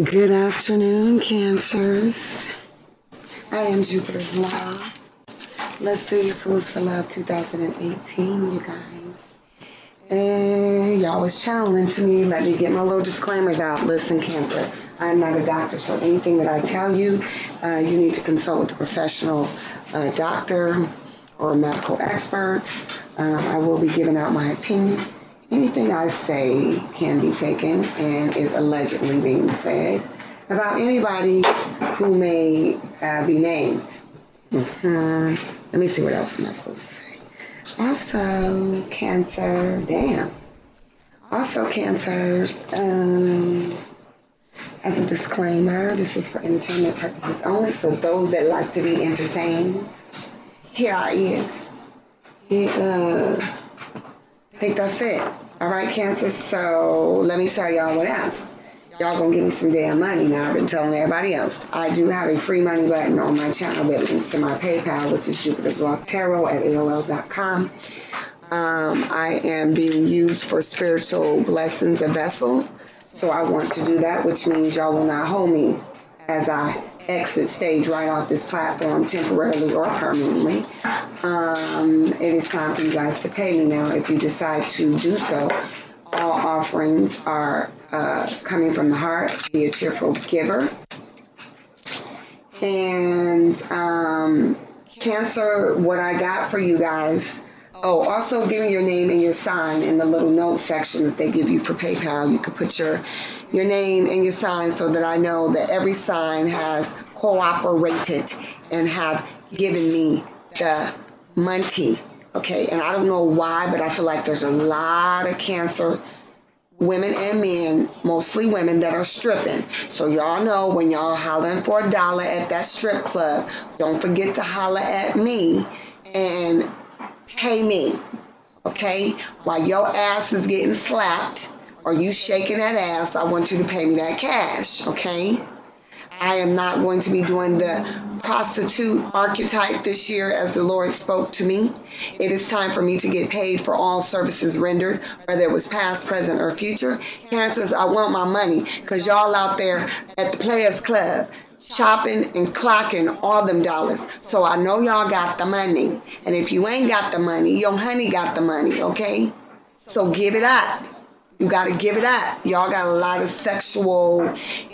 Good afternoon, Cancers. I am Jupiter's Law. Let's do your Fools for Love 2018, you guys. And y'all was channeling to me. Let me get my little disclaimers out. Listen, Cancer, I'm not a doctor, so anything that I tell you, you need to consult with a professional doctor or medical experts. I will be giving out my opinion. Anything I say can be taken and is allegedly being said about anybody who may be named. Let me see, what else am I supposed to say? Also, Cancer, Also, Cancers, as a disclaimer, this is for entertainment purposes only, so those that like to be entertained, here I is. I think that's it. All right, Cancer. So let me tell y'all what else. Y'all gonna give me some damn money. Now I've been telling everybody else. I do have a free money button on my channel that links to my PayPal, which is jupitersblocktarot@aol.com. I am being used for spiritual blessings, a vessel. So I want to do that, which means y'all will not hold me as I exit stage right off this platform temporarily or permanently. It is time for you guys to pay me now if you decide to do so. All offerings are coming from the heart. Be a cheerful giver. And Cancer, what I got for you guys. Oh, also give me your name and your sign in the little note section that they give you for PayPal. You could put your name and your sign so that I know that every sign has cooperated and have given me the money. Okay, and I don't know why, but I feel like there's a lot of Cancer women and men, mostly women, that are stripping. So y'all know when y'all hollering for $1 at that strip club, don't forget to holler at me and pay me, okay? While your ass is getting slapped or you shaking that ass, I want you to pay me that cash, okay? I am not going to be doing the prostitute archetype this year as the Lord spoke to me. It is time for me to get paid for all services rendered, whether it was past, present, or future. Cancers, I want my money because y'all out there at the Players Club chopping and clocking all them dollars. So I know y'all got the money. And if you ain't got the money, your honey got the money, okay? So give it up. You got to give it up. Y'all got a lot of sexual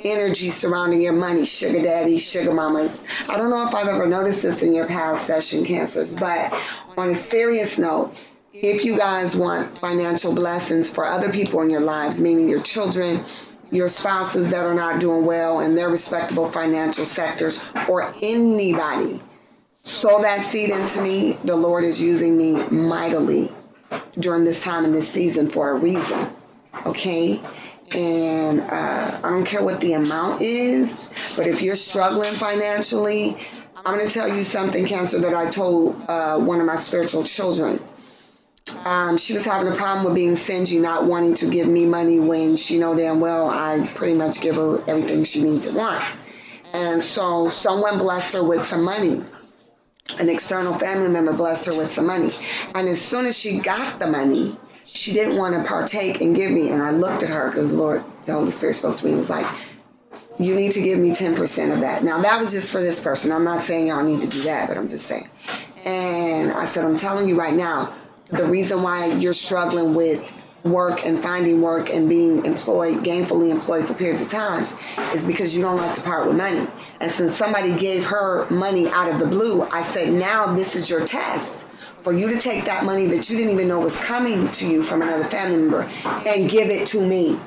energy surrounding your money, sugar daddies, sugar mamas. I don't know if I've ever noticed this in your past session, Cancers, but on a serious note, if you guys want financial blessings for other people in your lives, meaning your children, your spouses that are not doing well in their respectable financial sectors, or anybody, sow that seed into me. The Lord is using me mightily during this time and this season for a reason. Okay, and I don't care what the amount is, but if you're struggling financially, I'm going to tell you something, Cancer, that I told one of my spiritual children. She was having a problem with being stingy, not wanting to give me money when she know damn well I pretty much give her everything she needs and wants. And so someone blessed her with some money. An external family member blessed her with some money. And as soon as she got the money, she didn't want to partake and give me. And I looked at her because the Holy Spirit spoke to me and was like, you need to give me 10% of that. Now, that was just for this person. I'm not saying y'all need to do that, but I'm just saying. And I said, I'm telling you right now, the reason why you're struggling with work and finding work and being employed, gainfully employed for periods of times is because you don't like to part with money. And since somebody gave her money out of the blue, I said, now this is your test for you to take that money that you didn't even know was coming to you from another family member and give it to me.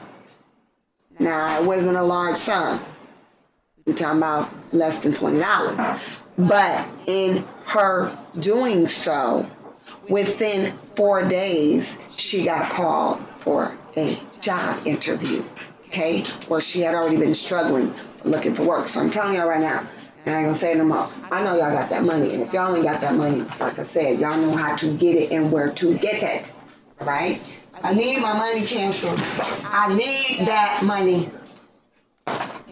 Now, it wasn't a large sum. We're talking about less than $20. But in her doing so, within 4 days, she got called for a job interview, okay, where she had already been struggling looking for work. So I'm telling y'all right now, and I ain't gonna say no more. I know y'all got that money, and if y'all ain't got that money, like I said, y'all know how to get it and where to get it, all right? I need my money, Cancer. I need that money.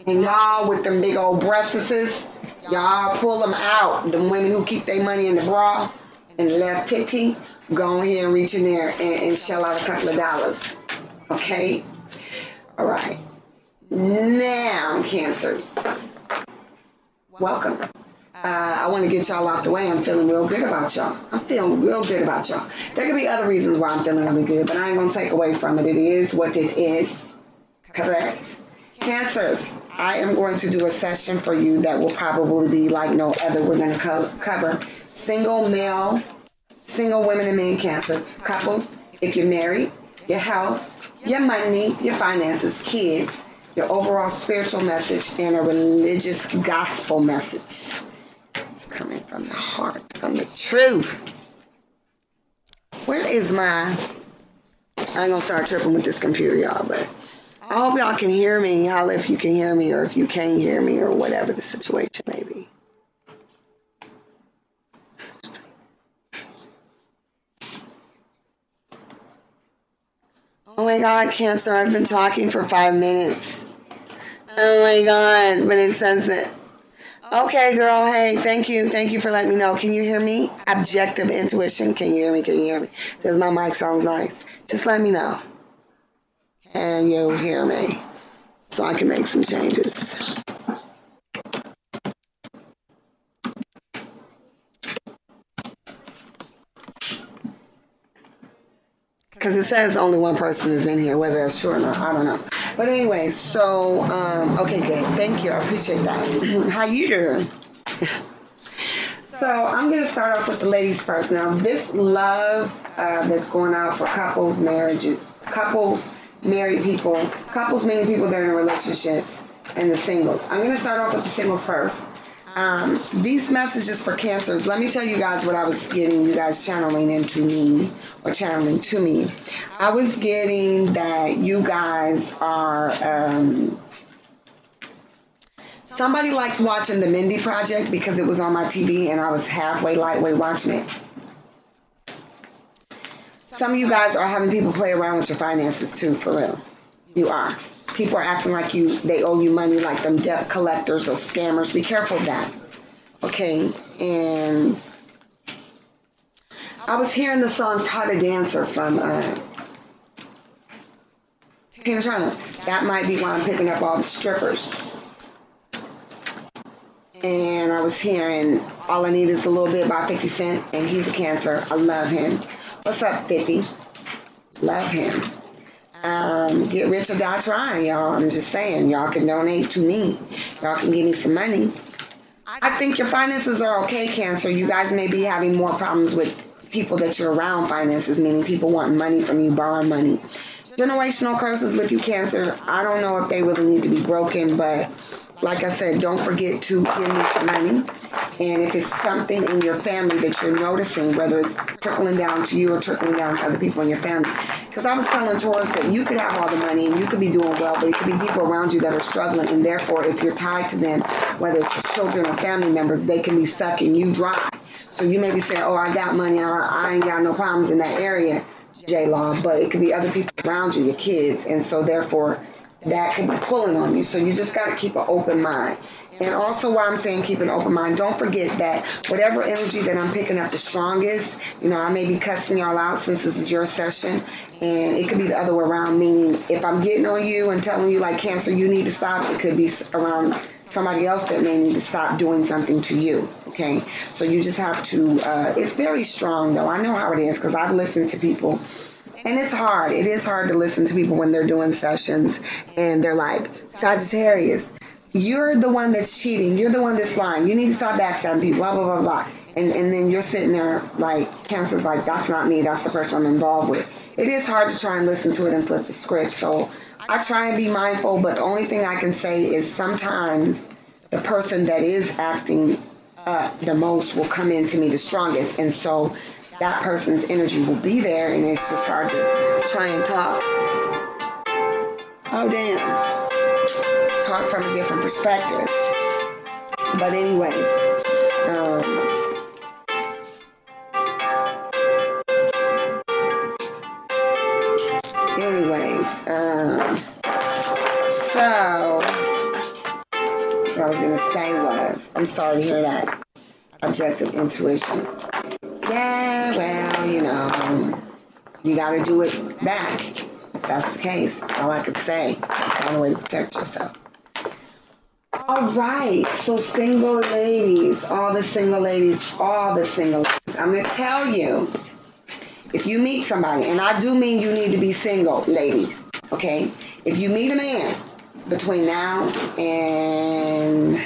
And y'all with them big old breasts, y'all pull them out. The women who keep their money in the bra and the left titty, go ahead and reach in there and shell out a couple of dollars. Okay? All right. Now, Cancers, welcome. I want to get y'all out the way. I'm feeling real good about y'all. I'm feeling real good about y'all. There could be other reasons why I'm feeling really good, but I ain't going to take away from it. It is what it is. Correct? Cancers, I am going to do a session for you that will probably be like no other. We're going to cover single male, single women and men Cancers, couples, if you're married, your health, your money, your finances, kids, your overall spiritual message, and a religious gospel message. It's coming from the heart, from the truth. Where is my... I ain't going to start tripping with this computer, y'all, but I hope y'all can hear me. Holla if you can hear me or if you can't hear me or whatever the situation may be. Oh my God, Cancer, I've been talking for 5 minutes. Oh my God, but it says that. Okay, girl, hey, thank you. Thank you for letting me know. Can you hear me? Objective intuition. Can you hear me? Can you hear me? Does my mic sound nice? Just let me know. And you'll hear me so I can make some changes. Because it says only one person is in here, whether that's true or not, I don't know. But anyway, so, okay, good. Thank you. I appreciate that. How you doing? So I'm going to start off with the ladies first. Now, this love that's going out for couples, marriages, couples, married people, couples, many people that are in relationships, and the singles. I'm going to start off with the singles first. These messages for Cancers, let me tell you guys what I was getting, you guys channeling into me, or channeling to me. I was getting that you guys are, somebody likes watching the Mindy Project because it was on my TV and I was halfway, lightway watching it. Some of you guys are having people play around with your finances too, for real. You are. People are acting like they owe you money, like them debt collectors or scammers. Be careful of that. Okay? And I was hearing the song Private Dancer from Tina Turner. That might be why I'm picking up all the strippers. And I was hearing All I Need Is a Little Bit by 50 Cent, and he's a Cancer. I love him. What's up, 50? Love him. Get rich or die trying, y'all. I'm just saying, y'all can donate to me. Y'all can give me some money. I think your finances are okay, Cancer. You guys may be having more problems with people that you're around finances, meaning people wanting money from you, borrowing money. Generational curses with you, Cancer. I don't know if they really need to be broken, but like I said, don't forget to give me some money. And if it's something in your family that you're noticing, whether it's trickling down to you or trickling down to other people in your family. Because I was telling Taurus that you could have all the money and you could be doing well, but it could be people around you that are struggling. And therefore, if you're tied to them, whether it's your children or family members, they can be sucking you dry. So you may be saying, oh, I got money, I ain't got no problems in that area, J-Law. But it could be other people around you, your kids. And so therefore, that could be pulling on you. So you just got to keep an open mind. And also why I'm saying keep an open mind, don't forget that whatever energy that I'm picking up the strongest, you know, I may be cussing y'all out since this is your session, and it could be the other way around, meaning if I'm getting on you and telling you like Cancer, you need to stop, it could be around somebody else that may need to stop doing something to you, okay? So you just have to, it's very strong though. I know how it is because I've listened to people. And it's hard. It is hard to listen to people when they're doing sessions and they're like, Sagittarius, you're the one that's cheating. You're the one that's lying. You need to stop backstabbing people, blah, blah, blah, blah. And then you're sitting there like, Cancer's like, that's not me. That's the person I'm involved with. It is hard to try and listen to it and flip the script. So I try and be mindful, but the only thing I can say is sometimes the person that is acting the most will come into me the strongest. And so that person's energy will be there, and it's just hard to try and talk. Oh, damn. Talk from a different perspective. But anyways, so what I was going to say was, I'm sorry to hear that. Objective intuition. Yeah, well, you know, you got to do it back. that's the case. That's all I could say. Find a way to protect yourself. All right, so single ladies, all the single ladies, I'm going to tell you, if you meet somebody, and I do mean you need to be single, ladies, okay? If you meet a man between now and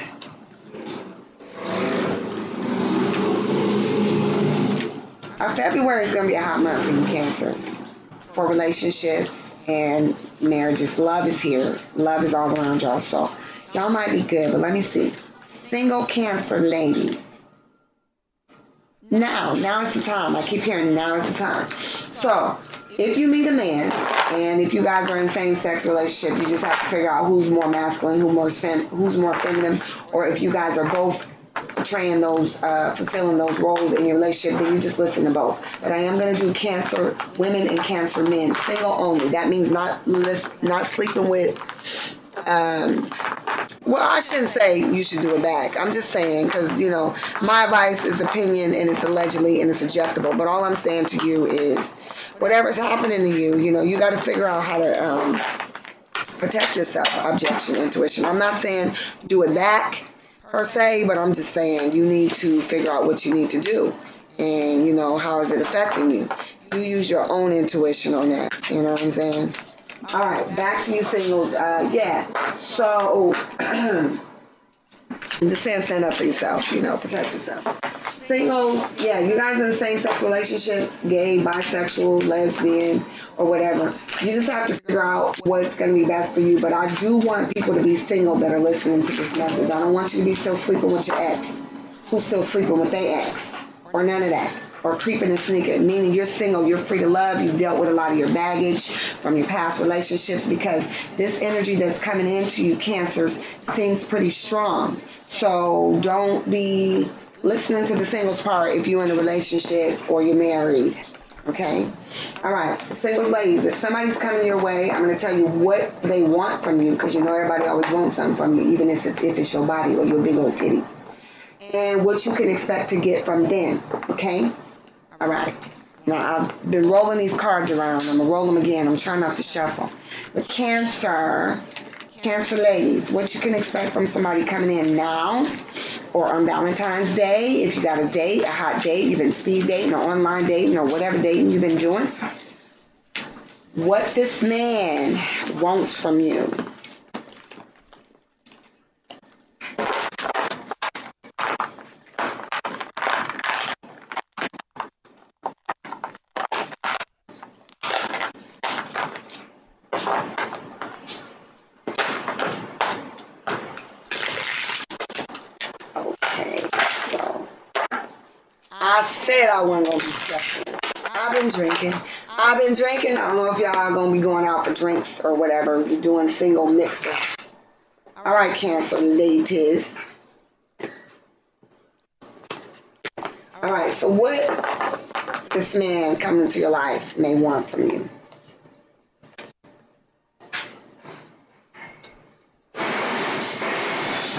February is going to be a hot month for you Cancers, for relationships and marriages. Love is here. Love is all around y'all, so y'all might be good, but let me see. Single Cancer ladies. Now is the time. I keep hearing now is the time. So, if you meet a man, and if you guys are in same-sex relationship, you just have to figure out who's more masculine, who's more feminine, or if you guys are both portraying those, fulfilling those roles in your relationship, then you just listen to both. But I am going to do Cancer women and Cancer men, single only. That means not sleeping with, well, I shouldn't say you should do it back. I'm just saying, because, you know, my advice is opinion, and it's allegedly, and it's objectable. But all I'm saying to you is, whatever's happening to you, you know, you got to figure out how to protect yourself. Objection, intuition. I'm not saying do it back, per se, but I'm just saying you need to figure out what you need to do. And, you know, how is it affecting you? You use your own intuition on that. You know what I'm saying? All right, back to you singles. Yeah, so I'm just saying stand up for yourself, you know, protect yourself. Singles, yeah, you guys in the same-sex relationships, gay, bisexual, lesbian, or whatever. You just have to figure out what's going to be best for you. But I do want people to be single that are listening to this message. I don't want you to be still sleeping with your ex, who's still sleeping with their ex, or none of that. Or creeping and sneaking, meaning you're single, you're free to love, you've dealt with a lot of your baggage from your past relationships, because this energy that's coming into you, Cancers, seems pretty strong. So don't be listening to the singles part if you're in a relationship or you're married. Okay? All right, so singles ladies, if somebody's coming your way, I'm going to tell you what they want from you, because you know everybody always wants something from you, even if it's your body or your big old titties. And what you can expect to get from them. Okay? All right. Now, I've been rolling these cards around. I'm going to roll them again. I'm trying not to shuffle. But Cancer ladies, what you can expect from somebody coming in now or on Valentine's Day, if you got a date, a hot date, you've been speed dating or online dating or whatever dating you've been doing. What this man wants from you. I said I wasn't going to be stressing. I've been drinking. I don't know if y'all are going to be going out for drinks or whatever. You're doing single mixes. All right, Cancer ladies. All right, so what this man coming into your life may want from you.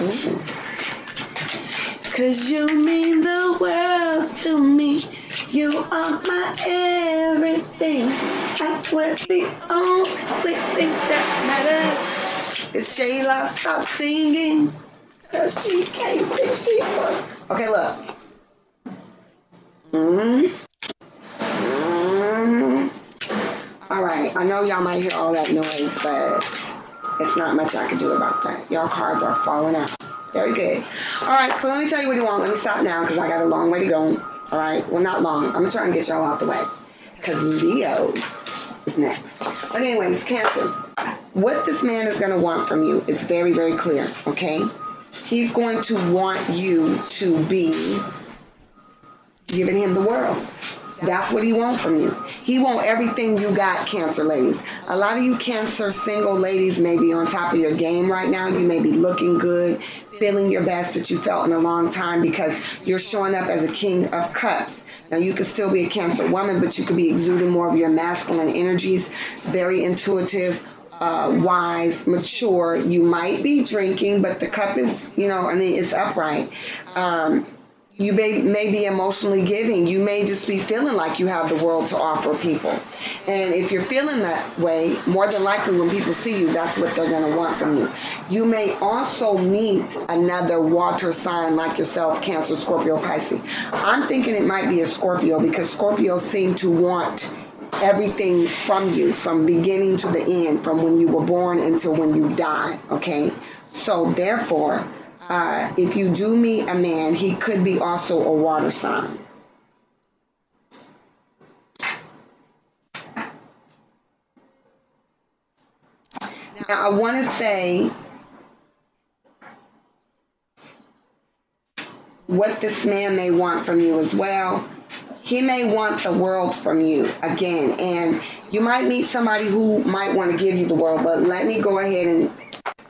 Ooh. 'Cause you mean the world to me. You are my everything. That's what the only thing that matters. Is Shayla stop singing? 'Cause she can't sing. She was. Okay, look. All right, I know y'all might hear all that noise, but it's not much I can do about that. Y'all cards are falling out. Very good. All right, so let me tell you what you want. Let me stop now because I got a long way to go. All right, well, not long. I'm going to try and get y'all out the way because Leo is next. But anyways, Cancers, what this man is going to want from you, it's very, very clear, okay? He's going to want you to be giving him the world. That's what he wants from you. He wants everything you got, Cancer ladies. A lot of you Cancer single ladies may be on top of your game right now. You may be looking good, feeling your best that you felt in a long time because you're showing up as a King of Cups. Now, you could still be a Cancer woman, but you could be exuding more of your masculine energies, very intuitive, wise, mature. You might be drinking, but the cup is, you know, I mean, it's upright. You may be emotionally giving. You may just be feeling like you have the world to offer people. And if you're feeling that way, more than likely when people see you, that's what they're going to want from you. You may also meet another water sign like yourself, Cancer, Scorpio, Pisces. I'm thinking it might be a Scorpio because Scorpios seem to want everything from you, from beginning to the end, from when you were born until when you die, okay? So therefore, if you do meet a man, he could be also a water sign. Now, I want to say what this man may want from you as well. He may want the world from you again, and you might meet somebody who might want to give you the world, but let me go ahead and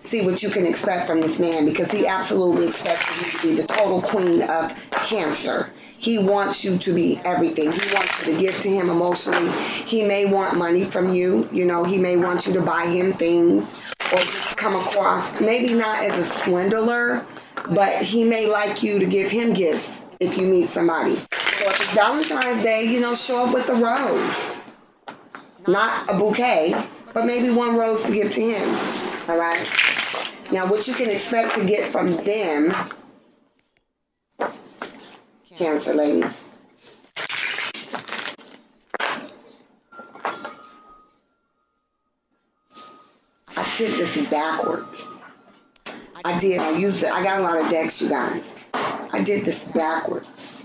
see what you can expect from this man, because he absolutely expects you to be the total queen of Cancer. He wants you to be everything. He wants you to give to him emotionally. He may want money from you. You know, he may want you to buy him things or just come across, maybe not as a swindler, but he may like you to give him gifts if you meet somebody. So if it's Valentine's Day, you know, show up with a rose. Not a bouquet, but maybe one rose to give to him. All right? Now, what you can expect to get from them, Cancer ladies. I did this backwards. I got a lot of decks, you guys. I did this backwards.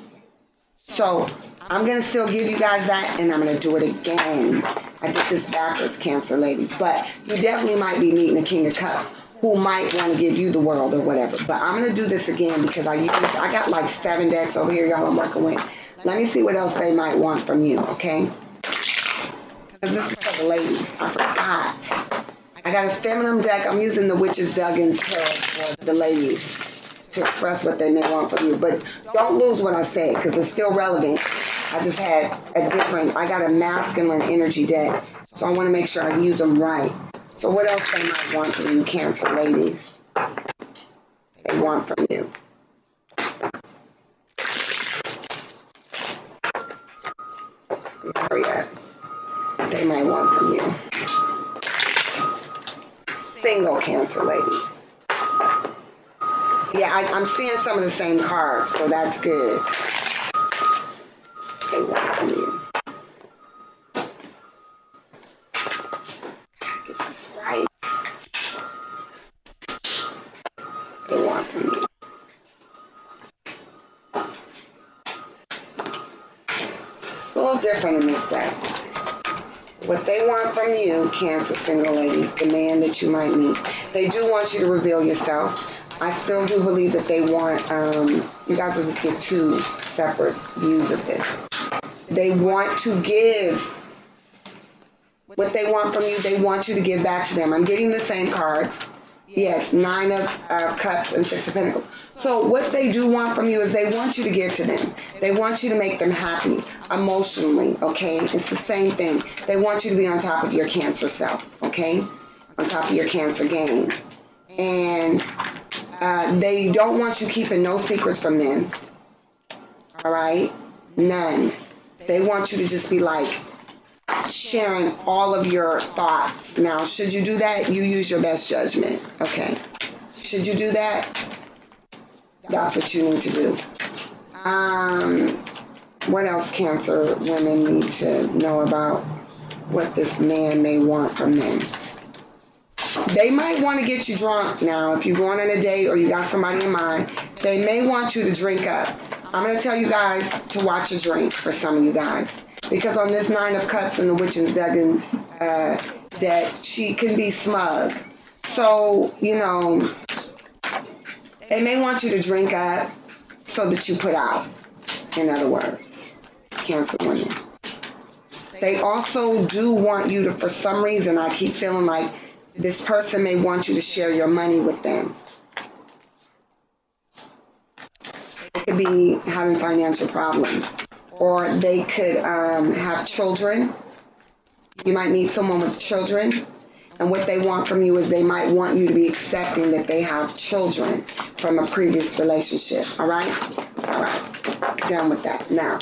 So, I'm going to still give you guys that, and I'm going to do it again. I did this backwards, Cancer ladies. But you definitely might be meeting a King of Cups who might want to give you the world or whatever. But I'm going to do this again because I got like 7 decks over here, y'all, I'm working with. Let me see what else they might want from you, okay? Because this is for the ladies. I forgot. I got a feminine deck. I'm using the Witch's Duggan's Tarot for the ladies to express what they may want from you. But don't lose what I said because it's still relevant. I just had I got a masculine energy deck. So I want to make sure I use them right. So what else they might want from you, Cancer ladies? They want from you. Hurry up. They might want from you. Single, Cancer ladies. Yeah, I'm seeing some of the same cards, so that's good. They want from you. Get this right. They want from you. It's a little different in this deck. What they want from you, Cancer single ladies, the man that you might meet, they do want you to reveal yourself. I still do believe that they want, you guys will just get 2 separate views of this. They want to give what they want from you. They want you to give back to them. I'm getting the same cards. Yes, 9 of Cups and 6 of Pentacles. So what they do want from you is they want you to give to them. They want you to make them happy emotionally, okay? It's the same thing. They want you to be on top of your Cancer self, okay? On top of your Cancer game. And they don't want you keeping no secrets from them. All right? None. They want you to just be like sharing all of your thoughts. Now, should you do that? You use your best judgment. Okay. Should you do that? That's what you need to do. What else Cancer women need to know about what this man may want from them? They might want to get you drunk now. If you're going on a date or you got somebody in mind, they may want you to drink up. I'm going to tell you guys to watch your drink for some of you guys. Because on this 9 of Cups and the Witch's Duggan's deck, she can be smug. So, you know, they may want you to drink up so that you put out. In other words, Cancer women. They also do want you to, for some reason, I keep feeling like this person may want you to share your money with them. They could be having financial problems. Or they could have children. You might meet someone with children. And what they want from you is they might want you to be accepting that they have children from a previous relationship. All right? All right. done with that. Now,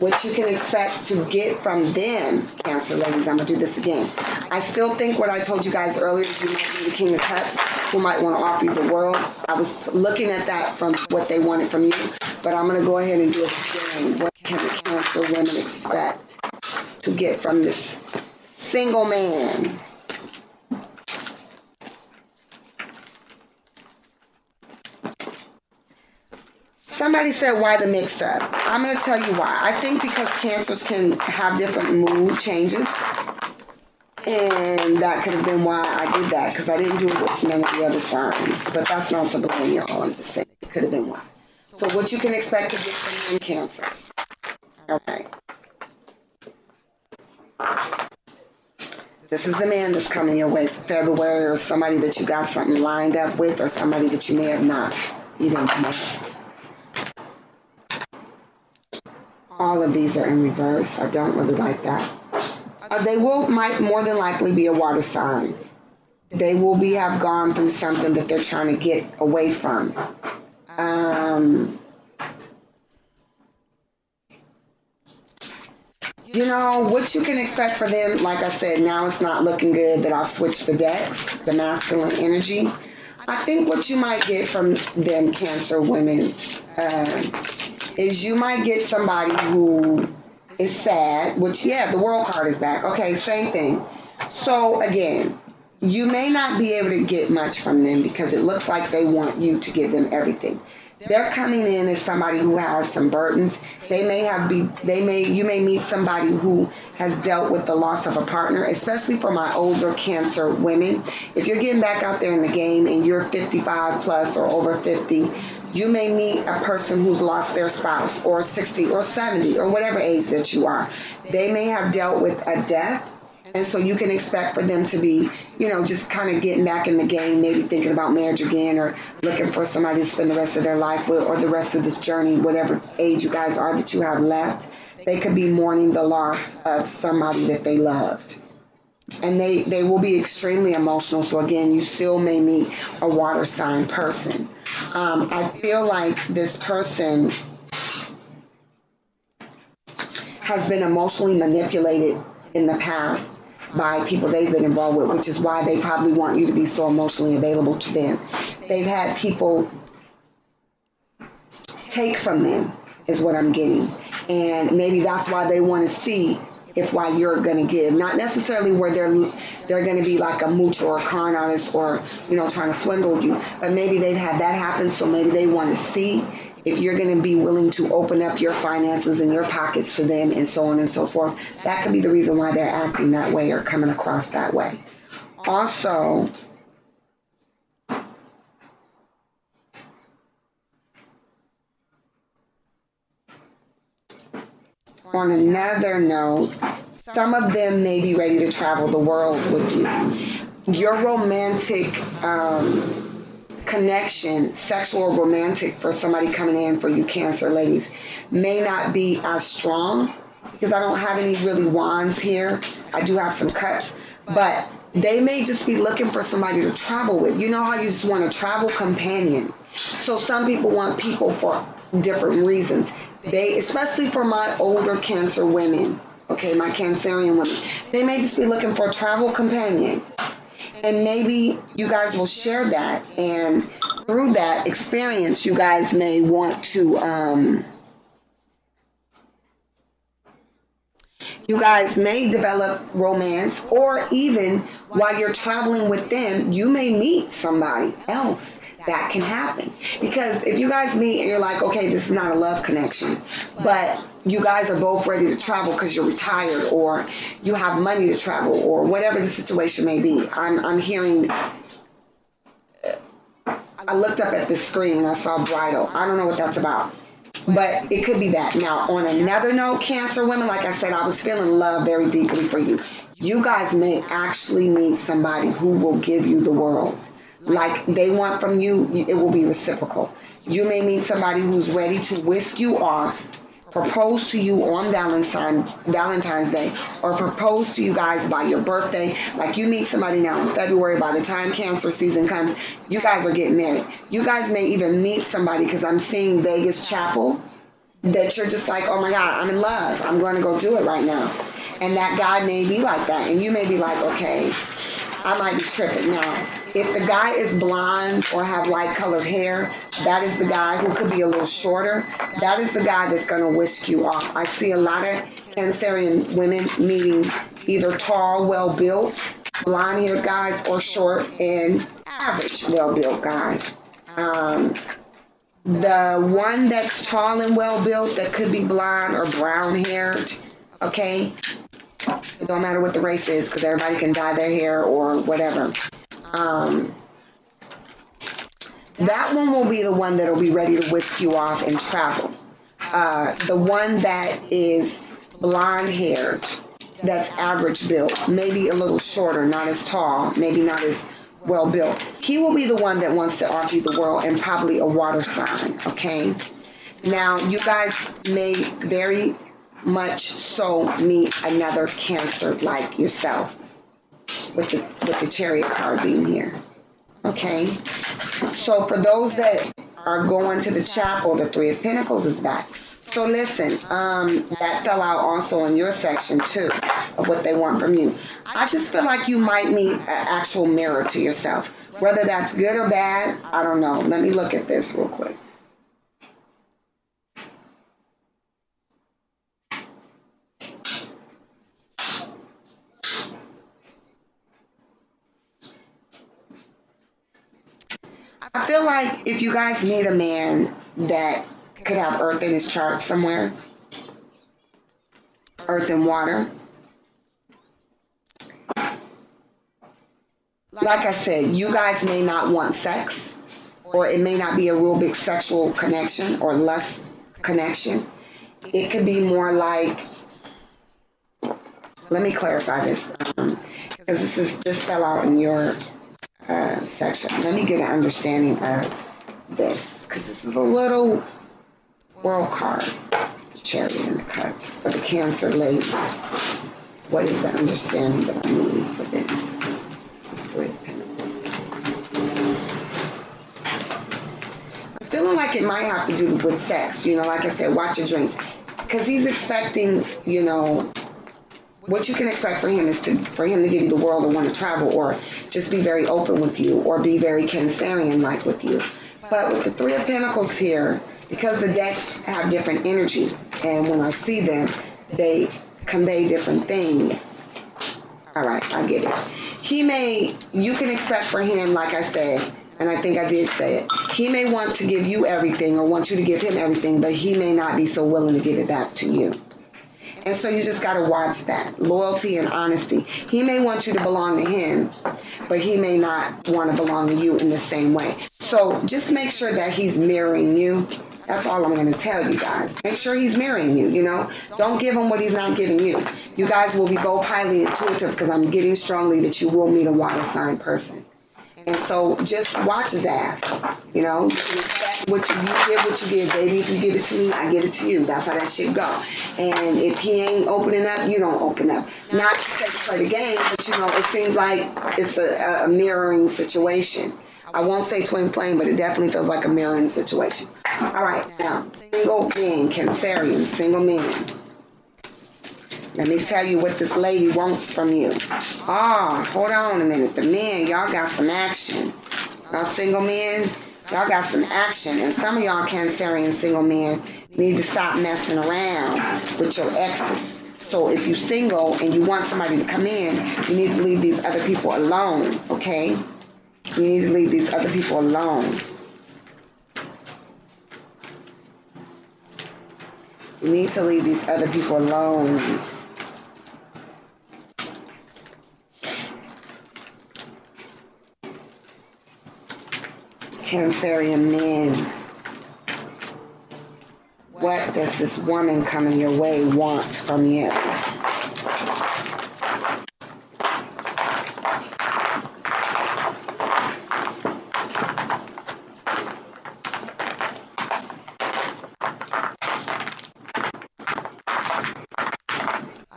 what you can expect to get from them, Cancer ladies, I'm going to do this again. I still think what I told you guys earlier is you might be the King of Cups who might want to offer you the world. I was looking at that from what they wanted from you, but I'm going to go ahead and do it again. What can the Cancer women expect to get from this single man? Somebody said, why the mix-up? I'm going to tell you why. I think because Cancers can have different mood changes. And that could have been why I did that, because I didn't do it with none of the other signs. But that's not to blame y'all. I'm just saying it could have been why. So what you can expect to get from them Cancers. Okay. This is the man that's coming your way for February, or somebody that you got something lined up with, or somebody that you may have not even met. All of these are in reverse. I don't really like that. They might more than likely be a water sign. They will have gone through something that they're trying to get away from. You know, what you can expect for them, like I said, now it's not looking good that I'll switch the decks, the masculine energy. I think what you might get from them Cancer women is you might get somebody who is sad, which, yeah, the World card is back. Okay, same thing. So, again, you may not be able to get much from them because it looks like they want you to give them everything. They're coming in as somebody who has some burdens. You may meet somebody who has dealt with the loss of a partner, especially for my older Cancer women. If you're getting back out there in the game and you're 55 plus or over 50, you may meet a person who's lost their spouse, or 60 or 70 or whatever age that you are. They may have dealt with a death. And so you can expect for them to be, you know, just kind of getting back in the game, maybe thinking about marriage again, or looking for somebody to spend the rest of their life with, or the rest of this journey, whatever age you guys are that you have left. They could be mourning the loss of somebody that they loved. And they will be extremely emotional. So again, you still may meet a water sign person. I feel like this person has been emotionally manipulated in the past by people they've been involved with, which is why they probably want you to be so emotionally available to them. They've had people take from them, is what I'm getting. And maybe that's why they want to see why you're going to give. Not necessarily where they're going to be like a mooch or a con artist, or, you know, trying to swindle you. But maybe they've had that happen, so maybe they want to see if you're going to be willing to open up your finances and your pockets to them, and so on and so forth. That could be the reason why they're acting that way or coming across that way. Also, on another note, some of them may be ready to travel the world with you. Your romantic connection, sexual or romantic, for somebody coming in for you Cancer ladies, may not be as strong, because I don't have any really wands here. I do have some cups, but they may just be looking for somebody to travel with. You know how you just want a travel companion. So some people want people for different reasons. Especially for my older Cancer women, okay, my Cancerian women, they may just be looking for a travel companion. And maybe you guys will share that, and through that experience, you guys may want to, you guys may develop romance, or even while you're traveling with them, you may meet somebody else. That can happen. Because if you guys meet and you're like, okay, this is not a love connection, but you guys are both ready to travel because you're retired, or you have money to travel, or whatever the situation may be. I'm hearing, I looked up at the screen and I saw bridal. I don't know what that's about, but it could be that. Now, on another note, Cancer women, like I said, I was feeling love very deeply for you. You guys may actually meet somebody who will give you the world. Like they want from you, it will be reciprocal. You may meet somebody who's ready to whisk you off, propose to you on Valentine's Day, or propose to you guys by your birthday. Like you meet somebody now in February, by the time Cancer season comes, you guys are getting married. You guys may even meet somebody, because I'm seeing Vegas Chapel that you're just like, oh my God, I'm in love. I'm going to go do it right now. And that guy may be like that. And you may be like, okay, I might be tripping. Now, if the guy is blonde or have light colored hair, that is the guy who could be a little shorter. That is the guy that's going to whisk you off. I see a lot of Cancerian women meeting either tall, well-built, blonde-haired guys or short and average, well-built guys. The one that's tall and well-built that could be blonde or brown-haired, okay? It don't matter what the race is because everybody can dye their hair or whatever. That one will be the one that will be ready to whisk you off and travel. The one that is blonde-haired, that's average built, maybe a little shorter, not as tall, maybe not as well built. He will be the one that wants to offer you the world and probably a water sign, okay? Now, you guys may very much so meet another Cancer like yourself with the Chariot card being here, okay? So for those that are going to the chapel, the Three of Pentacles is back. So listen, that fell out also in your section too of what they want from you. I just feel like you might meet an actual mirror to yourself. Whether that's good or bad, I don't know. Let me look at this real quick. I feel like if you guys meet a man that could have earth in his chart somewhere, earth and water. Like I said, you guys may not want sex, or it may not be a real big sexual connection or lust connection. It could be more like, let me clarify this, because this fell out in your section. Let me get an understanding of this, because this is a little world card. Chariot in the cups for the Cancer ladies. What is the understanding that I'm needing for this? This Three of Pentacles. I'm feeling like it might have to do with sex. You know, like I said, watch your drinks. Because he's expecting, you know, what you can expect for him is for him to give you the world or want to travel or just be very open with you or be very Cancerian-like with you. But with the Three of Pentacles here, because the decks have different energy, and when I see them, they convey different things. All right, I get it. You can expect for him, like I said, and I think I did say it, he may want to give you everything or want you to give him everything, but he may not be so willing to give it back to you. And so you just got to watch that. Loyalty and honesty. He may want you to belong to him, but he may not want to belong to you in the same way. So just make sure that he's mirroring you. That's all I'm going to tell you guys. Make sure he's mirroring you, you know. Don't give him what he's not giving you. You guys will be both highly intuitive because I'm getting strongly that you will meet a water sign person. And so just watch his ass. You know, you can expect what you give, what you give. Baby, if you give it to me, I give it to you. That's how that shit go. And if he ain't opening up, you don't open up. Not to play the game, but you know, it seems like it's a mirroring situation. I won't say twin flame, but it definitely feels like a mirroring situation. All right, now, single men, Cancerian, single men. Let me tell you what this lady wants from you. Hold on a minute. The men, y'all got some action. Y'all single men, y'all got some action. And some of y'all Cancerian single men need to stop messing around with your exes. So if you're single and you want somebody to come in, you need to leave these other people alone, okay? You need to leave these other people alone. You need to leave these other people alone. Cancerian men, what does this woman coming your way want from you?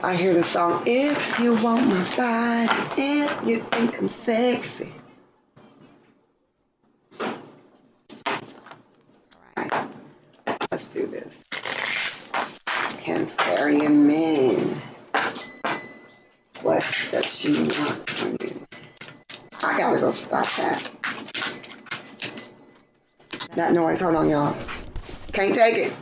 I hear the song, if you want my body, if you think I'm sexy. Let's do this. gotta go stop that. That noise. Hold on, y'all. Can't take it.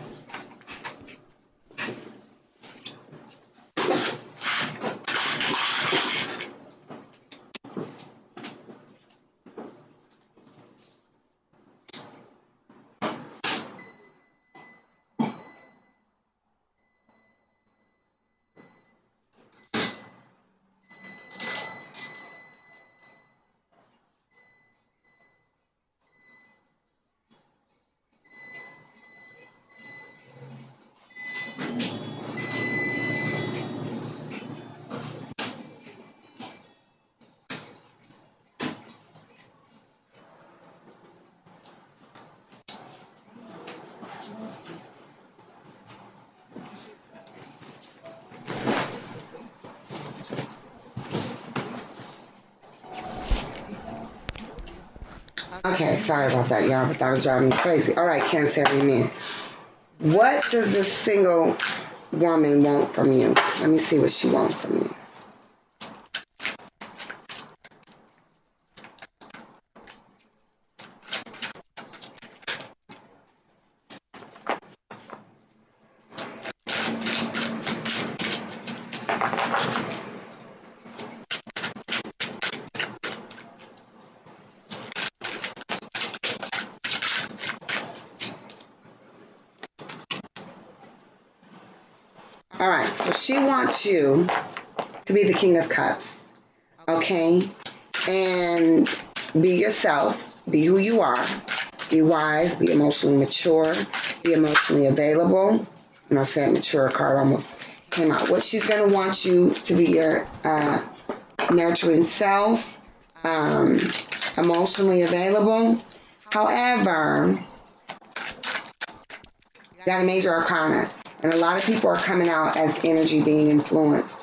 Okay, sorry about that, y'all, but that was driving me crazy. All right, Cancerian men. What does this single woman want from you? Let me see what she wants from you. All right, so she wants you to be the King of Cups, okay? And be yourself, be who you are, be wise, be emotionally mature, be emotionally available. And I said mature card almost came out. What she's going to want you to be your nurturing self, emotionally available. However, you got a major arcana. And a lot of people are coming out as energy being influenced.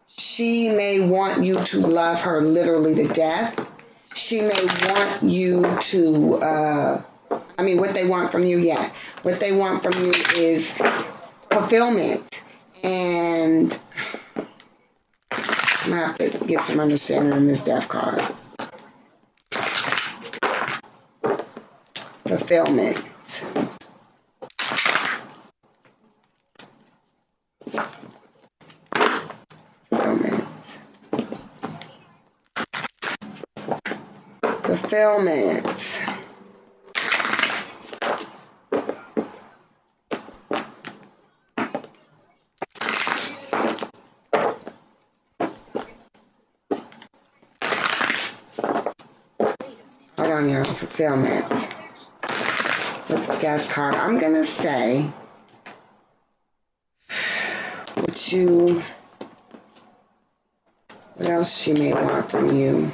She may want you to love her literally to death. She may want you to, what they want from you, yeah. What they want from you is fulfillment. And I'm going to have to get some understanding on this death card. Fulfillment. Fulfillment. Hold on, y'all. Fulfillment. What's the death card? I'm going to say what else she may want from you.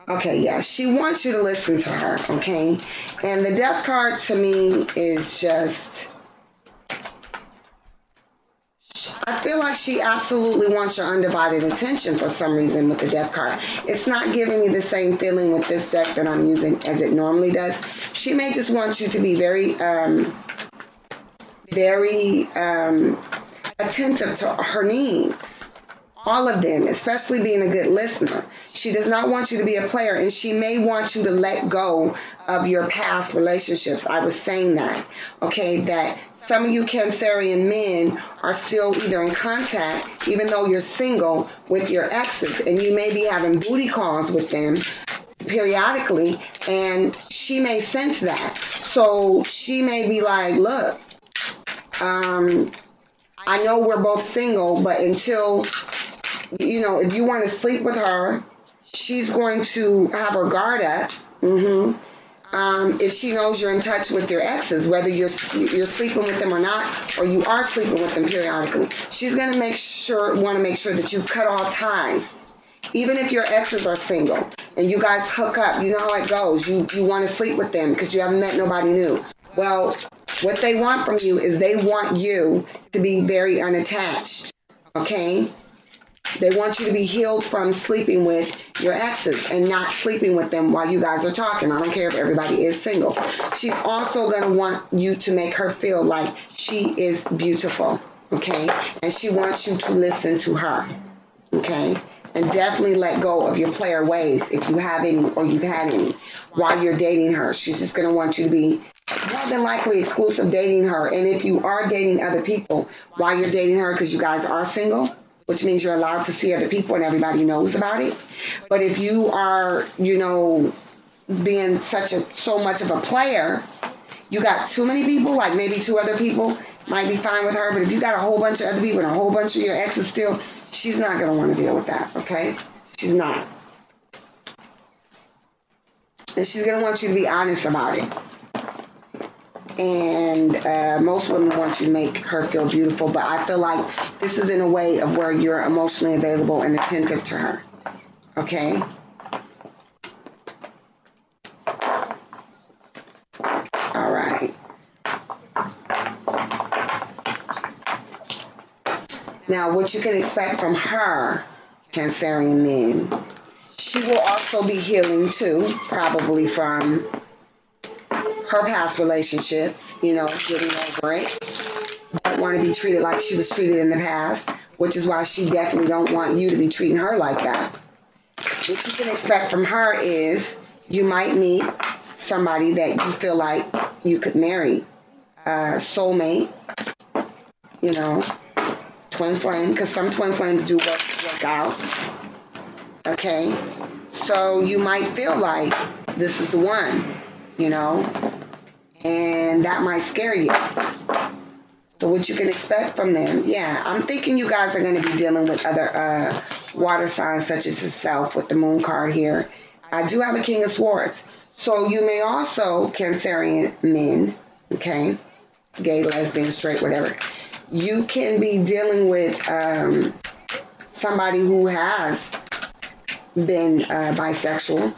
Okay, yeah, she wants you to listen to her, okay? And the death card to me is just, I feel like she absolutely wants your undivided attention for some reason with the death card. It's not giving me the same feeling with this deck that I'm using as it normally does. She may just want you to be very attentive to her needs. All of them, especially being a good listener. She does not want you to be a player, and she may want you to let go of your past relationships. I was saying that, okay, that some of you Cancerian men are still either in contact, even though you're single, with your exes, and you may be having booty calls with them periodically, and she may sense that. So she may be like, look, I know we're both single, but until, if you want to sleep with her, she's going to have her guard up. If she knows you're in touch with your exes, whether you're sleeping with them or not, or you are sleeping with them periodically, she's going to want to make sure that you've cut all ties. Even if your exes are single and you guys hook up, you know how it goes. You want to sleep with them because you haven't met nobody new. Well, what they want from you is they want you to be very unattached, okay? They want you to be healed from sleeping with your exes and not sleeping with them while you guys are talking. I don't care if everybody is single. She's also going to want you to make her feel like she is beautiful, okay? And she wants you to listen to her, okay? And definitely let go of your player ways if you have any or you've had any while you're dating her. She's just going to want you to be more than likely exclusive dating her. And if you are dating other people while you're dating her, because you guys are single, which means you're allowed to see other people and everybody knows about it. But if you are, you know, being so much of a player, you got too many people, like maybe 2 other people might be fine with her. But if you got a whole bunch of other people and a whole bunch of your exes still, she's not going to want to deal with that, okay? She's not. And she's going to want you to be honest about it. And most women want you to make her feel beautiful, but I feel like this is in a way of where you're emotionally available and attentive to her. Okay? All right. Now, what you can expect from her, Cancerian men, she will also be healing too, probably from her past relationships, you know, getting over it. Don't want to be treated like she was treated in the past, which is why she definitely don't want you to be treating her like that. What you can expect from her is you might meet somebody that you feel like you could marry, soulmate, you know, twin flame, because some twin flames do work out. Okay, so you might feel like this is the one, you know, and that might scare you. So what you can expect from them, yeah, I'm thinking you guys are going to be dealing with other water signs such as yourself with the moon card here. I do have a King of Swords. So you may also, Cancerian men, okay, gay, lesbian, straight, whatever, you can be dealing with somebody who has been bisexual.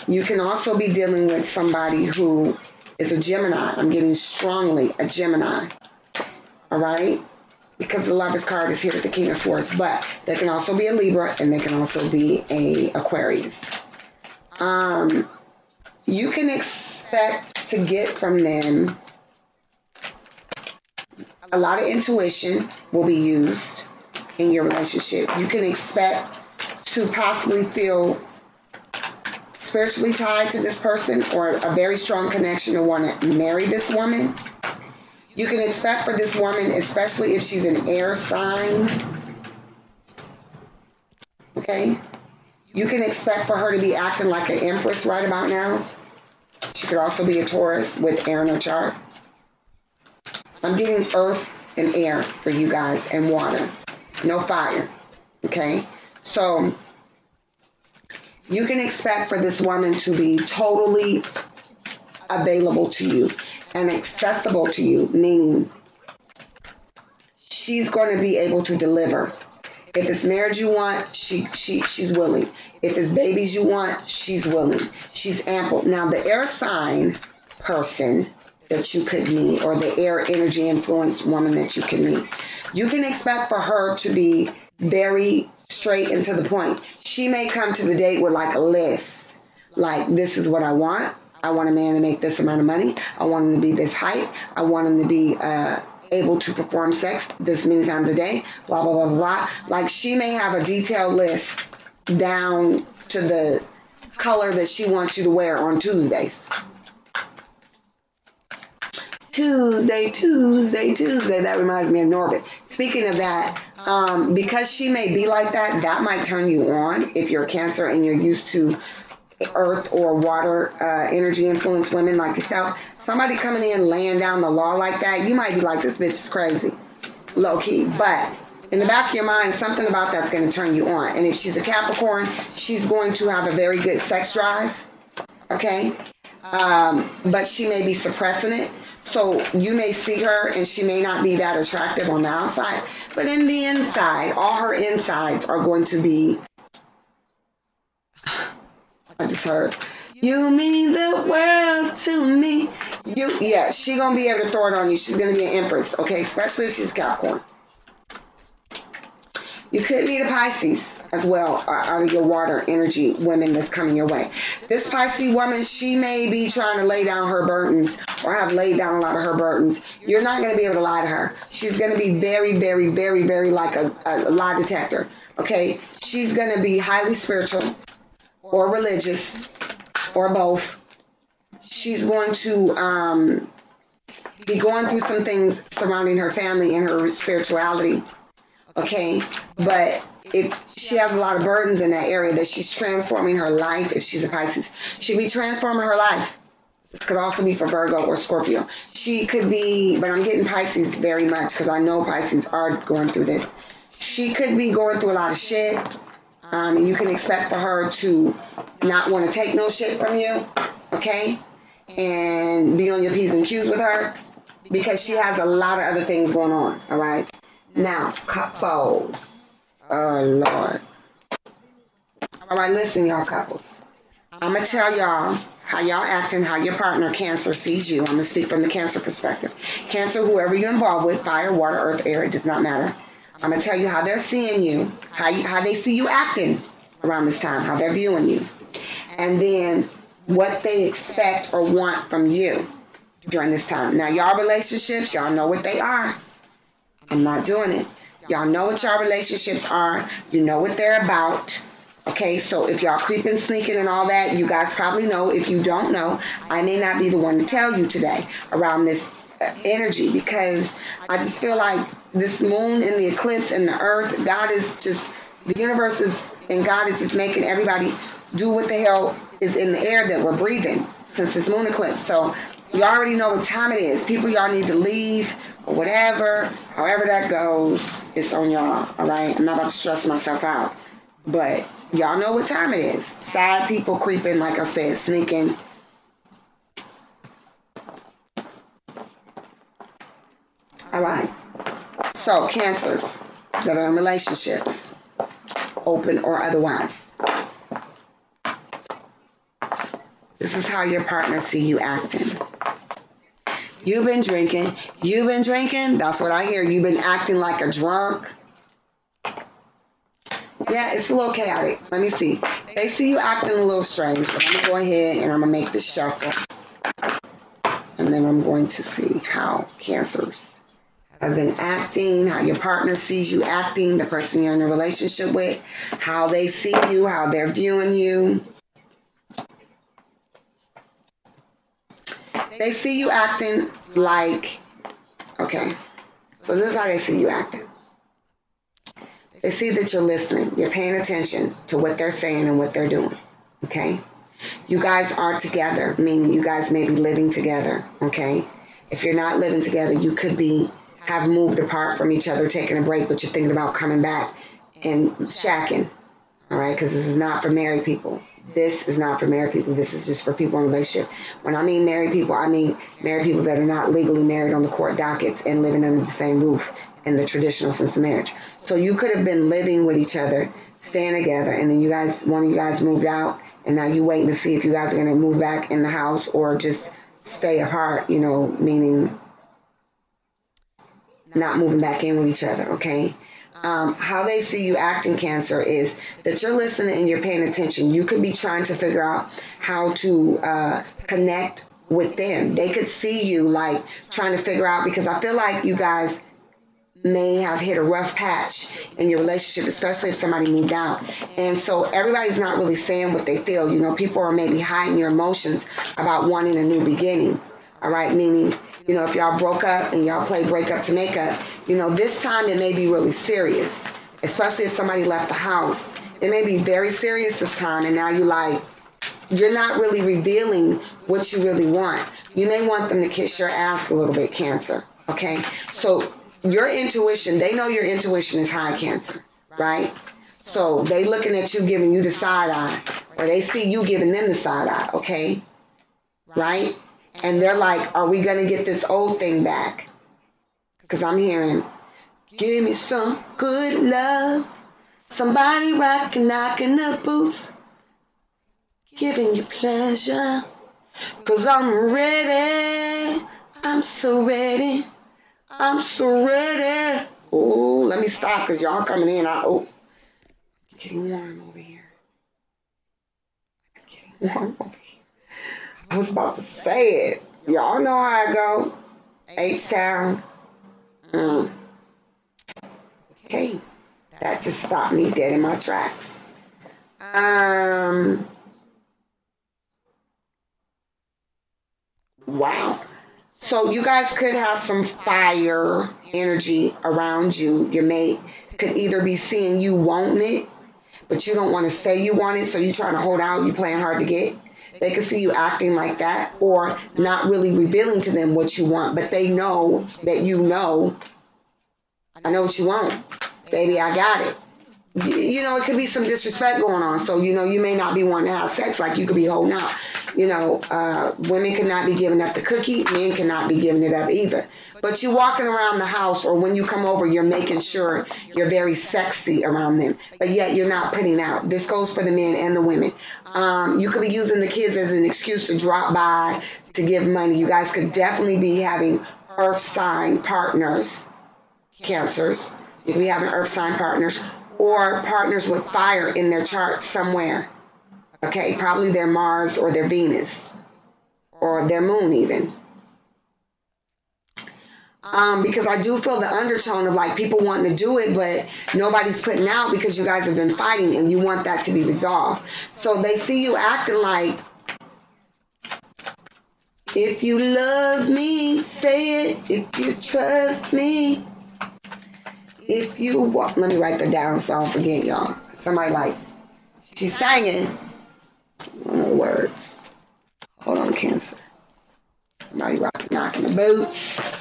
You can also be dealing with somebody who is a Gemini. I'm getting strongly a Gemini. All right? Because the Lovers card is here with the King of Swords. But they can also be a Libra and they can also be a Aquarius. You can expect to get from them a lot of intuition will be used in your relationship. You can expect to possibly feel spiritually tied to this person or a very strong connection to want to marry this woman. You can expect for this woman, especially if she's an air sign, okay? You can expect for her to be acting like an empress right about now. She could also be a Taurus with air in her chart. I'm getting earth and air for you guys and water. No fire, okay? So you can expect for this woman to be totally available to you and accessible to you, meaning she's going to be able to deliver. If it's marriage you want, she's willing. If it's babies you want, she's willing. She's ample. Now, the air sign person that you could meet, or the air energy influence woman that you can meet, you can expect for her to be very straight and to the point. She may come to the date with like a list, like, this is what I want. I want a man to make this amount of money. I want him to be this height. I want him to be able to perform sex this many times a day, blah, blah, blah, blah. Like, she may have a detailed list down to the color that she wants you to wear on Tuesdays. Tuesday. That reminds me of Norbit. Speaking of that, because she may be like that, that might turn you on if you're a Cancer and you're used to earth or water energy influence women like yourself. Somebody coming in laying down the law like that, you might be like, this bitch is crazy, low key. But in the back of your mind, something about that's going to turn you on. And if she's a Capricorn, she's going to have a very good sex drive, okay? But she may be suppressing it. So you may see her and she may not be that attractive on the outside, but in the inside, all her insides are going to be, I just heard, you mean the world to me. Yeah, she's going to be able to throw it on you. She's going to be an empress, okay, especially if she's Capricorn. You could meet a Pisces as well, out of your water energy women that's coming your way. This Pisces woman, she may be trying to lay down her burdens or have laid down a lot of her burdens. You're not going to be able to lie to her. She's going to be very, very, very, very like a lie detector. Okay, she's going to be highly spiritual or religious or both. She's going to be going through some things surrounding her family and her spirituality. Okay, but if she has a lot of burdens in that area that she's transforming her life, if she's a Pisces, she'll be transforming her life. This could also be for Virgo or Scorpio. She could be, but I'm getting Pisces very much because I know Pisces are going through this. She could be going through a lot of shit. And you can expect for her to not want to take no shit from you, okay? And be on your P's and Q's with her because she has a lot of other things going on, all right? Now, couples. Oh, Lord. All right, listen, y'all couples. I'm going to tell y'all how y'all acting, how your partner, Cancer, sees you. I'm going to speak from the Cancer perspective. Cancer, whoever you're involved with, fire, water, earth, air, it does not matter. I'm going to tell you how they're seeing you, how they see you acting around this time, how they're viewing you. And then what they expect or want from you during this time. Now, y'all relationships, y'all know what they are. I'm not doing it. Y'all know what y'all relationships are. You know what they're about. Okay, so if y'all creeping, sneaking, and all that, you guys probably know. If you don't know, I may not be the one to tell you today around this energy because I just feel like this moon and the eclipse and the earth, God is just, the universe is, and God is just making everybody do what the hell is in the air that we're breathing since this moon eclipse. So you already know what time it is. People, y'all need to leave or whatever. However that goes, it's on y'all, all right? I'm not about to stress myself out. But y'all know what time it is. Side people creeping, like I said, sneaking. All right. So, Cancers that are in relationships, open or otherwise. This is how your partner see you acting. You've been drinking. You've been drinking. That's what I hear. You've been acting like a drunk. Yeah, it's a little chaotic. Let me see. They see you acting a little strange, but I'm going to go ahead and I'm going to make this shuffle. And then I'm going to see how Cancers have been acting, how your partner sees you acting, the person you're in a relationship with, how they see you, how they're viewing you. They see you acting like, okay, so this is how they see you acting. They see that you're listening. You're paying attention to what they're saying and what they're doing, okay? You guys are together, meaning you guys may be living together, okay? If you're not living together, you could have moved apart from each other, taking a break, but you're thinking about coming back and shacking, all right? Because this is not for married people. This is not for married people. This is just for people in a relationship. When I mean married people, I mean married people that are not legally married on the court dockets and living under the same roof in the traditional sense of marriage. So you could have been living with each other, staying together, and then one of you guys moved out, and now you waiting to see if you guys are going to move back in the house or just stay apart, you know, meaning not moving back in with each other, okay? How they see you acting, Cancer, is that you're listening and you're paying attention. You could be trying to figure out how to connect with them. They could see you like trying to figure out, because I feel like you guys may have hit a rough patch in your relationship, especially if somebody moved out. And so everybody's not really saying what they feel. You know, people are maybe hiding your emotions about wanting a new beginning. All right, meaning, you know, if y'all broke up and y'all play breakup to make up, you know, this time it may be really serious, especially if somebody left the house. It may be very serious this time, and now you're not really revealing what you really want. You may want them to kiss your ass a little bit, Cancer, okay? So your intuition, they know your intuition is high, Cancer, right? So they looking at you giving you the side eye, or they see you giving them the side eye, okay? Right? And they're like, are we going to get this old thing back? Because I'm hearing, give me some good love. Somebody rocking, knocking the boots. Giving you pleasure. Because I'm ready. I'm so ready. I'm so ready. Oh, let me stop because y'all coming in. Getting warm over here. Getting warm over here. I was about to say it. Y'all know how I go. H-Town. Okay. That just stopped me dead in my tracks. Wow. So you guys could have some fire energy around you. Your mate could either be seeing you wanting it, but you don't want to say you want it, so you're trying to hold out, you're playing hard to get. They could see you acting like that, or not really revealing to them what you want, but they know that you know, I know what you want. Baby, I got it. You know, it could be some disrespect going on. So, you know, you may not be wanting to have sex like you could be holding out. You know, women cannot be giving up the cookie. Men cannot be giving it up either. But you walking around the house, or when you come over, you're making sure you're very sexy around them. But yet you're not putting out. This goes for the men and the women. You could be using the kids as an excuse to drop by, to give money. You guys could definitely be having earth sign partners, Cancers. You could be having earth sign partners, or partners with fire in their chart somewhere. Okay, probably their Mars or their Venus or their moon even. Because I do feel the undertone of like people wanting to do it, but nobody's putting out because you guys have been fighting and you want that to be resolved. So they see you acting like, if you love me, say it. If you trust me. If you walk, let me write that down so I don't forget, y'all. Somebody like, she's singing. I don't know the words. Hold on, Cancer. Somebody knocking the boots.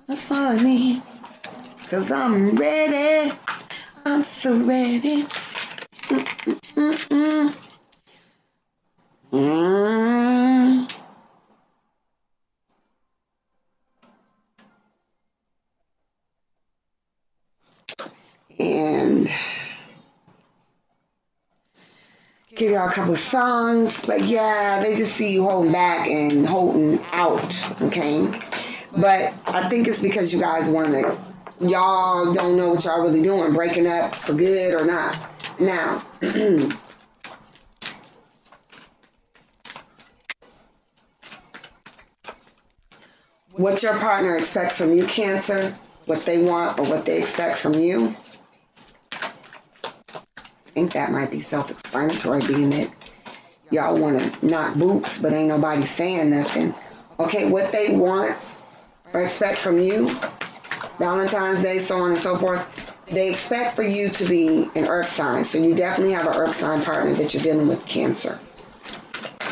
That's all I need. Cause I'm ready. I'm so ready. And give y'all a couple of songs, but yeah, they just see you holding back and holding out, okay? But I think it's because you guys want to, y'all don't know what y'all really doing, breaking up for good or not. Now, what your partner expects from you, Cancer, what they want or what they expect from you, I think that might be self-explanatory, being that y'all want to knock boots, but ain't nobody saying nothing. Okay, what they want or expect from you, Valentine's Day, so on and so forth, they expect for you to be an earth sign. So you definitely have an earth sign partner that you're dealing with, Cancer.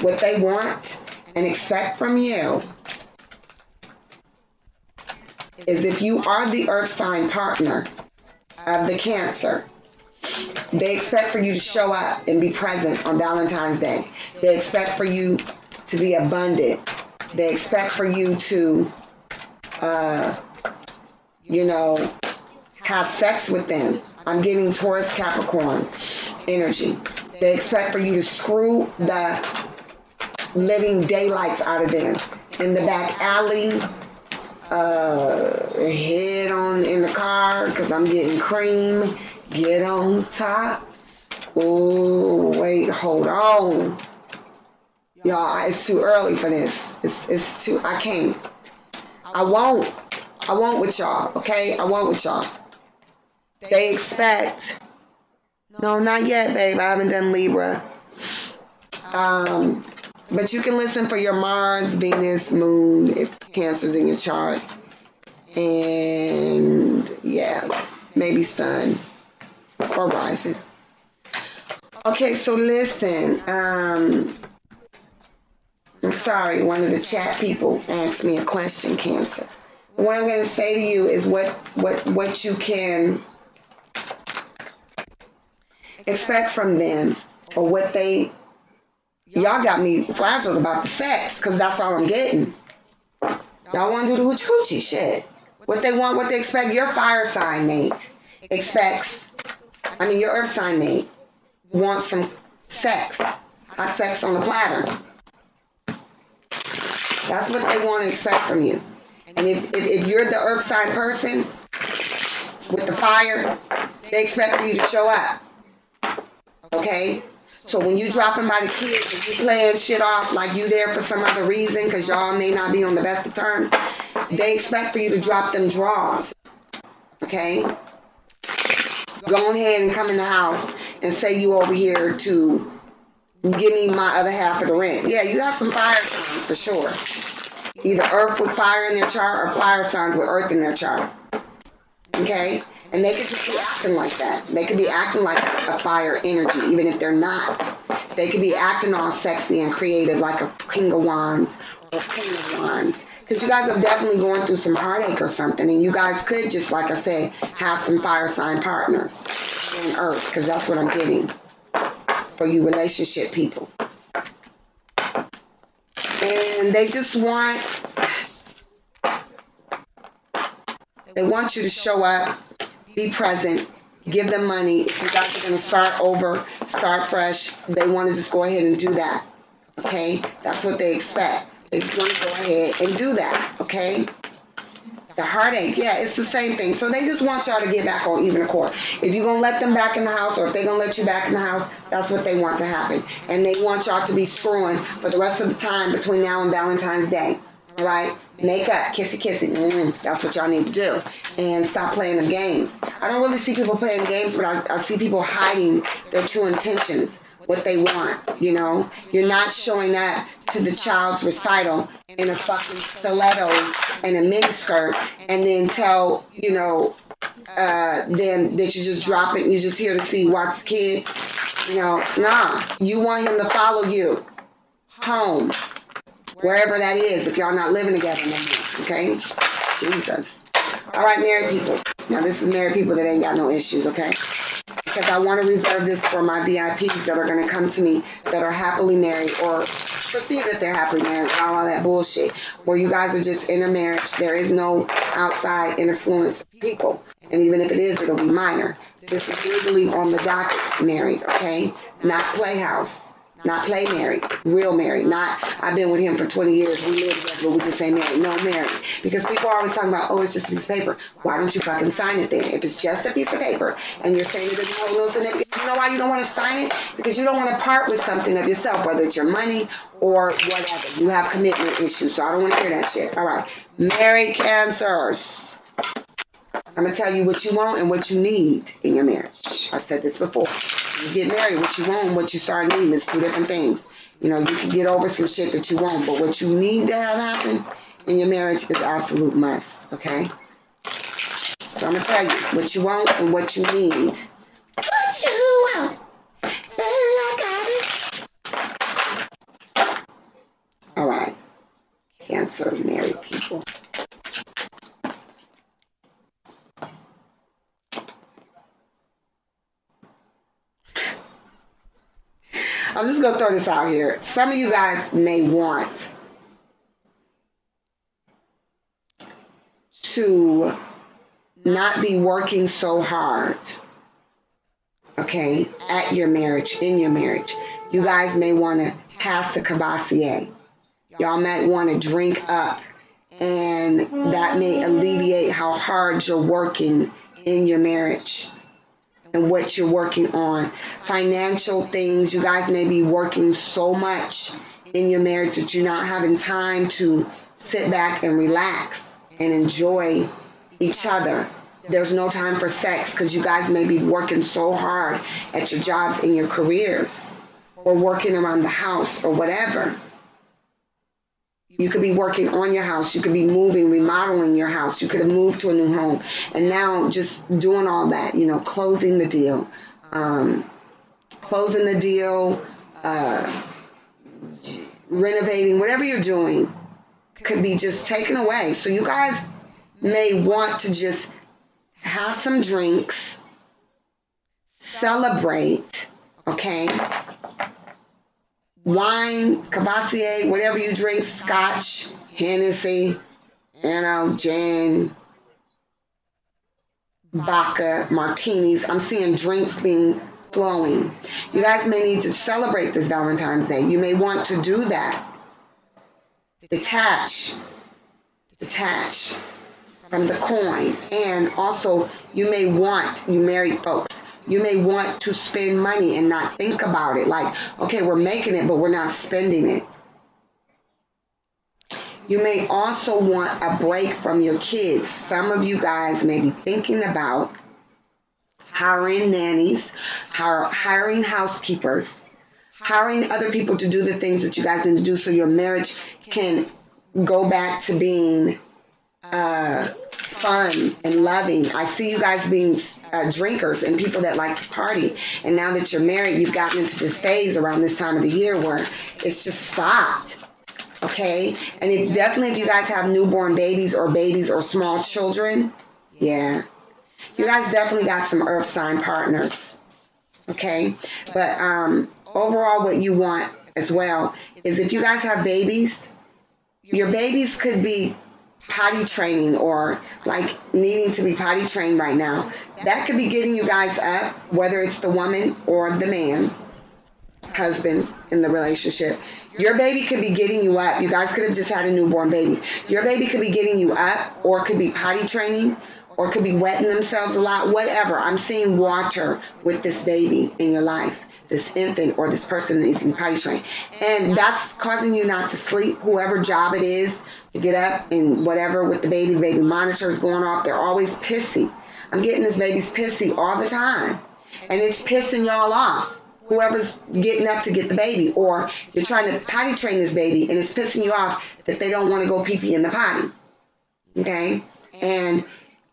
What they want and expect from you is, if you are the earth sign partner of the Cancer, they expect for you to show up and be present on Valentine's Day. They expect for you to be abundant. They expect for you to, you know, have sex with them. I'm getting Taurus Capricorn energy. They expect for you to screw the living daylights out of them. In the back alley, head on in the car, because I'm getting cream. Get on top. Oh, wait, hold on. Y'all, it's too early for this. It's too, I can't. I won't with y'all, okay? I won't with y'all. They expect, no, not yet, babe. I haven't done Libra. But you can listen for your Mars, Venus, Moon, if Cancer's in your chart. And, yeah, maybe Sun. Or rising. Okay, so listen. I'm sorry, one of the chat people asked me a question, Cancer. What I'm going to say to you is what you can expect from them, or what they. Y'all got me frazzled about the sex, because that's all I'm getting. Y'all want to do the hoochie coochie shit. What they want, what they expect. Your fire sign mate expects. Your earth sign mate wants some sex. Not sex on the platter. That's what they want to expect from you. And if you're the earth sign person with the fire, they expect for you to show up. Okay? So when you dropping by the kids and you playing shit off like you there for some other reason, because y'all may not be on the best of terms, they expect for you to drop them draws. Okay? go ahead and come in the house and say you over here to give me my other half of the rent. Yeah, you got some fire signs for sure. Either earth with fire in their chart or fire signs with earth in their chart. Okay? And they could just be acting like that. They could be acting like a fire energy, even if they're not. They could be acting all sexy and creative like a King of Wands or Queen of Wands. Because you guys are definitely going through some heartache or something. And you guys could just, like I said, have some fire sign partners in earth. Because that's what I'm getting for you relationship people. And they just want you to show up, be present, give them money. If you guys are going to start over, start fresh, they want to just go ahead and do that. Okay? That's what they expect. They just want to go ahead and do that. Okay? The heartache, yeah, it's the same thing. So they just want y'all to get back on even accord. If you're going to let them back in the house, or if they're going to let you back in the house, that's what they want to happen. And they want y'all to be screwing for the rest of the time between now and Valentine's Day. All right? Make up, kissy kissy. That's what y'all need to do. And stop playing the games. I don't really see people playing games, but I see people hiding their true intentions, what they want, you know. You're not showing up to the child's recital in a fucking stilettos and a miniskirt and then tell, you know, them that you just drop it and you're just here to see, watch the kids. You know, nah. You want him to follow you home, wherever that is, if y'all not living together no more, okay? Jesus. All right, married people. Now, this is married people that ain't got no issues, okay? Because I want to reserve this for my VIPs that are going to come to me that are happily married or perceive that they're happily married and all that bullshit. Where you guys are just in a marriage. There is no outside interference of people. And even if it is, it'll be minor. This is legally on the docket married, okay? Not playhouse. Not play married, real married. Not, I've been with him for 20 years, we live together, but we just ain't married. No, married. Because people are always talking about, oh, it's just a piece of paper. Why don't you fucking sign it then? If it's just a piece of paper and you're saying it doesn't hold no significance, you know why you don't want to sign it? Because you don't want to part with something of yourself, whether it's your money or whatever. You have commitment issues, so I don't want to hear that shit. All right. Married Cancers. I'm going to tell you what you want and what you need in your marriage. I said this before. You get married, what you want and what you start needing is two different things. You know, you can get over some shit that you want, but what you need to have happen in your marriage is absolute must, okay? So I'm going to tell you what you want and what you need. What you want. Baby, I got it. All right. Cancer, married people. I'm just going to throw this out here. Some of you guys may want to not be working so hard, okay, at your marriage, in your marriage. You guys may want to pass the Cavassier. Y'all might want to drink up, and that may alleviate how hard you're working in your marriage and what you're working on. Financial things, you guys may be working so much in your marriage that you're not having time to sit back and relax and enjoy each other. There's no time for sex because you guys may be working so hard at your jobs and your careers or working around the house or whatever. You could be working on your house. You could be moving, remodeling your house. You could have moved to a new home. And now just doing all that, you know, closing the deal. Renovating, whatever you're doing could be just taken away. So you guys may want to just have some drinks, celebrate, okay? Wine, Cavassier, whatever you drink, Scotch, Hennessy, you know, gin, vodka, martinis. I'm seeing drinks being flowing. You guys may need to celebrate this Valentine's Day. You may want to do that. Detach from the coin. And also, you may want, you married folks, you may want to spend money and not think about it. Like, okay, we're making it, but we're not spending it. You may also want a break from your kids. Some of you guys may be thinking about hiring nannies, hiring housekeepers, hiring other people to do the things that you guys need to do so your marriage can go back to being fun and loving. I see you guys being drinkers and people that like to party. And now that you're married, you've gotten into this phase around this time of the year where it's just stopped. Okay? And if you guys have newborn babies or small children, yeah, you guys definitely got some earth sign partners. Okay? But overall, what you want as well is if you guys have babies, your babies could be potty training or like needing to be potty trained right now. That could be getting you guys up, whether it's the woman or the man, husband in the relationship. Your baby could be getting you up. You guys could have just had a newborn baby. Your baby could be getting you up, or could be potty training, or could be wetting themselves a lot, whatever. I'm seeing water with this baby in your life, this infant or this person that needs to be potty trained. And that's causing you not to sleep, whoever job it is, to get up and whatever with the baby monitor is going off. They're always pissy. I'm getting this baby's pissy all the time. And it's pissing y'all off. Whoever's getting up to get the baby, or you're trying to potty train this baby and it's pissing you off that they don't want to go pee-pee in the potty. Okay? And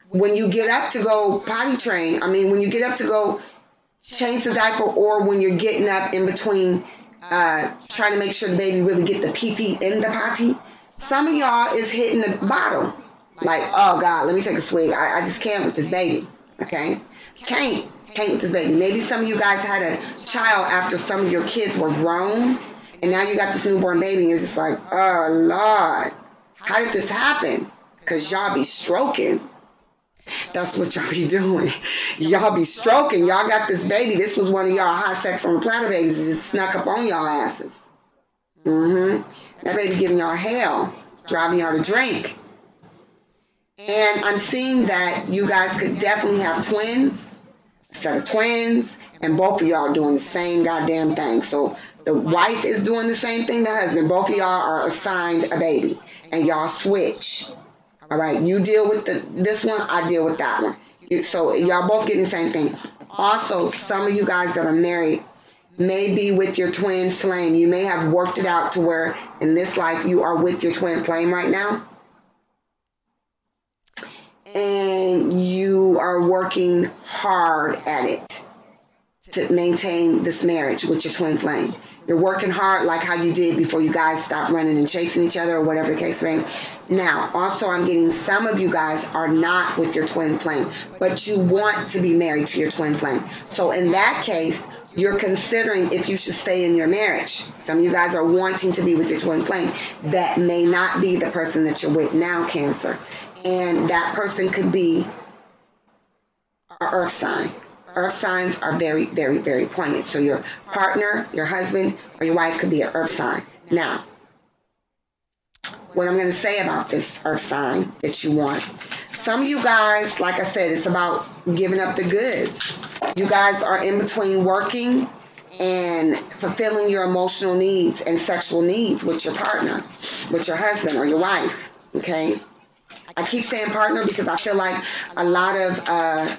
when you get up to go potty train, when you get up to go change the diaper, or when you're getting up in between trying to make sure the baby really get the pee-pee in the potty, some of y'all is hitting the bottom. Like, oh God, let me take a swig. I just can't with this baby. Okay? Can't with this baby. Maybe some of you guys had a child after some of your kids were grown, and now you got this newborn baby, and you're just like, oh Lord, how did this happen? Because y'all be stroking. That's what y'all be doing. Y'all be stroking. Y'all got this baby. This was one of y'all high sex on the planet babies that just snuck up on y'all asses. That baby giving y'all hell, driving y'all to drink. And I'm seeing that you guys could definitely have twins, a set of twins, and both of y'all doing the same goddamn thing. So the wife is doing the same thing, the husband. Both of y'all are assigned a baby, and y'all switch. All right, you deal with this one, I deal with that one. So y'all both getting the same thing. Also, some of you guys that are married may be with your twin flame. You may have worked it out to where in this life you are with your twin flame right now. And you are working hard at it to maintain this marriage with your twin flame. You're working hard like how you did before you guys stopped running and chasing each other or whatever the case may be. Now, also I'm getting some of you guys are not with your twin flame, but you want to be married to your twin flame. So in that case, you're considering if you should stay in your marriage. Some of you guys are wanting to be with your twin flame. That may not be the person that you're with now, Cancer. And that person could be an earth sign. Earth signs are very, very, very poignant. So your partner, your husband, or your wife could be an earth sign. Now, what I'm going to say about this earth sign that you want. Some of you guys, like I said, it's about giving up the goods. You guys are in between working and fulfilling your emotional needs and sexual needs with your partner, with your husband or your wife. Okay? I keep saying partner because I feel like a lot of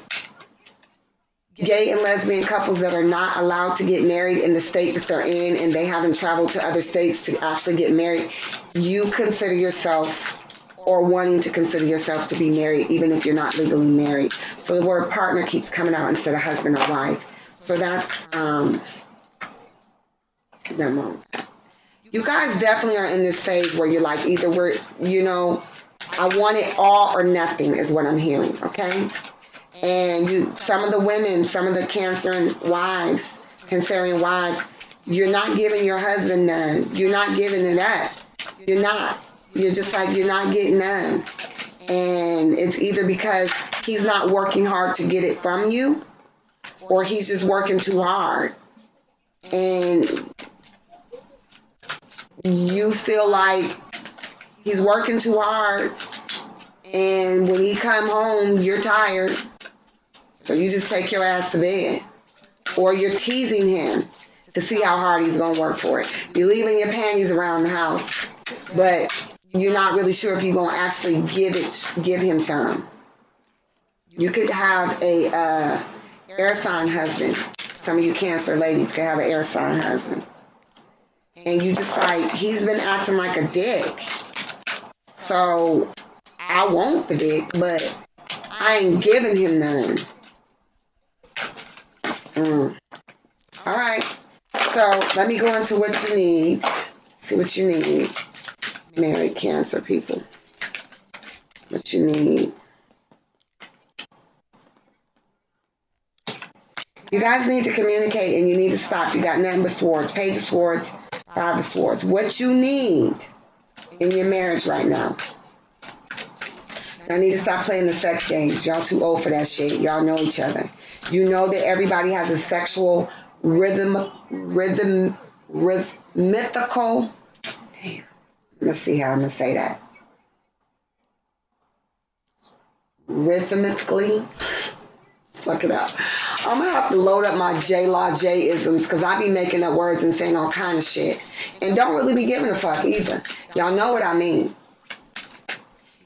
gay and lesbian couples that are not allowed to get married in the state that they're in, and they haven't traveled to other states to actually get married, you consider yourself or wanting to consider yourself to be married even if you're not legally married. So the word partner keeps coming out instead of husband or wife. So that's you guys definitely are in this phase where you're like, either we're, I want it all or nothing is what I'm hearing, okay? And some of the women, some of the Cancerian wives, you're not giving your husband none. You're not giving it up. You're not. You're just like, you're not getting none. And it's either because he's not working hard to get it from you, or he's just working too hard. And you feel like he's working too hard, and when he come home, you're tired. So you just take your ass to bed. Or you're teasing him to see how hard he's going to work for it. You're leaving your panties around the house, but you're not really sure if you're going to actually give him some. You could have a air sign husband. Some of you Cancer ladies can have an air sign husband. And you just like, he's been acting like a dick. So, I want the dick, but I ain't giving him none. Alright. So, let me go into what you need. See what you need. Married Cancer people. What you need. You guys need to communicate and you need to stop. You got nothing but swords. Page of Swords, Five of Swords. What you need in your marriage right now. Y'all need to stop playing the sex games. Y'all too old for that shit. Y'all know each other. You know that everybody has a sexual rhythmical. Damn. Let's see how I'm going to say that. Rhythmically. Fuck it up. I'm going to have to load up my J-Law J-isms because I be making up words and saying all kind of shit. And don't really be giving a fuck either. Y'all know what I mean.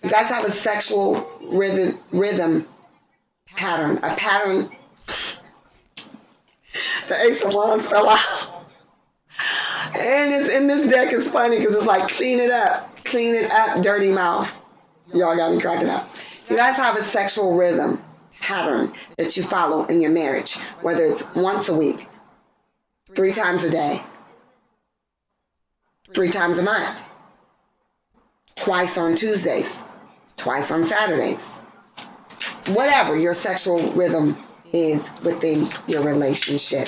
You guys have a sexual rhythm pattern. A pattern. The Ace of Wands fell out. And it's in this deck is funny because it's like clean it up. Clean it up, dirty mouth. Y'all got me cracking up. You guys have a sexual rhythm pattern that you follow in your marriage, whether it's once a week, 3 times a day, 3 times a month, twice on Tuesdays, twice on Saturdays, whatever your sexual rhythm is within your relationship.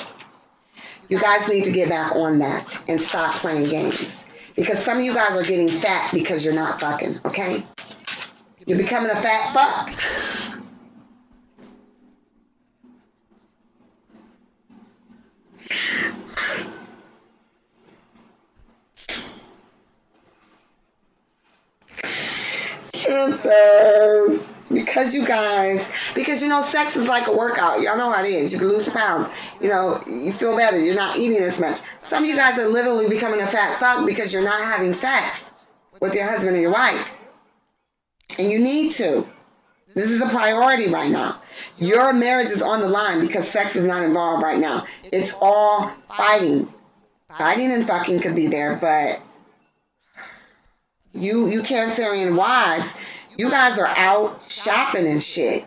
You guys need to get back on that and stop playing games, because some of you guys are getting fat because you're not fucking, okay? You're becoming a fat fuck. Cancers. Because you know, sex is like a workout. Y'all know how it is. You can lose pounds. You know, you feel better. You're not eating as much. Some of you guys are literally becoming a fat fuck because you're not having sex with your husband or your wife. And you need to. This is a priority right now. Your marriage is on the line because sex is not involved right now. It's all fighting. Fighting and fucking could be there, but you Cancerian wives, you guys are out shopping and shit.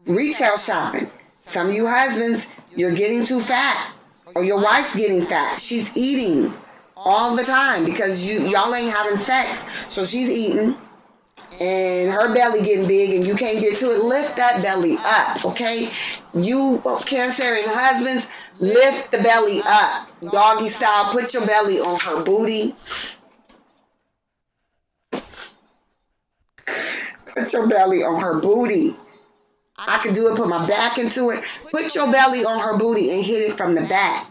Retail shopping. Some of you husbands, you're getting too fat. Or your wife's getting fat. She's eating all the time because y'all ain't having sex. So she's eating. And her belly getting big and you can't get to it. Lift that belly up, okay? You Cancerian husbands, lift the belly up. Doggy style, put your belly on her booty. Put your belly on her booty. I can do it, put my back into it. Put your belly on her booty and hit it from the back.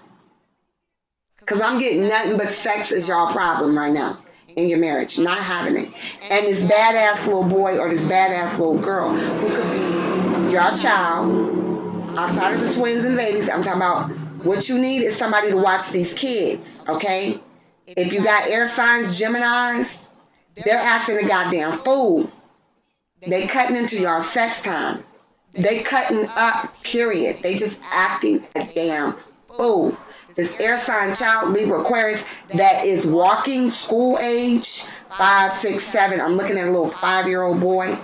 Because I'm getting nothing but sex is y'all problem right now in your marriage. Not having it. And this badass little boy or this badass little girl who could be your child, outside of the twins and babies, I'm talking about what you need is somebody to watch these kids, okay? If you got air signs, Geminis, they're acting a goddamn fool. They cutting into y'all sex time. They cutting up, period. They just acting a damn fool. This air sign child, Libra, Aquarius, that is walking school age, 5, 6, 7. I'm looking at a little 5-year-old boy.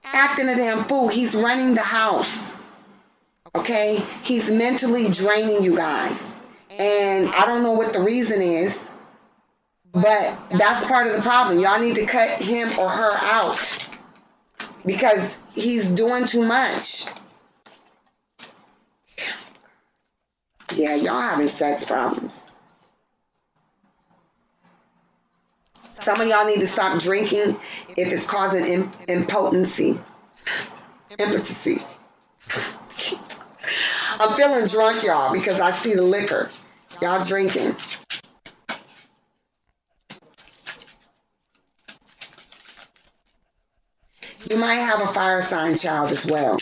Acting a damn fool. He's running the house. Okay? He's mentally draining you guys. And I don't know what the reason is, but that's part of the problem. Y'all need to cut him or her out. Because he's doing too much. Yeah, y'all having sex problems. Some of y'all need to stop drinking if it's causing impotency. Impotency. I'm feeling drunk, y'all, because I see the liquor. Y'all drinking. You might have a fire sign child as well.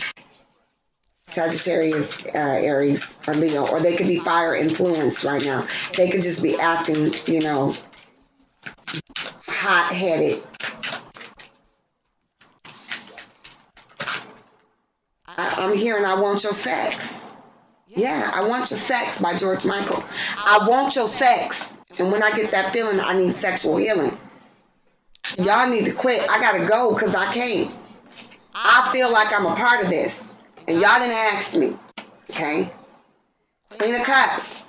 Sagittarius, Aries, or Leo. Or they could be fire influenced right now. They could just be acting, you know, hot-headed. I'm hearing I Want Your Sex. Yeah, I Want Your Sex by George Michael. I want your sex. And when I get that feeling, I need sexual healing. Y'all need to quit. I gotta go because I can't. I feel like I'm a part of this. And y'all didn't ask me. Okay? Queen of Cups.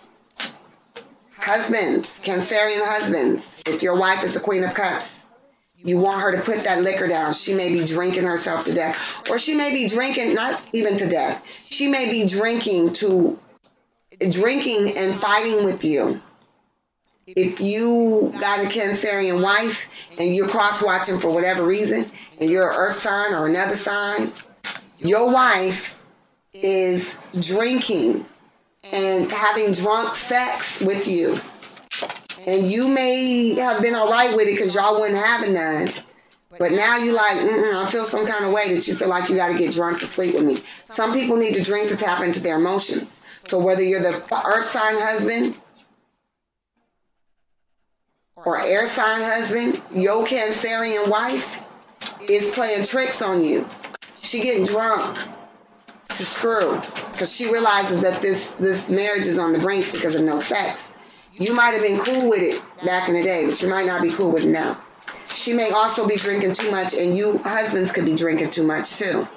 Husbands, Cancerian husbands. If your wife is a Queen of Cups, you want her to put that liquor down. She may be drinking herself to death. Or she may be drinking, not even to death. She may be drinking and fighting with you. If you got a Cancerian wife and you're cross-watching for whatever reason, and you're an earth sign or another sign, your wife is drinking and having drunk sex with you. And you may have been all right with it because y'all wasn't having none. But now you like, I feel some kind of way that you feel like you got to get drunk to sleep with me. Some people need to drink to tap into their emotions. So whether you're the earth sign husband or air sign husband, your Cancerian wife is playing tricks on you. She getting drunk to screw because she realizes that this marriage is on the brink because of no sex. You might have been cool with it back in the day, but you might not be cool with it now. She may also be drinking too much, and you husbands could be drinking too much too.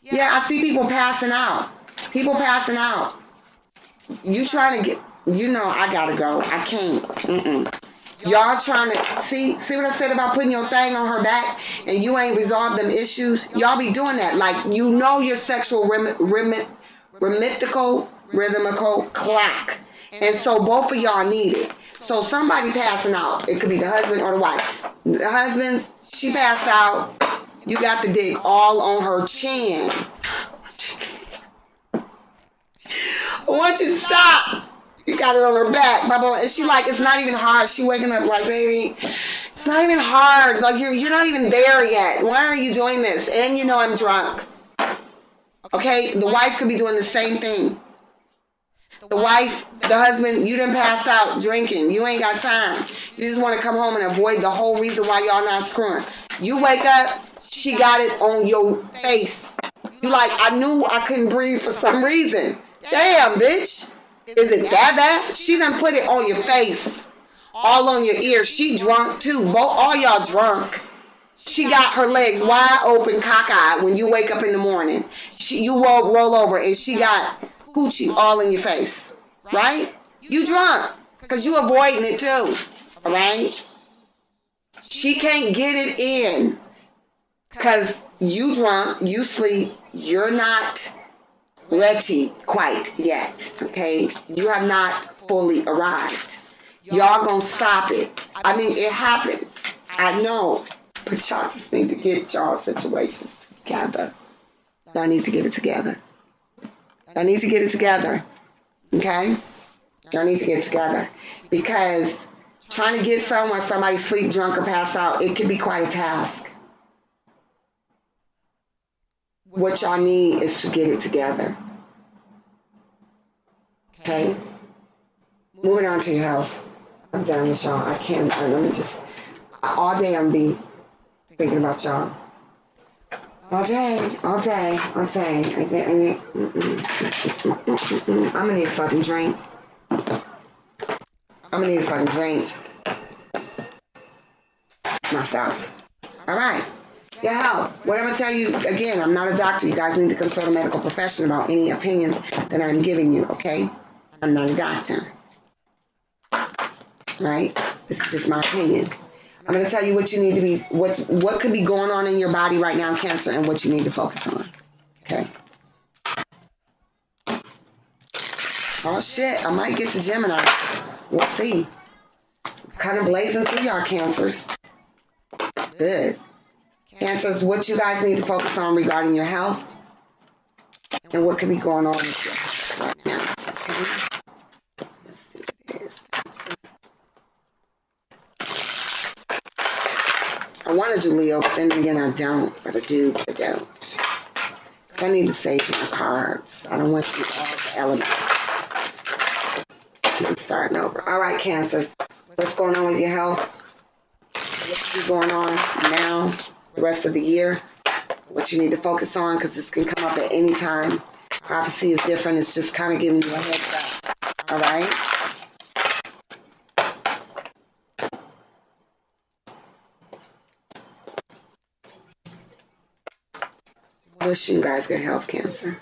Yeah, I see people passing out. People passing out. You trying to get, I gotta go. I can't. Y'all trying to, see what I said about putting your thing on her back and you ain't resolved them issues? Y'all be doing that. Like, your sexual rhythmical clock. And so both of y'all need it. So somebody passing out. It could be the husband or the wife. The husband, she passed out. You got the dick all on her chin. I want you to stop. You got it on her back, Bubba. And she like, it's not even hard. She waking up like, baby, it's not even hard. Like, you're not even there yet. Why are you doing this? And I'm drunk. Okay? The wife could be doing the same thing. The wife, the husband, you done passed out drinking. You ain't got time. You just want to come home and avoid the whole reason why y'all not screwing. You wake up, she got it on your face. You like, I knew I couldn't breathe for some reason. Damn, bitch. Is it that bad? She done put it on your face. All on your ear. She drunk too. All y'all drunk. She got her legs wide open, cockeyed when you wake up in the morning. You roll over and she got coochie all in your face. Right? You drunk. Because you avoiding it too. Alright? She can't get it in. Because you drunk. You sleep. You're not ready quite yet, okay? You have not fully arrived. Y'all gonna stop it. I mean, it happens. I know. But y'all just need to get y'all situations together. Y'all need to get it together. Y'all need to get it together. Okay? Y'all need to get it together. Because trying to get somewhere somebody sleep, drunk, or pass out, it can be quite a task. What y'all need is to get it together. Okay? Moving on to your health. I'm done with y'all. I can't. Let me just. All day I'm be thinking about y'all. All day. I'm gonna need a fucking drink. Myself. Alright. Your health. What I'm going to tell you, again, I'm not a doctor. You guys need to consult a medical professional about any opinions that I'm giving you, okay? I'm not a doctor. Right? This is just my opinion. I'm going to tell you what you need to be, what could be going on in your body right now, Cancer, and what you need to focus on. Okay? Oh, shit. I might get to Gemini. We'll see. Kind of blazing through y'all, Cancers. Good. Cancers, what you guys need to focus on regarding your health and what could be going on with your health right now. Okay? Let's see what it is. I want to do Leo, but then again I don't. But I do, but I don't. So I need to sage my cards. I don't want to do all the elements. I'm starting over. All right, Cancers. What's going on with your health? What's going on now? The rest of the year, what you need to focus on, because this can come up at any time. Prophecy is different. It's just kind of giving you a heads up. All right? Wishing you guys good health, Cancer.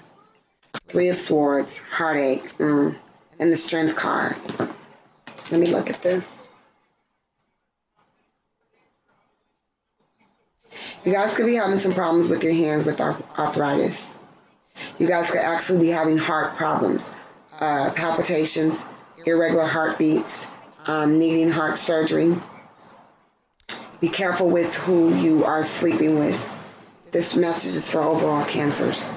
3 of Swords, heartache, and the Strength card. Let me look at this. You guys could be having some problems with your hands with arthritis. You guys could actually be having heart problems, palpitations, irregular heartbeats, needing heart surgery. Be careful with who you are sleeping with. This message is for overall Cancers.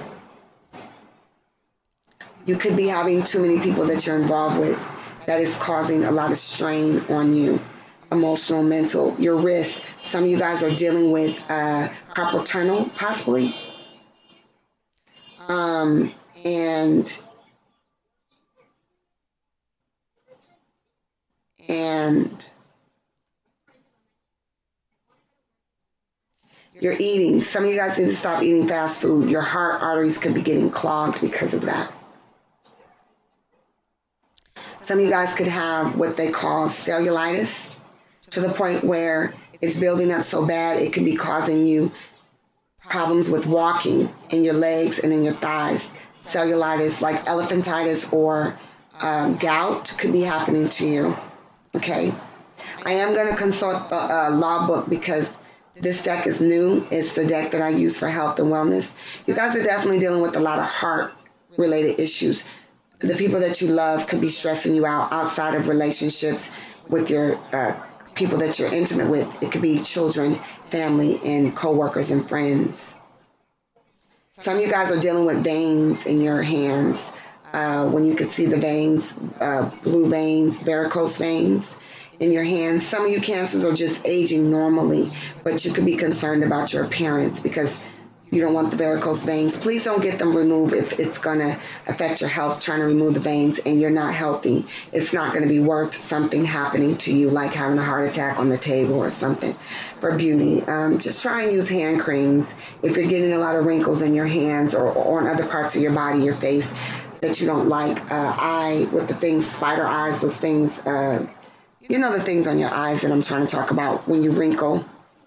You could be having too many people that you're involved with. That is causing a lot of strain on you. Emotional, mental, your wrist. Some of you guys are dealing with carpal tunnel, possibly. And you're eating. Some of you guys need to stop eating fast food. Your heart arteries could be getting clogged because of that. Some of you guys could have what they call cellulitis, to the point where it's building up so bad it could be causing you problems with walking in your legs and in your thighs. Cellulitis, like elephantitis or gout, could be happening to you. Okay? I am going to consult the law book because this deck is new. It's the deck that I use for health and wellness. You guys are definitely dealing with a lot of heart-related issues. The people that you love could be stressing you out outside of relationships with your people that you're intimate with. It could be children, family, and co-workers and friends. Some of you guys are dealing with veins in your hands. When you could see the veins, blue veins, varicose veins in your hands. Some of you Cancers are just aging normally, but you could be concerned about your appearance because you don't want the varicose veins. Please don't get them removed if it's going to affect your health, trying to remove the veins, and you're not healthy. It's not going to be worth something happening to you, like having a heart attack on the table or something. For beauty, just try and use hand creams. If you're getting a lot of wrinkles in your hands or on other parts of your body, your face, that you don't like, eye with the things, spider eyes, those things, you know, the things on your eyes that I'm trying to talk about when you wrinkle.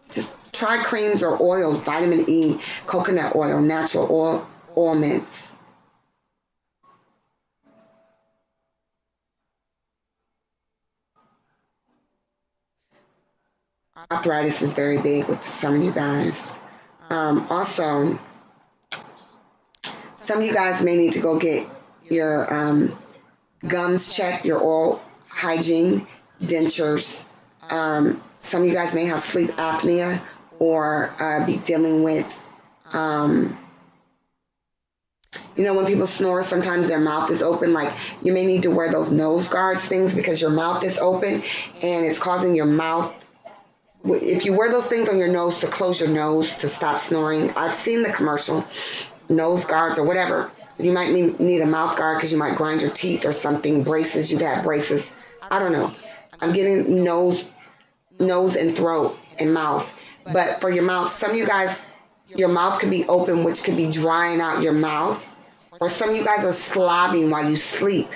Just try creams or oils, vitamin E, coconut oil, natural oil mints. Arthritis is very big with some of you guys. Also, some of you guys may need to go get your gums checked, your oral hygiene, dentures. Some of you guys may have sleep apnea or be dealing with, you know, when people snore, sometimes their mouth is open. Like, you may need to wear those nose guards things because your mouth is open and it's causing your mouth. If you wear those things on your nose to close your nose to stop snoring, I've seen the commercial, nose guards or whatever. You might need a mouth guard because you might grind your teeth or something. Braces, you've had braces. I don't know. I'm getting nose and throat and mouth. But for your mouth, some of you guys, your mouth could be open, which could be drying out your mouth. Or some of you guys are slobbing while you sleep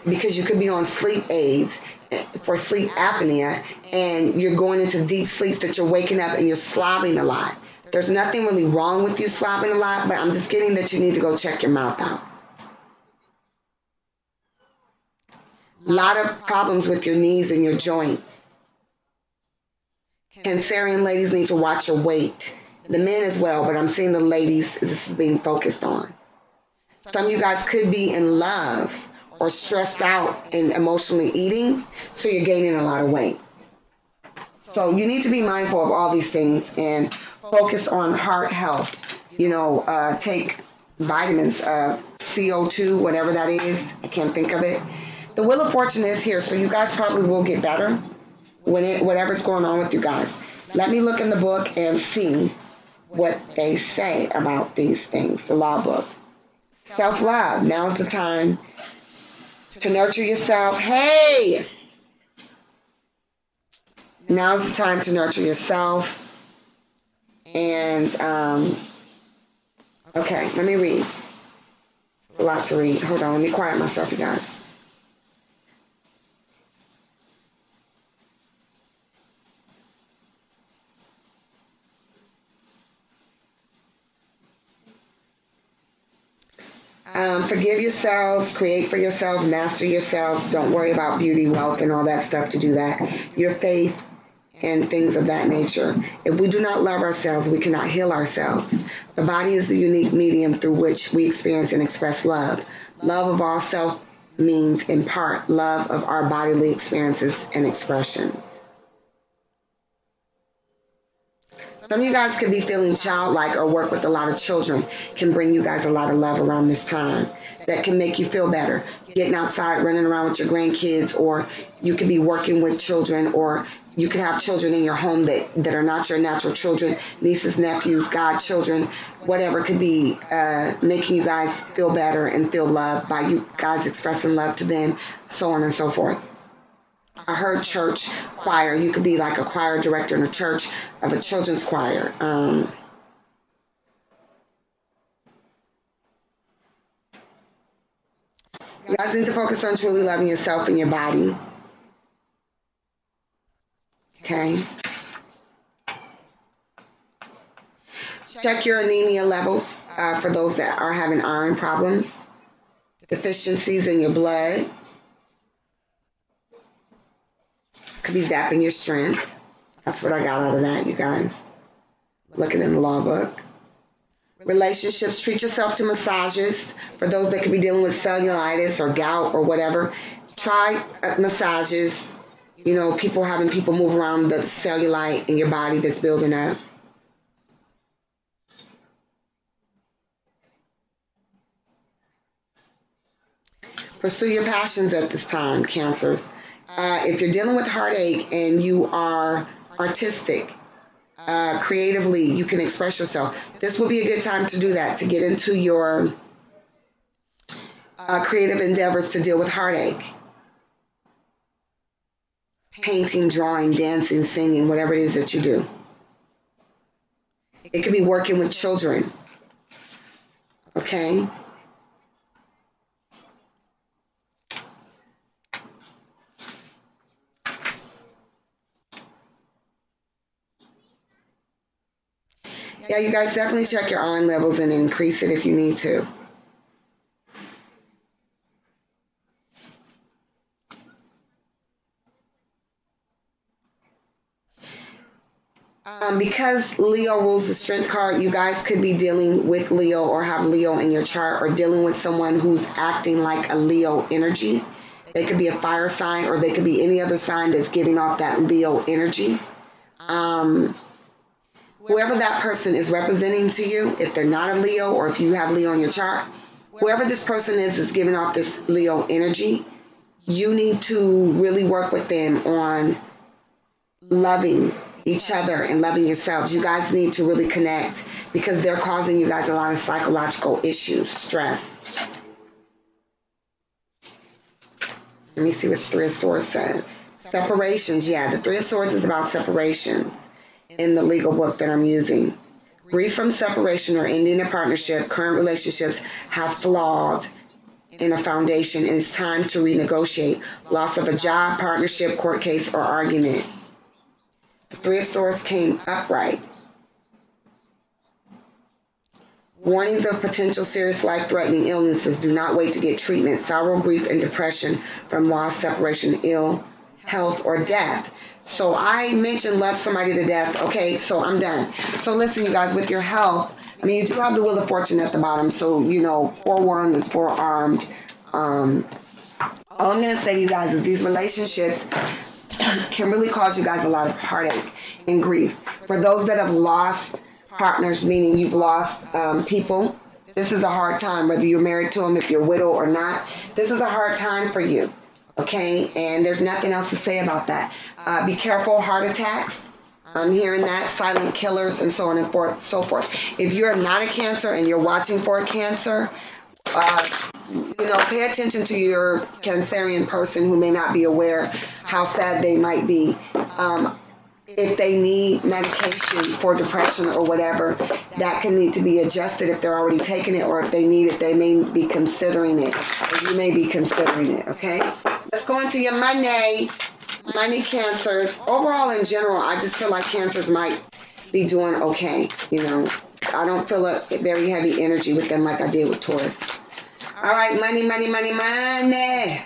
because you could be on sleep aids for sleep apnea, and you're going into deep sleeps that you're waking up and you're slobbing a lot. There's nothing really wrong with you slobbing a lot, but I'm just getting that you need to go check your mouth out. A lot of problems with your knees and your joints. Cancerian ladies need to watch your weight. The men as well, but I'm seeing the ladies, this is being focused on. Some of you guys could be in love or stressed out and emotionally eating, so you're gaining a lot of weight. So you need to be mindful of all these things and focus on heart health. You know, take vitamins, CO2, whatever that is. I can't think of it. The Wheel of Fortune is here, so you guys probably will get better whatever's going on with you guys. Let me look in the book and see what they say about these things, the law book. Self-love. Now's the time to nurture yourself. Hey! Now's the time to nurture yourself And, okay, let me read. It's a lot to read. Hold on, let me quiet myself, you guys. Forgive yourselves, create for yourself, master yourselves. Don't worry about beauty, wealth, and all that stuff to do that. Your faith and things of that nature. If we do not love ourselves, we cannot heal ourselves. The body is the unique medium through which we experience and express love. Love of all self means, in part, love of our bodily experiences and expressions. Some of you guys could be feeling childlike or work with a lot of children. Can bring you guys a lot of love around this time. That can make you feel better. Getting outside, running around with your grandkids, or you could be working with children, or you could have children in your home that are not your natural children, nieces, nephews, godchildren, whatever could be making you guys feel better and feel loved by you guys expressing love to them, so on and so forth. I heard church choir. You could be like a choir director in a church of a children's choir. You guys need to focus on truly loving yourself and your body. Okay. Check your anemia levels for those that are having iron problems, deficiencies in your blood. Could be zapping your strength. That's what I got out of that, you guys. Looking in the law book. Relationships, treat yourself to massages. For those that could be dealing with cellulitis or gout or whatever, try massages. You know, having people move around the cellulite in your body that's building up. Pursue your passions at this time, Cancers. If you're dealing with heartache and you are artistic, creatively, you can express yourself. This will be a good time to do that, to get into your creative endeavors to deal with heartache. Painting, drawing, dancing, singing, whatever it is that you do. It could be working with children. Okay? Yeah, you guys definitely check your iron levels and increase it if you need to. Because Leo rules the strength card, you guys could be dealing with Leo or have Leo in your chart, or dealing with someone who's acting like a Leo energy. They could be a fire sign, or they could be any other sign that's giving off that Leo energy. Whoever that person is representing to you, if they're not a Leo, or if you have Leo in your chart, whoever this person is giving off this Leo energy, you need to really work with them on loving each other and loving yourselves. You guys need to really connect, because they're causing you guys a lot of psychological issues, stress. Let me see what the Three of Swords says. Separations, yeah, the Three of Swords is about separation in the legal book that I'm using. Grief from separation or ending a partnership. Current relationships have flawed in a foundation, and it's time to renegotiate. Loss of a job, partnership, court case, or argument. The Three of Swords came upright. Warnings of potential serious life-threatening illnesses. Do not wait to get treatment. Sorrow, grief, and depression from loss, separation, ill health, or death. So I mentioned love somebody to death. Okay, so I'm done. So listen, you guys, with your health, I mean, you do have the Wheel of Fortune at the bottom. So, you know, forewarned is forearmed. All I'm going to say to you guys is these relationships can really cause you guys a lot of heartache and grief. For those that have lost partners, meaning you've lost people, this is a hard time, whether you're married to them, if you're widow or not. This is a hard time for you, okay? And there's nothing else to say about that. Be careful, heart attacks. I'm hearing that, silent killers, and so on and so forth. If you're not a Cancer and you're watching for a Cancer, you know, pay attention to your Cancerian person who may not be aware how sad they might be. if they need medication for depression or whatever, that can need to be adjusted if they're already taking it, or if they need it, they may be considering it. Or you may be considering it, okay? Let's go into your money. Money, Cancers. Overall, in general, I just feel like Cancers might be doing okay, you know. I don't feel a very heavy energy with them like I did with Taurus. All right, money, money, money, money.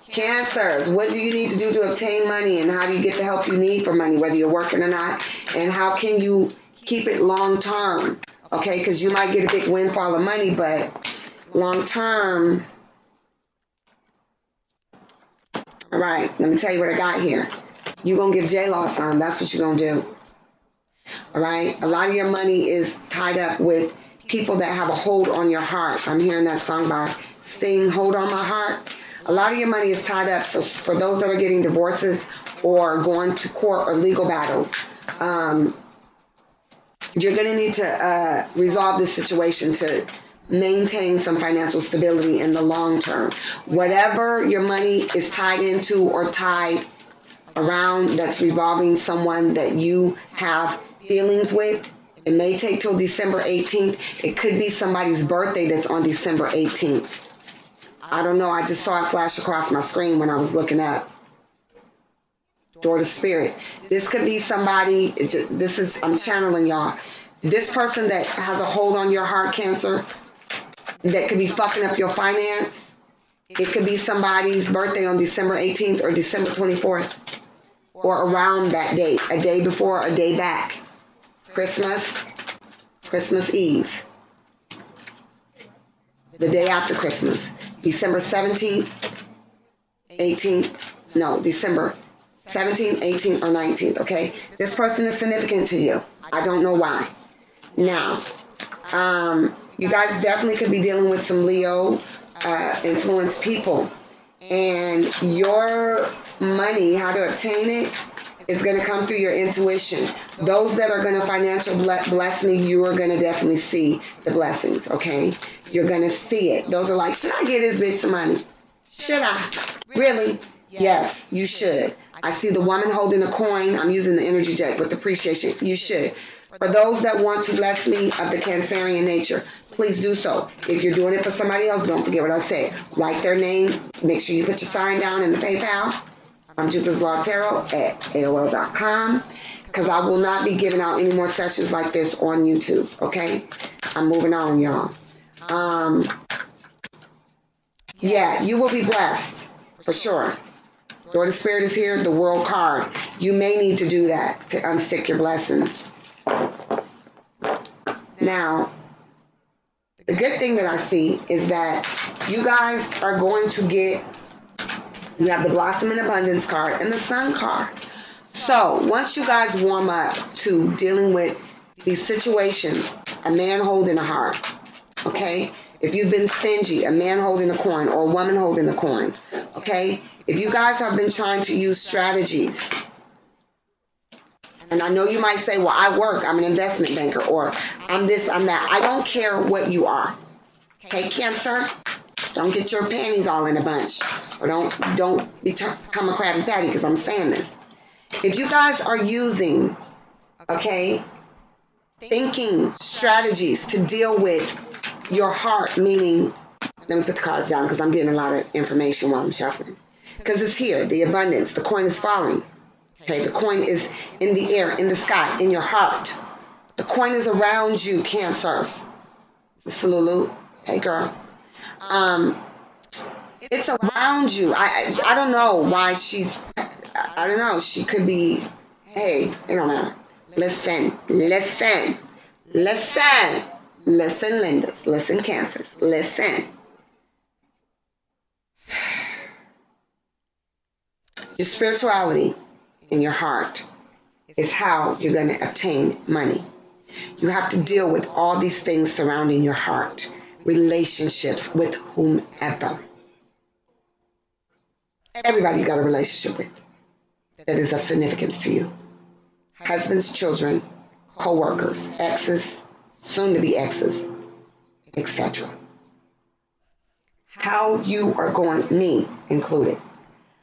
Cancers, what do you need to do to obtain money, and how do you get the help you need for money, whether you're working or not, and how can you keep it long term, okay, because you might get a big windfall of money, but long term. All right, let me tell you what I got here. You're going to give J-Law some. That's what you're going to do. All right, a lot of your money is tied up with people that have a hold on your heart. I'm hearing that song by Sting, Hold on My Heart. A lot of your money is tied up. So for those that are getting divorces or going to court or legal battles, you're going to need to resolve this situation to maintain some financial stability in the long term. Whatever your money is tied into or tied around that's revolving someone that you have feelings with, it may take till December 18th. It could be somebody's birthday that's on December 18th. I don't know. I just saw it flash across my screen when I was looking up. Door to Spirit. This could be somebody, I'm channeling y'all. This person that has a hold on your heart, Cancer, that could be fucking up your finance. It could be somebody's birthday on December 18th or December 24th or around that date, a day before, a day back. Christmas Eve, the day after Christmas, December 17th, 18th, no, December 17th, 18th, or 19th, okay? This person is significant to you. I don't know why. Now, you guys definitely could be dealing with some Leo influenced people. And your money, how to obtain it, is going to come through your intuition. Those that are going to financial bless me, you are going to definitely see the blessings, okay? You're going to see it. Those are like, should I give this bitch some money? Should I? Really? Yes, you should. I see the woman holding a coin. I'm using the energy jet with appreciation. You should. For those that want to bless me of the Cancerian nature, please do so. If you're doing it for somebody else, don't forget what I said. Write their name. Make sure you put your sign down in the PayPal. I'm Jupiter's Law Tarot at AOL.com, because I will not be giving out any more sessions like this on YouTube, okay? I'm moving on, y'all. Yeah, you will be blessed, for sure. Door to Spirit is here, the World card. You may need to do that to unstick your blessings. Now, the good thing that I see is that you guys are going to get, you have the Blossom in Abundance card and the Sun card. So once you guys warm up to dealing with these situations, a man holding a heart, okay? If you've been stingy, a man holding a coin or a woman holding a coin, okay? If you guys have been trying to use strategies, and I know you might say, well, I work, I'm an investment banker, or I'm this, I'm that. I don't care what you are. Okay, Cancer? Don't get your panties all in a bunch. Or don't become a Krabby Patty, because I'm saying this. If you guys are using, okay, thinking strategies to deal with your heart, meaning, let me put the cards down because I'm getting a lot of information while I'm shuffling. Because it's here, the abundance, the coin is falling. Okay, the coin is in the air, in the sky, in your heart. The coin is around you, Cancers. Miss Lulu, hey girl. It's around you. I don't know why she's, I don't know, she could be, hey, it don't matter. Listen, Lindas, listen, Cancers, listen. Your spirituality in your heart is how you're going to obtain money. You have to deal with all these things surrounding your heart, relationships with whomever. Everybody you got a relationship with that is of significance to you. Husbands, children, co-workers, exes, soon-to-be exes, etc. How you are going, me included,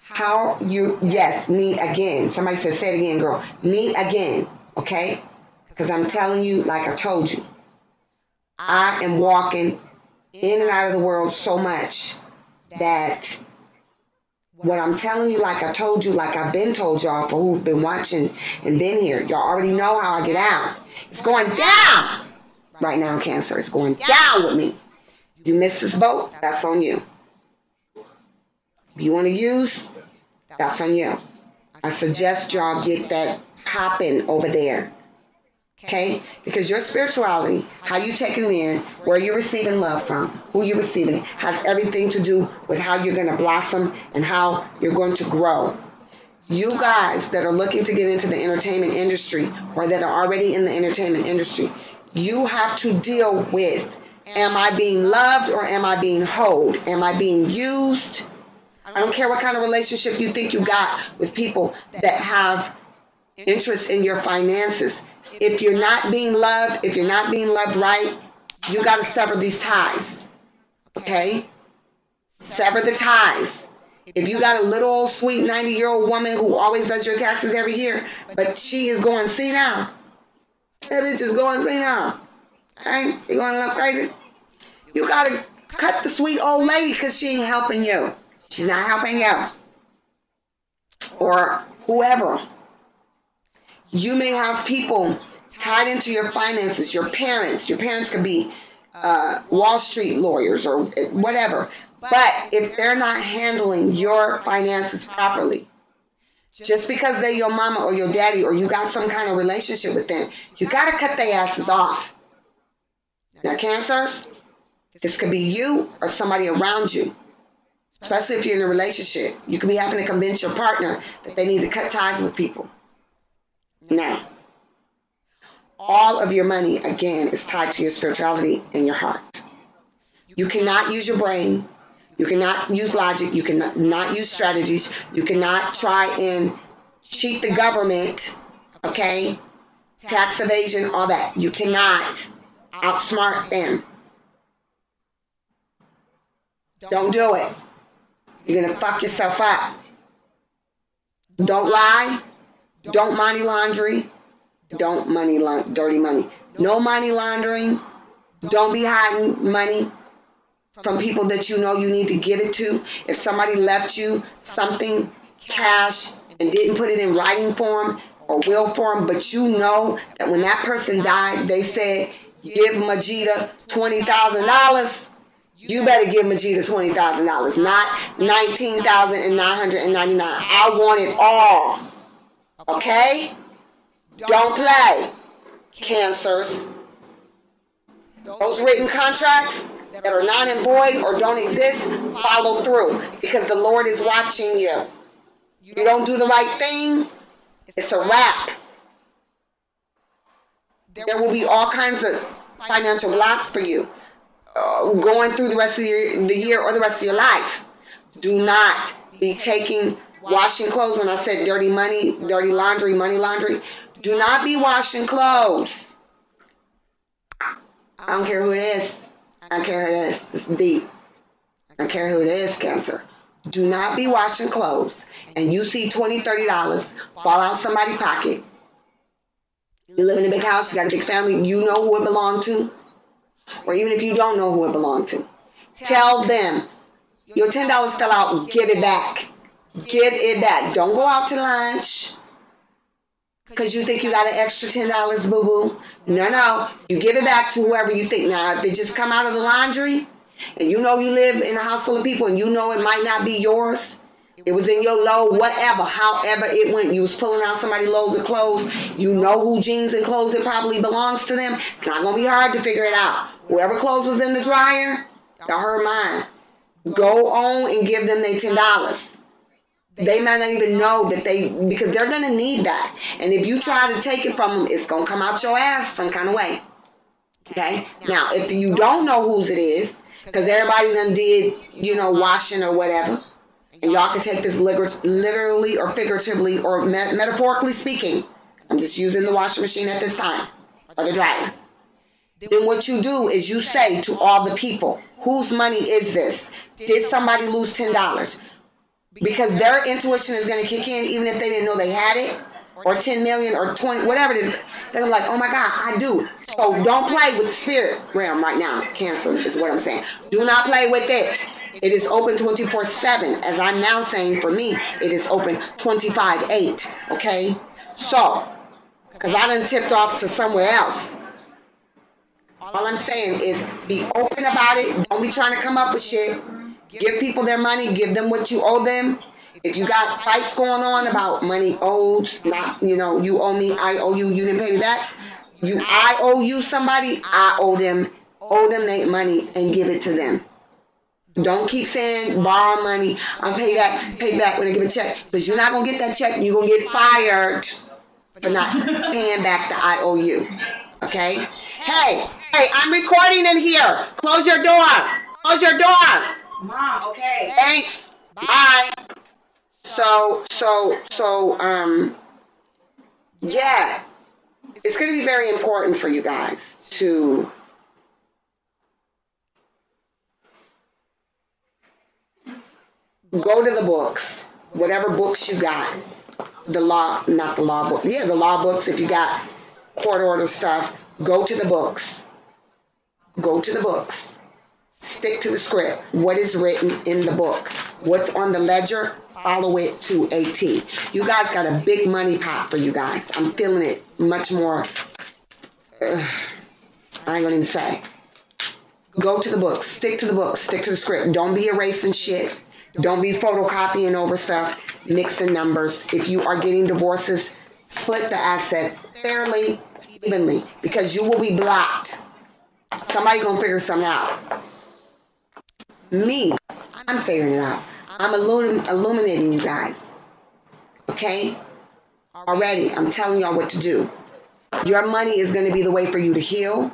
How you, yes, me again. Somebody said, say it again, girl. Me again, okay? Because I'm telling you, like I told you, I am walking in and out of the world so much that what I'm telling you, like I told you, like I've been told y'all for who've been watching and been here, y'all already know how I get out. It's going down right now, Cancer. It's going down with me. You missed this boat, that's on you. If you want to use, that's on you. I suggest y'all get that popping over there. Okay? Because your spirituality, how you taking it in, where you're receiving love from, who you're receiving it, has everything to do with how you're going to blossom and how you're going to grow. You guys that are looking to get into the entertainment industry or that are already in the entertainment industry, you have to deal with, am I being loved or am I being hoed? Am I being used? I don't care what kind of relationship you think you got with people that have interest in your finances. If you're not being loved, if you're not being loved right, you got to sever these ties. Okay? Sever the ties. If you got a little old sweet 90-year-old woman who always does your taxes every year, but she is going senile, that bitch is going senile. Okay? You're going a little crazy. You got to cut the sweet old lady because she ain't helping you. She's not helping you. Or whoever. You may have people tied into your finances, your parents. Your parents could be Wall Street lawyers or whatever. But if they're not handling your finances properly, just because they're your mama or your daddy or you got some kind of relationship with them, you got to cut their asses off. Now, Cancers, this could be you or somebody around you. Especially if you're in a relationship. You could be having to convince your partner that they need to cut ties with people. Now, all of your money, again, is tied to your spirituality and your heart. You cannot use your brain. You cannot use logic. You cannot use strategies. You cannot try and cheat the government, okay? Tax evasion, all that. You cannot outsmart them. Don't do it. You're going to fuck yourself up. Don't lie. Don't money laundry. Don't dirty money. No money laundering. Don't be hiding money from people that you know you need to give it to. If somebody left you something, cash, and didn't put it in writing form or will form, but you know that when that person died, they said, give Majida $20,000. You better give Majida $20,000, not $19,999. I want it all. Okay? Don't play, Cancers. Those written contracts that are non and void or don't exist, follow through because the Lord is watching you. You don't do the right thing, it's a wrap. There will be all kinds of financial blocks for you. Going through the rest of the year or the rest of your life. Do not be taking washing clothes. When I said dirty money, dirty laundry, money laundry, do not be washing clothes. I don't care who it is. I don't care who it is. It's deep. I don't care who it is, Cancer. Do not be washing clothes and you see $20, $30 fall out somebody's pocket. You live in a big house, you got a big family, you know who it belonged to. Or even if you don't know who it belonged to, tell them, your $10 fell out, give it back. Give it back. Don't go out to lunch because you think you got an extra $10, boo-boo. No. You give it back to whoever you think. Now, if it just come out of the laundry and you know you live in a house full of people and you know it might not be yours, it was in your load, whatever, however it went. You was pulling out somebody's loads of clothes. You know who jeans and clothes it probably belongs to them. It's not going to be hard to figure it out. Whoever clothes was in the dryer, y'all heard mine. Go on and give them their $10. They might not even know that because they're going to need that. And if you try to take it from them, it's going to come out your ass some kind of way. Okay? Now, if you don't know whose it is, because everybody done did, washing or whatever, and y'all can take this literally or figuratively or metaphorically speaking. I'm just using the washing machine at this time, or the dryer. Then what you do is you say to all the people, whose money is this? Did somebody lose $10? because their intuition is going to kick in even if they didn't know they had it, or 10 million or 20, whatever it is. They're like, oh my God, I do. So don't play with the spirit realm right now. Cancer is what I'm saying. Do not play with it. It is open 24/7. As I'm now saying, for me, it is open 25/8. Okay? So, because I done tipped off to somewhere else. All I'm saying is be open about it. Don't be trying to come up with shit. Give people their money. Give them what you owe them. If you got fights going on about money owed, not, you know, you owe me, I owe you, you didn't pay me back. I owe you somebody, I owe them their money and give it to them. Don't keep saying borrow money, I'm pay back when I give a check. Because you're not going to get that check. You're going to get fired for not paying back the I owe you. Okay? Hey, I'm recording in here. Close your door. Close your door. Mom, okay. Thanks. Bye. Yeah. It's going to be very important for you guys to go to the books, whatever books you got, the law books. Yeah, the law books. If you got court order stuff, go to the books. Go to the books. Stick to the script. What is written in the book? What's on the ledger? Follow it to a T. You guys got a big money pot for you guys. I'm feeling it much more. I ain't gonna even say. Go to the books. Stick to the books. Stick to the script. Don't be erasing shit. Don't be photocopying over stuff. Mixing numbers. If you are getting divorces, split the assets fairly, evenly, because you will be blocked. Somebody gonna figure something out. Me, I'm figuring it out. I'm illuminating you guys. Okay? Already, I'm telling y'all what to do. Your money is going to be the way for you to heal.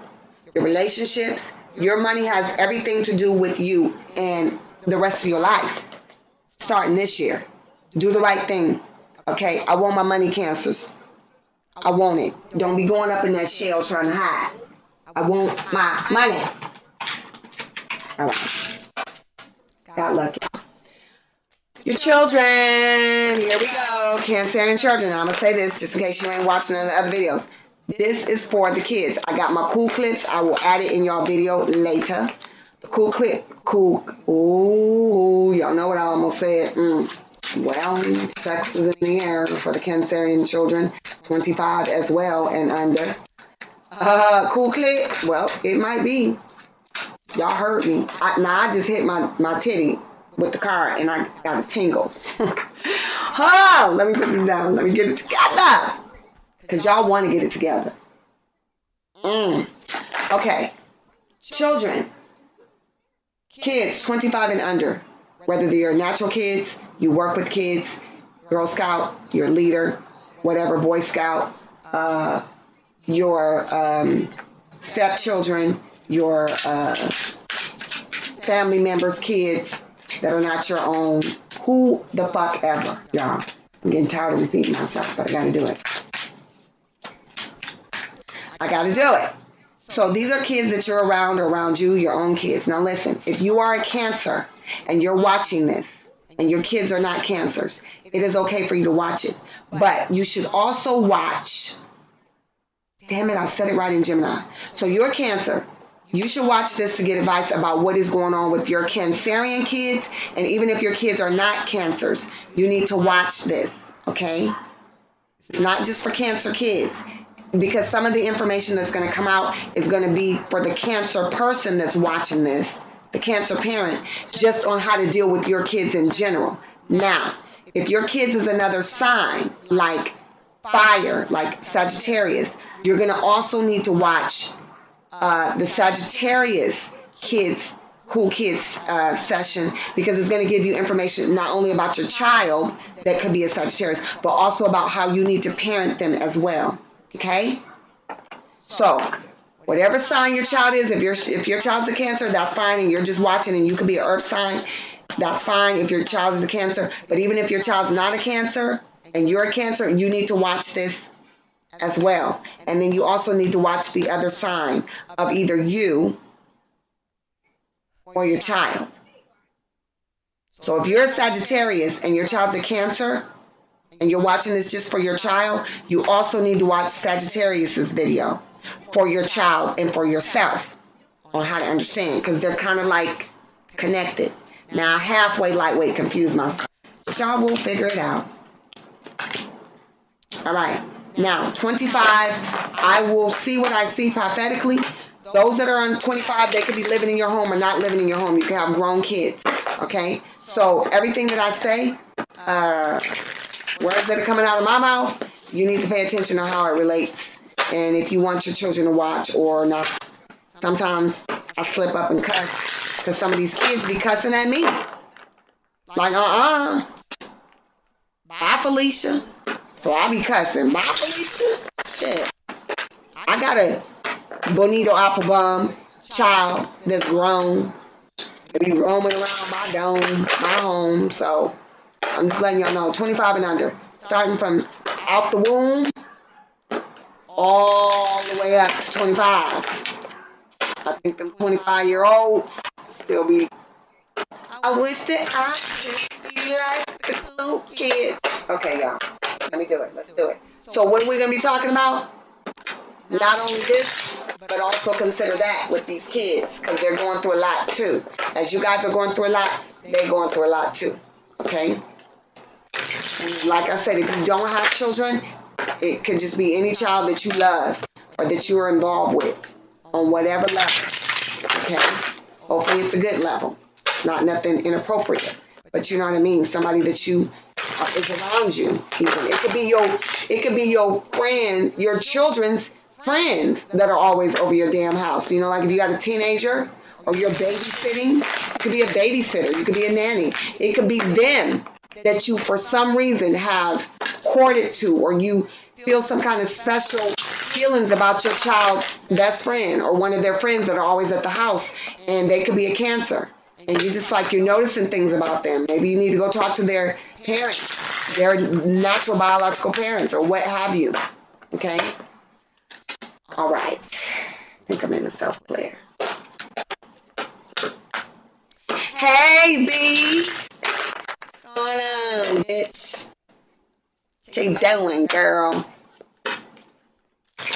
Your relationships. Your money has everything to do with you and the rest of your life. Starting this year. Do the right thing. Okay? I want my money, Cancers. I want it. Don't be going up in that shell trying to hide. I want my money. All right. Got lucky. Your children. Here we go. Cancerian children. I'm going to say this just in case you ain't watching the other videos. This is for the kids. I got my cool clips. I will add it in your video later. The cool clip. Cool. Ooh, y'all know what I almost said. Well, sex is in the air for the Cancerian children. 25 as well and under. Cool clip. Well, it might be. Y'all heard me. I just hit my titty with the car and I got a tingle. Let me put this down. Let me get it together. Because y'all want to get it together. Okay. Children. Kids 25 and under. Whether they're natural kids, you work with kids, Girl Scout, your leader, whatever, Boy Scout, your stepchildren, your family members, kids that are not your own, who the fuck ever, y'all. I'm getting tired of repeating myself, but I gotta do it. I gotta do it. So these are kids that you're around or around you, your own kids. Now listen, if you are a Cancer and you're watching this and your kids are not Cancers, it is okay for you to watch it. But you should also watch, damn it, I said it right in Gemini. So you're Cancer. You should watch this to get advice about what is going on with your Cancerian kids. And even if your kids are not Cancers, you need to watch this, okay? It's not just for Cancer kids. Because some of the information that's going to come out is going to be for the Cancer person that's watching this, the Cancer parent, just on how to deal with your kids in general. Now, if your kids is another sign, like fire, like Sagittarius, you're going to also need to watch the Sagittarius kids, cool kids session, because it's going to give you information not only about your child that could be a Sagittarius, but also about how you need to parent them as well. Okay? So, whatever sign your child is, if your child's a Cancer, that's fine, and you're just watching, and you could be an Earth sign, that's fine if your child is a Cancer. But even if your child's not a Cancer, and you're a Cancer, you need to watch this as well. And then you also need to watch the other sign of either you or your child. So if you're a Sagittarius and your child's a Cancer, and you're watching this just for your child, you also need to watch Sagittarius's video for your child and for yourself on how to understand, because they're kind of like connected. Now, halfway lightweight confused myself, but y'all will figure it out. All right. Now, 25, I will see what I see prophetically. Those that are on 25, they could be living in your home or not living in your home. You can have grown kids. Okay? So everything that I say, words that are coming out of my mouth, you need to pay attention to how it relates. And if you want your children to watch or not. Sometimes I slip up and cuss because some of these kids be cussing at me. Like, bye, Felicia. So I be cussing. Bye, Felicia. Shit. I got a Bonito Applebum child that's grown. They be roaming around my dome, my home. So I'm just letting y'all know, 25 and under. Starting from out the womb all the way up to 25. I think them 25-year-olds still be, I wish that I could be like the little kids. Okay, y'all. Let me do it. Let's do it. So what are we going to be talking about? Not only this, but also consider that with these kids, because they're going through a lot too. As you guys are going through a lot, they're going through a lot too. Okay? And like I said, if you don't have children, it could just be any child that you love or that you are involved with on whatever level. Okay? Hopefully it's a good level. Not nothing inappropriate. But you know what I mean? Somebody that you is around you. Even. It could be your friend, your children's friends that are always over your damn house. You know, like if you got a teenager or you're babysitting, it could be a babysitter. You could be a nanny. It could be them that you, for some reason, have courted to, or you feel some kind of special feelings about your child's best friend or one of their friends that are always at the house, and they could be a Cancer. And you just like, you're noticing things about them. Maybe you need to go talk to their parents, their natural biological parents, or what have you. Okay? All right. I think I'm in the self-clear. Hey, B. What's going on, bitch? What you doing, girl?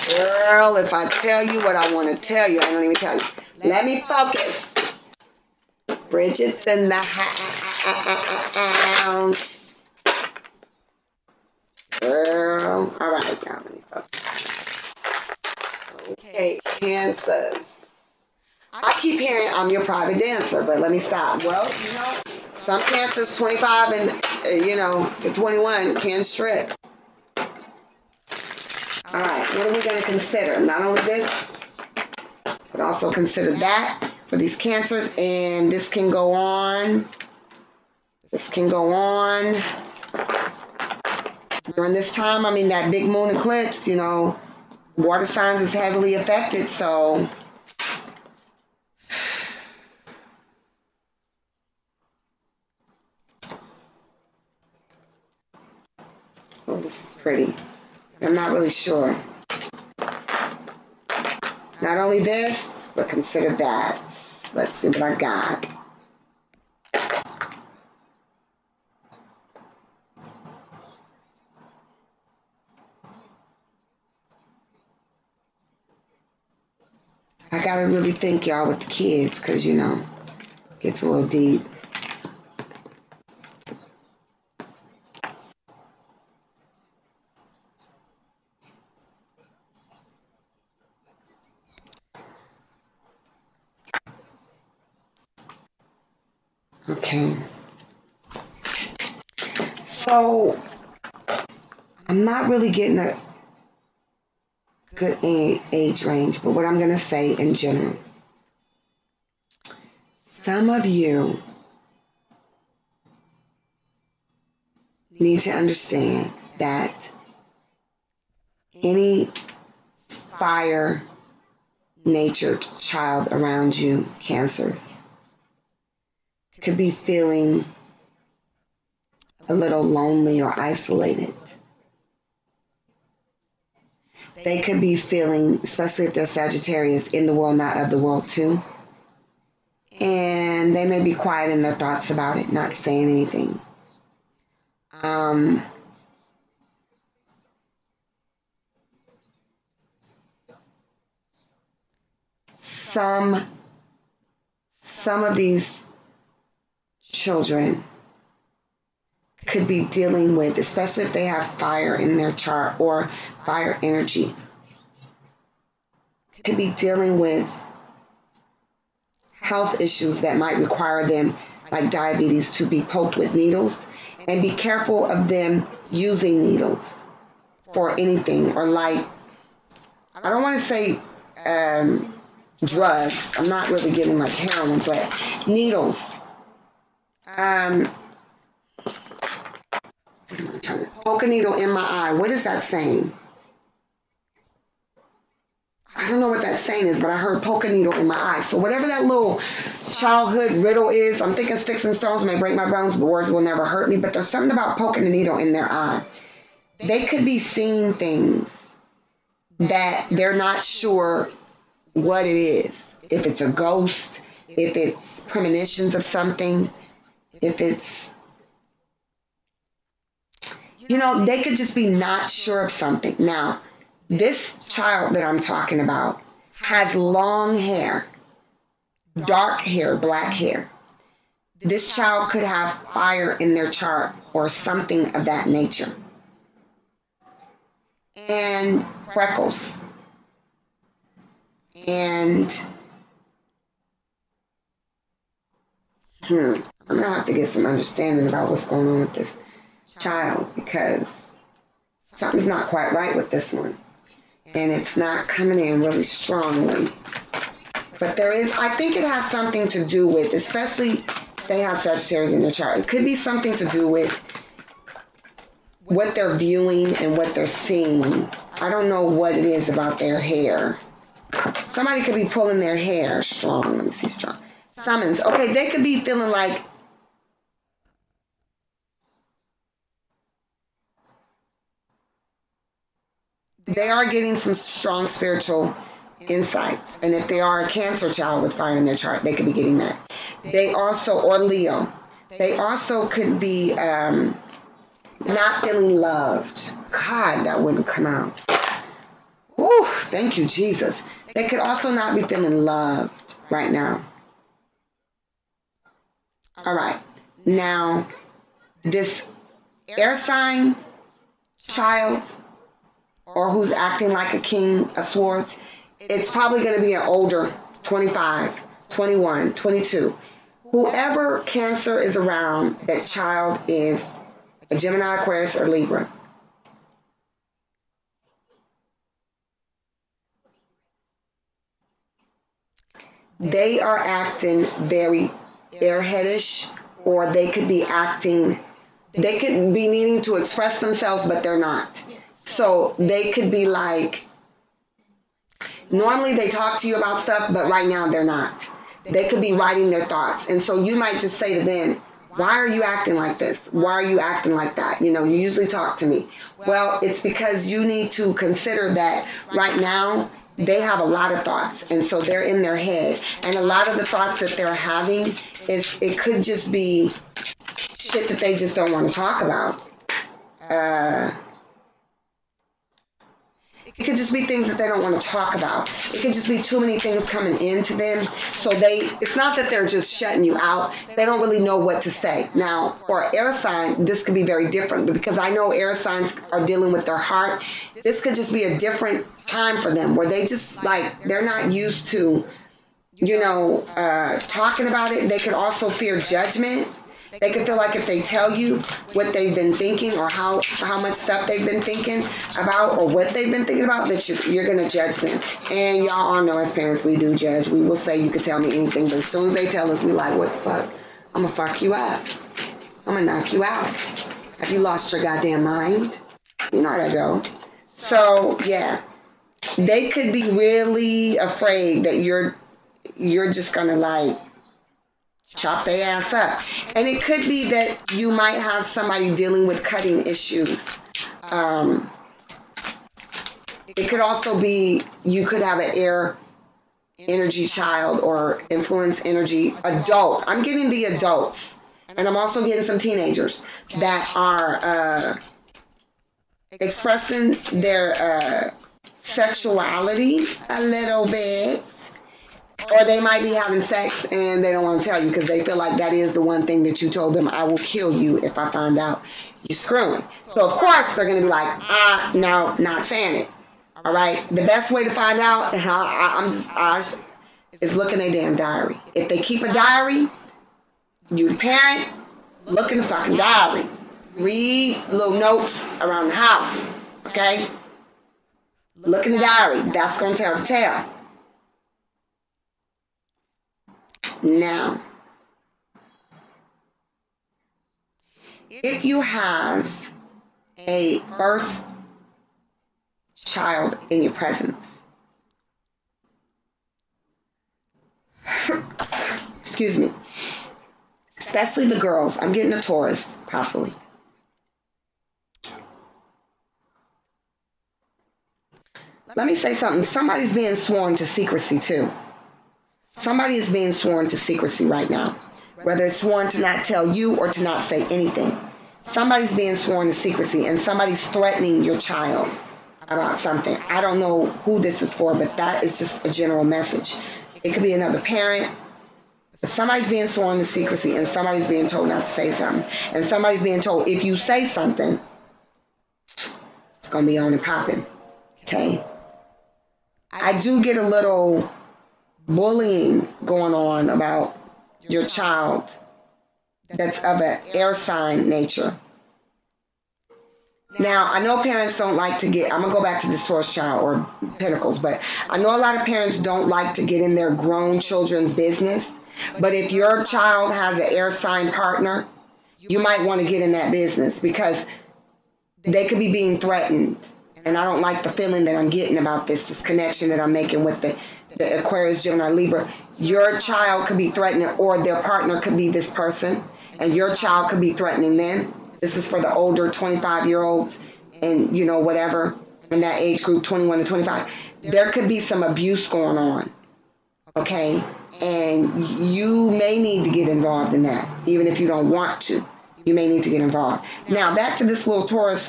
Girl, if I tell you what I want to tell you, I don't even tell you. Let me focus. Bridget's in the house. Girl. All right, y'all. Let me focus. Okay, Cancer. I keep hearing I'm your private dancer, but let me stop. Well, you know, some Cancers 25 and, to 21 can strip. All right, what are we going to consider? Not only this, but also consider that for these Cancers. And this can go on. This can go on. During this time, I mean, that big moon eclipse, water signs is heavily affected, so oh, this is pretty. I'm not really sure. Not only this, but consider that. Let's see what I got. I gotta really think, y'all, with the kids, because, it gets a little deep. Okay. So, I'm not really getting a good age range, but what I'm going to say in general. Some of you need to understand that any fire-natured child around you, Cancers, could be feeling a little lonely or isolated. They could be feeling, especially if they're Sagittarius, in the world, not of the world too. And and they may be quiet in their thoughts about it, not saying anything. Some of these children could be dealing with, especially if they have fire in their chart or fire energy, could be dealing with health issues that might require them, like diabetes, to be poked with needles. And be careful of them using needles for anything, or like, I don't want to say drugs. I'm not really getting like heroin, but needles. Poke a needle in my eye. What is that saying? I don't know what that saying is, but I heard poke a needle in my eye. So whatever that little childhood riddle is, I'm thinking sticks and stones may break my bones, but words will never hurt me. But there's something about poking a needle in their eye. They could be seeing things that they're not sure what it is. If it's a ghost, if it's premonitions of something, if it's, they could just be not sure of something. Now, this child that I'm talking about has long hair, dark hair, black hair. This child could have fire in their chart or something of that nature. And freckles. And I'm going to have to get some understanding about what's going on with this child, because something's not quite right with this one. And it's not coming in really strongly. But there is, I think it has something to do with, especially if they have Sagittarius in their chart, it could be something to do with what they're viewing and what they're seeing. I don't know what it is about their hair. Somebody could be pulling their hair strong. Let me see, strong. Summons. Okay, they could be feeling like they are getting some strong spiritual insights. And if they are a Cancer child with fire in their chart, they could be getting that. They also, or Leo, they also could be not feeling loved. God, that wouldn't come out. Whew, thank you, Jesus. They could also not be feeling loved right now. All right. Now, this air sign child, or who's acting like a king of swords, it's probably going to be an older 25, 21, 22. Whoever Cancer is around, that child is a Gemini, Aquarius, or Libra. They are acting very airheadish, or they could be acting, they could be needing to express themselves, but they're not. So they could be like, normally they talk to you about stuff, but right now they're not. They could be writing their thoughts. And so you might just say to them, why are you acting like this? Why are you acting like that? You usually talk to me. Well, it's because you need to consider that right now they have a lot of thoughts. And so they're in their head. And a lot of the thoughts that they're having, it could just be shit that they just don't want to talk about. It could just be things that they don't want to talk about. It could just be too many things coming into them. So it's not that they're just shutting you out. They don't really know what to say. Now, for an air sign, this could be very different, because I know air signs are dealing with their heart. This could just be a different time for them, where they just they're not used to, talking about it. They could also fear judgment. They could feel like if they tell you what they've been thinking, or how much stuff they've been thinking about, or what they've been thinking about, that you're going to judge them. And y'all all know, as parents, we do judge. We will say, you could tell me anything, but as soon as they tell us, we like, what the fuck? I'm going to fuck you up. I'm going to knock you out. Have you lost your goddamn mind? You know how that go. So, yeah. They could be really afraid that you're just going to chop their ass up. And it could be that you might have somebody dealing with cutting issues. It could also be you could have an air energy child or influence energy adult. I'm getting the adults, and I'm also getting some teenagers that are expressing their sexuality a little bit, or they might be having sex and they don't want to tell you because they feel like that is the one thing that you told them. I will kill you if I find out you're screwing. So of course they're going to be like, no, not saying it. All right. The best way to find out is look in their damn diary. If they keep a diary, you the parent, look in the fucking diary. Read little notes around the house. Okay. Look in the diary. That's going to tell the tale. Now, if you have a birth child in your presence, excuse me, especially the girls, I'm getting a Taurus, possibly. Let me say something. Somebody's being sworn to secrecy too. Somebody is being sworn to secrecy right now. Whether it's sworn to not tell you or to not say anything. Somebody's being sworn to secrecy, and somebody's threatening your child about something. I don't know who this is for, but that is just a general message. It could be another parent. But somebody's being sworn to secrecy, and somebody's being told not to say something. And somebody's being told if you say something, it's going to be on and popping. Okay? I do get a little bullying going on about your child that's of an air sign nature. Now, I know parents don't like to get, I'm going to go back to this Taurus child or Pentacles, but I know a lot of parents don't like to get in their grown children's business. But if your child has an air sign partner, you might want to get in that business because they could be being threatened. And I don't like the feeling that I'm getting about this connection that I'm making with the Aquarius, Gemini, Libra. Your child could be threatening, or their partner could be this person, and your child could be threatening them. This is for the older 25-year-olds and, you know, whatever, in that age group, 21 to 25. There could be some abuse going on, okay? And you may need to get involved in that, even if you don't want to. You may need to get involved. Now, back to this little Taurus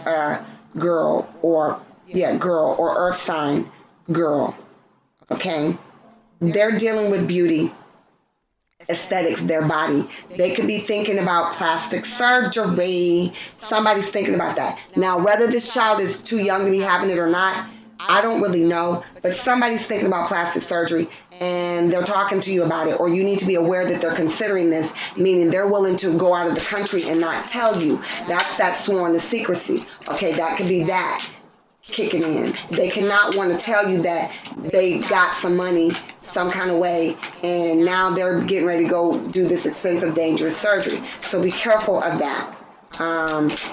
girl or earth sign girl, okay? They're dealing with beauty, aesthetics, their body. They could be thinking about plastic surgery. Somebody's thinking about that. Now, whether this child is too young to be having it or not, I don't really know, but somebody's thinking about plastic surgery and they're talking to you about it, or you need to be aware that they're considering this, meaning they're willing to go out of the country and not tell you. That's that sworn to secrecy. Okay, that could be that kicking in. They cannot want to tell you that they got some money some kind of way and now they're getting ready to go do this expensive, dangerous surgery. So be careful of that.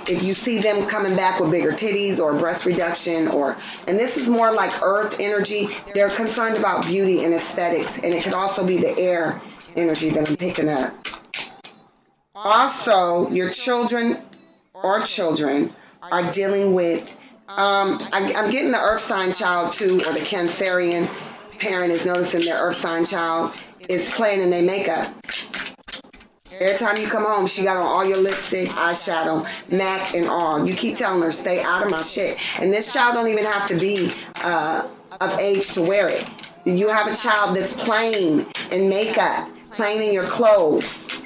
If you see them coming back with bigger titties or breast reduction, and this is more like earth energy, they're concerned about beauty and aesthetics, and it could also be the air energy that I'm picking up. Also, your children are dealing with, I'm getting the earth sign child too, or the Cancerian parent is noticing their earth sign child is playing in their makeup. Every time you come home, she got on all your lipstick, eyeshadow, MAC, and all. You keep telling her, stay out of my shit. And this child don't even have to be of age to wear it. You have a child that's playing in makeup, playing in your clothes.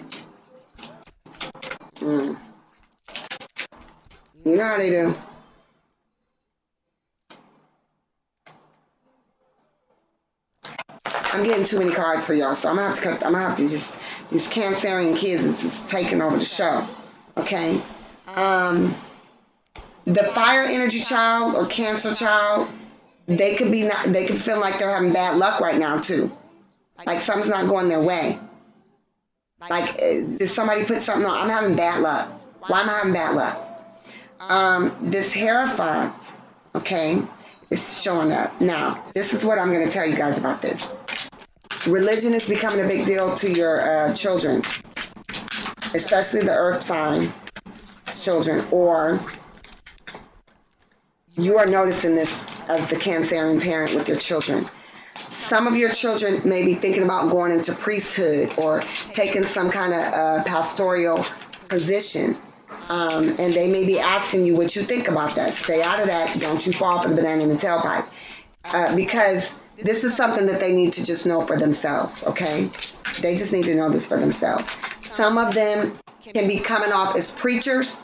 You know how they do. I'm getting too many cards for y'all, so I'm gonna have to just, these Cancerian kids is just taking over the show. Okay. The fire energy child or Cancer child, they could feel like they're having bad luck right now too. Like something's not going their way. Like, did somebody put something on? I'm having bad luck. Why am I having bad luck? This Hierophant, okay, is showing up. Now, this is what I'm going to tell you guys about this. Religion is becoming a big deal to your children, especially the earth sign children, or you are noticing this as the Cancerian parent with your children. Some of your children may be thinking about going into priesthood or taking some kind of pastoral position. And they may be asking you what you think about that. Stay out of that. Don't you fall for the banana in the tailpipe. Because this is something that they need to just know for themselves, okay? They just need to know this for themselves. Some of them can be coming off as preachers.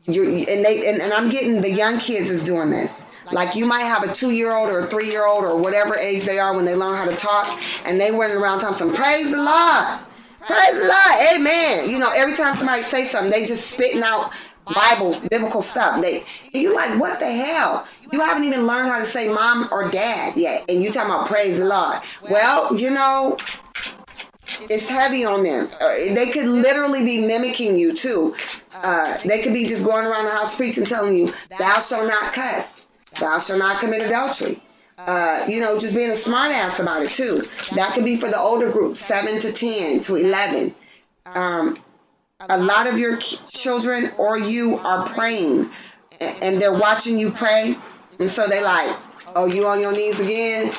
And I'm getting the young kids is doing this. Like you might have a 2-year-old or a 3-year-old or whatever age they are when they learn how to talk, and they running around talking some praise the Lord. Praise the Lord. Amen. You know, every time somebody say something, they just spitting out biblical stuff. You're like, what the hell? You haven't even learned how to say mom or dad yet, and you talking about praise the Lord. Well, you know, it's heavy on them. They could literally be mimicking you too. They could be just going around the house preaching, telling you, thou shalt not cuss. Thou shalt not commit adultery. You know, just being a smart ass about it too. That could be for the older group, 7 to 10 to 11. A lot of your children or you are praying, and they're watching you pray, and so they like, oh, you on your knees again?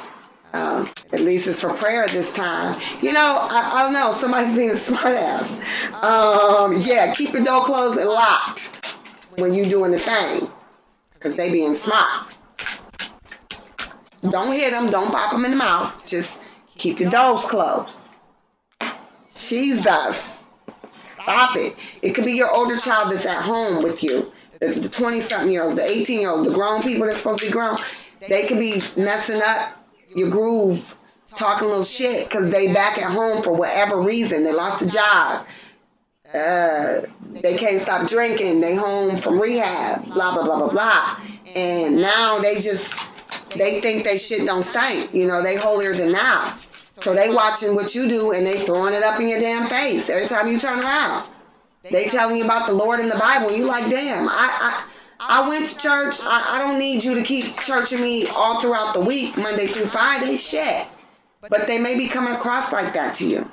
At least it's for prayer this time. You know, I don't know. Somebody's being a smart ass. Yeah, keep your door closed and locked when you doing the thing, because they being smart. Don't hit them. Don't pop them in the mouth. Just keep your doors closed. Jesus. Stop it. It could be your older child that's at home with you. The 20-something-year-olds, the 18-year-olds, the grown people that's supposed to be grown. They could be messing up your groove, talking a little shit because they back at home for whatever reason. They lost a job. They can't stop drinking. They home from rehab. Blah, blah, blah, blah, blah. And now they think they shit don't stink. You know, they holier than thou. So they watching what you do and they throwing it up in your damn face every time you turn around. They telling you about the Lord in the Bible. You like, damn, I went to church. I don't need you to keep churching me all throughout the week, Monday through Friday. Shit. But they may be coming across like that to you.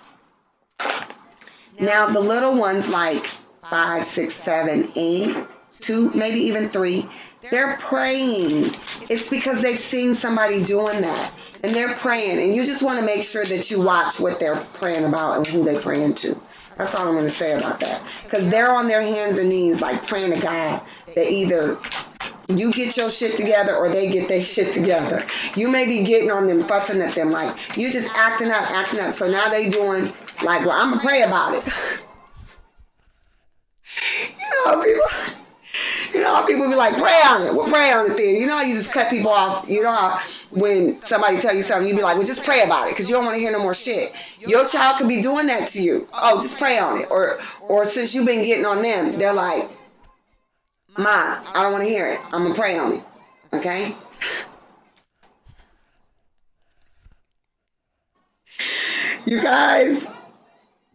Now, the little ones like 5, 6, 7, 8, 2, maybe even 3, they're praying. It's because they've seen somebody doing that. And they're praying. And you just want to make sure that you watch what they're praying about and who they're praying to. That's all I'm going to say about that. Because they're on their hands and knees like praying to God that either you get your shit together or they get their shit together. You may be getting on them, fussing at them like, you just acting up. So now they doing like, well, I'm going to pray about it. You know how people be like, pray on it. Well, pray on it then. You know how you just cut people off. You know how when somebody tell you something, you be like, well, just pray about it because you don't want to hear no more shit. Your child could be doing that to you. Oh, just pray on it. Or since you've been getting on them, they're like, Ma, I don't want to hear it. I'm going to pray on it. Okay? You guys,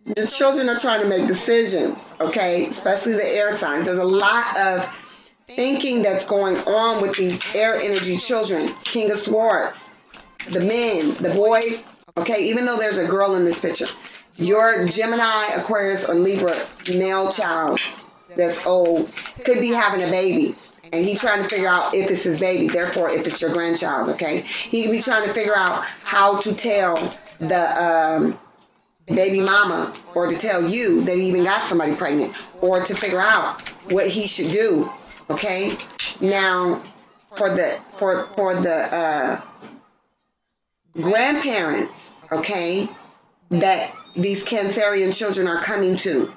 the children are trying to make decisions, okay? Especially the air signs. There's a lot of thinking that's going on with these air energy children. King of Swords, the men, the boys, okay? Even though there's a girl in this picture, your Gemini, Aquarius, or Libra male child that's old could be having a baby. And he's trying to figure out if it's his baby. Therefore, if it's your grandchild, okay? He could be trying to figure out how to tell the baby mama, or to tell you that he even got somebody pregnant, or to figure out what he should do. Okay. Now, for the grandparents, okay, that these Cancerian children are coming to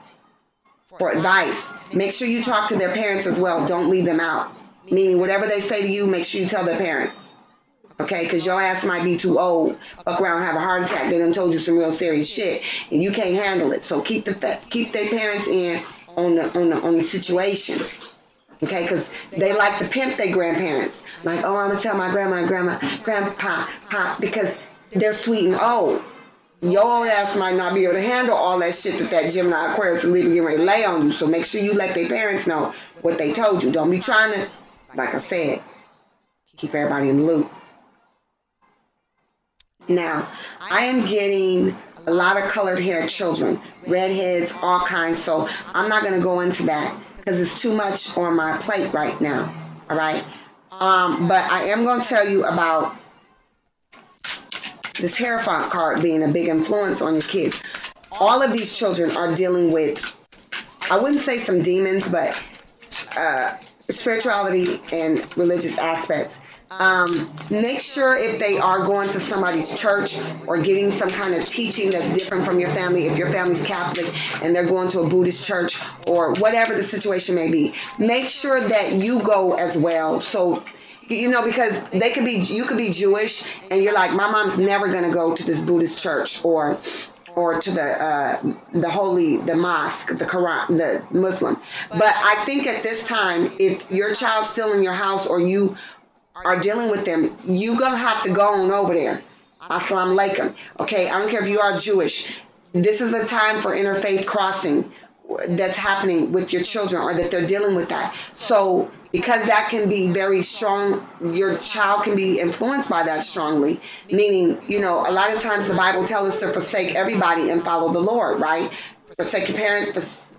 for advice, make sure you talk to their parents as well. Don't leave them out. Meaning, whatever they say to you, make sure you tell their parents. Okay, because your ass might be too old, fuck around, have a heart attack. They done told you some real serious shit, and you can't handle it. So keep their parents in on the situation. Okay, because they like to pimp their grandparents. Like, oh, I'm gonna tell my grandpa, because they're sweet and old. Your old ass might not be able to handle all that shit that Gemini, Aquarius, and Libra get ready to lay on you. So make sure you let their parents know what they told you. Don't be trying to, like I said, keep everybody in the loop. Now, I am getting a lot of colored hair children, redheads, all kinds. So I'm not going to go into that because it's too much on my plate right now. All right. But I am going to tell you about this Hierophant card being a big influence on your kids. All of these children are dealing with, I wouldn't say some demons, but spirituality and religious aspects. Make sure if they are going to somebody's church or getting some kind of teaching that's different from your family, if your family's Catholic and they're going to a Buddhist church or whatever the situation may be, make sure that you go as well. So, you know, because you could be Jewish and you're like, my mom's never going to go to this Buddhist church or to the mosque, the Quran, the Muslim. But I think at this time, if your child's still in your house or you are dealing with them, you're going to have to go on over there. Assalamu alaikum. Okay, I don't care if you are Jewish. This is a time for interfaith crossing that's happening with your children, or that they're dealing with that. So because that can be very strong, your child can be influenced by that strongly. Meaning, you know, a lot of times the Bible tells us to forsake everybody and follow the Lord, right? Forsake your parents,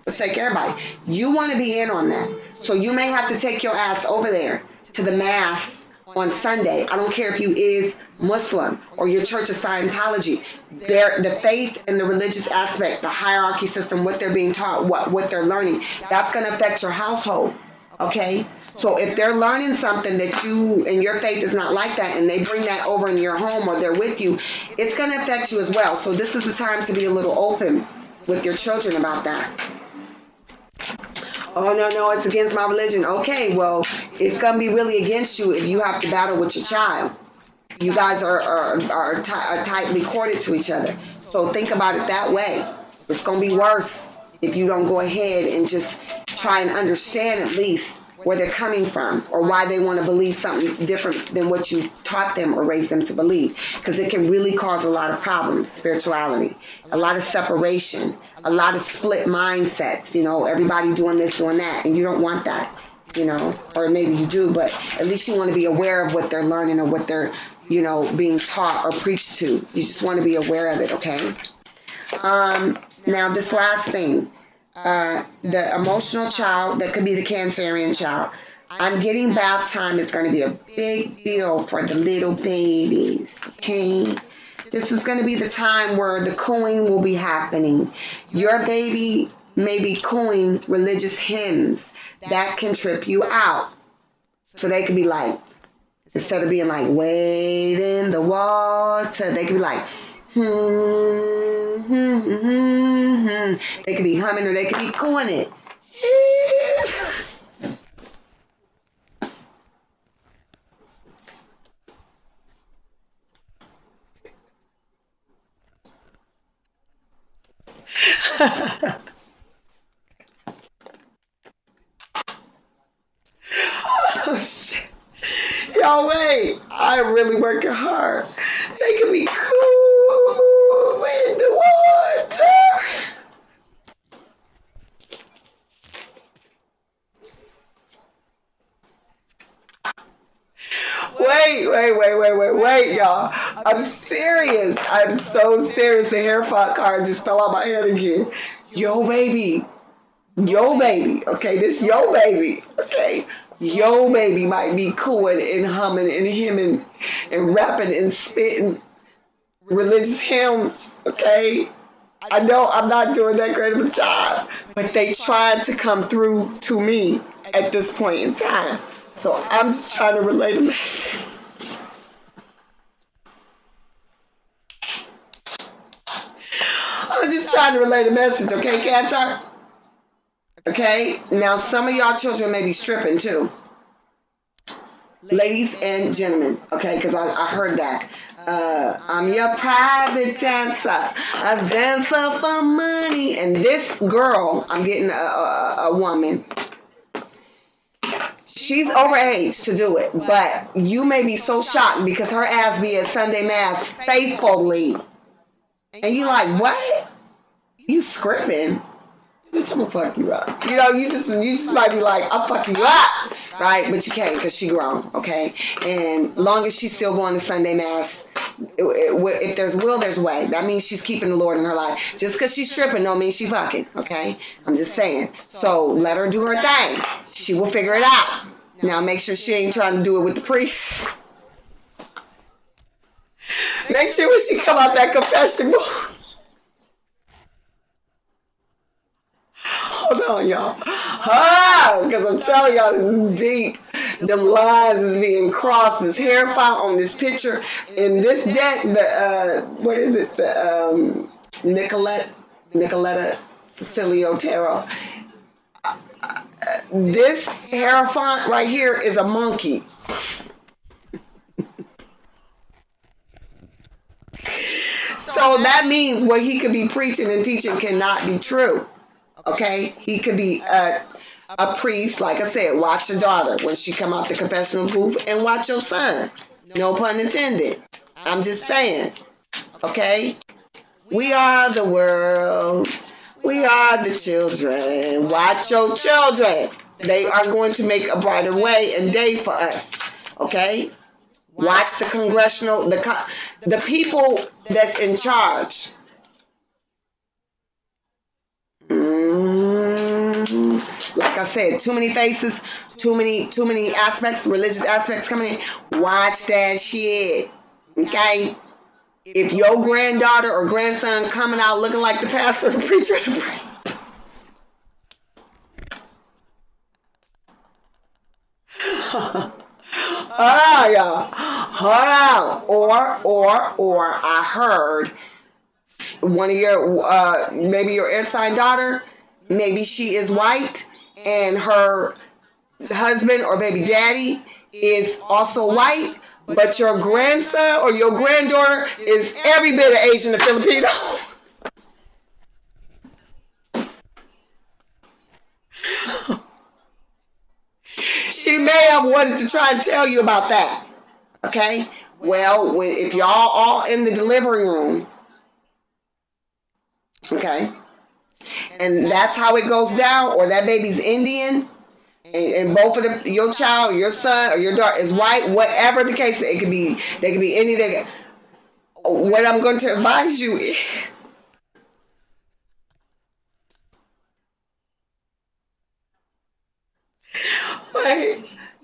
forsake everybody. You want to be in on that. So you may have to take your ass over there to the mass on Sunday. I don't care if you is Muslim or your church of Scientology. The faith and the religious aspect, the hierarchy system, what they're being taught, what they're learning, that's going to affect your household. Okay? So if they're learning something that you and your faith is not like that, and they bring that over in your home or they're with you, it's going to affect you as well. So this is the time to be a little open with your children about that. Oh, no, it's against my religion. Okay, well, it's going to be really against you if you have to battle with your child. You guys are tightly corded to each other. So think about it that way. It's going to be worse if you don't go ahead and just try and understand at least where they're coming from or why they want to believe something different than what you've taught them or raised them to believe. Because it can really cause a lot of problems, spirituality, a lot of separation, a lot of split mindsets, you know, everybody doing this, doing that, and you don't want that, you know, or maybe you do, but at least you want to be aware of what they're learning or what they're, you know, being taught or preached to. You just want to be aware of it, okay? Now, this last thing. The emotional child, that could be the Cancerian child. I'm getting bath time is going to be a big deal for the little babies, okay? This is going to be the time where the cooing will be happening. Your baby may be cooing religious hymns that can trip you out. So they could be like, instead of being like, wade in the water, they could be like, They could be humming or they could be cooing it. Oh, shit. Yo, wait. I'm really working hard. They could be cool in the water. Wait, y'all. I'm serious. I'm so serious. The Hierophant card just fell out my head again. Yo, baby. Okay, this yo, baby. Okay. Yo, baby might be cooing and humming and hemming and rapping and spitting religious hymns, okay? I know I'm not doing that great of a job, but they tried to come through to me at this point in time. So I'm just trying to relate a message. I'm just trying to relate a message, okay, Cancer? Okay, now some of y'all children may be stripping too. Ladies and gentlemen, okay, because I heard that. I'm your private dancer, a dancer for money. And this girl, I'm getting a woman. She's overage to do it, but you may be so shocked because her ass be at Sunday Mass faithfully. And you like, what? You scripting? Bitch, I'm gonna fuck you up. You know, you just might be like, I'll fuck you up, right? But you can't because she grown, okay? And long as she's still going to Sunday Mass, if there's will, there's way. That means she's keeping the Lord in her life. Just because she's stripping don't mean she fucking, okay? I'm just saying. So let her do her thing. She will figure it out. Now make sure she ain't trying to do it with the priest. Make sure when she come out that confession book. Hold on, y'all. Because I'm telling y'all, this is deep. Them lines is being crossed. This hair font on this picture. In this deck, what is it? The Nicoletta Filio Tarot. This hair font right here is a monkey. So that means what he could be preaching and teaching cannot be true. Okay? He could be a priest, like I said. Watch your daughter when she come out the confessional booth, and watch your son. No pun intended. I'm just saying. Okay? We are the world. We are the children. Watch your children. They are going to make a brighter way and day for us. Okay? Watch the congressional, the people that's in charge. Like I said, too many faces, too many aspects, religious aspects coming in. Watch that shit. Okay? If your granddaughter or grandson coming out looking like the pastor, the preacher, the priest. Y'all. Hold on. Or I heard one of your, maybe your air sign daughter, maybe she is white, and her husband or baby daddy is also white, but your grandson or your granddaughter is every bit of Asian and Filipino. She may have wanted to try and tell you about that. Okay? Well, if y'all all in the delivery room, okay, and that's how it goes down, or that baby's Indian, and both of your child, your son, or your daughter is white, whatever the case, they could be any. What I'm going to advise you is,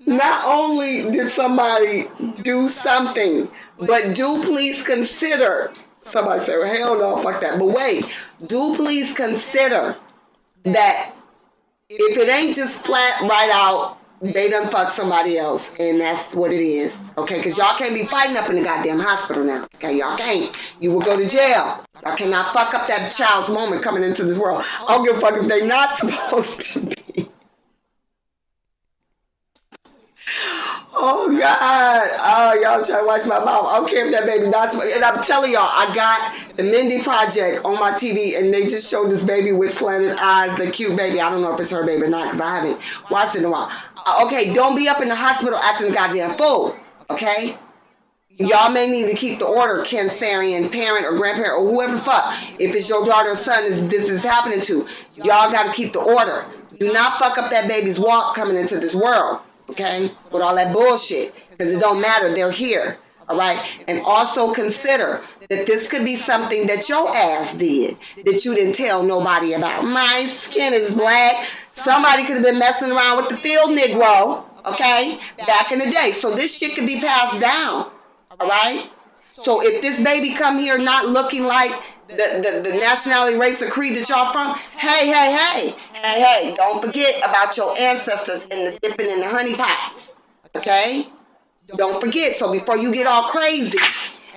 not only did somebody do something, but do please consider. Somebody say, well, hell no, fuck that. But wait, do please consider that if it ain't just flat right out, they done fuck somebody else, and that's what it is. Okay, because y'all can't be fighting up in the goddamn hospital now. Okay, y'all can't. You will go to jail. Y'all cannot fuck up that child's moment coming into this world. I don't give a fuck if they're not supposed to be. Oh, God. Oh, y'all try to watch my mouth. I don't care if that baby not. And I'm telling y'all, I got the Mindy Project on my TV, and they just showed this baby with slanted eyes, the cute baby. I don't know if it's her baby or not, because I haven't watched it in a while. Okay, don't be up in the hospital acting a goddamn fool. Okay? Y'all may need to keep the order, Cancerian parent or grandparent or whoever the fuck. If it's your daughter or son this is happening to, y'all got to keep the order. Do not fuck up that baby's walk coming into this world. Okay, with all that bullshit, because it don't matter, they're here. All right, and also consider that this could be something that your ass did that you didn't tell nobody about. My skin is black. Somebody could have been messing around with the field Negro, okay, back in the day. So this shit could be passed down. All right, so if this baby come here not looking like the nationality, race, or creed that y'all from, hey, don't forget about your ancestors and the dipping in the honey pots, okay? Don't forget. So before you get all crazy,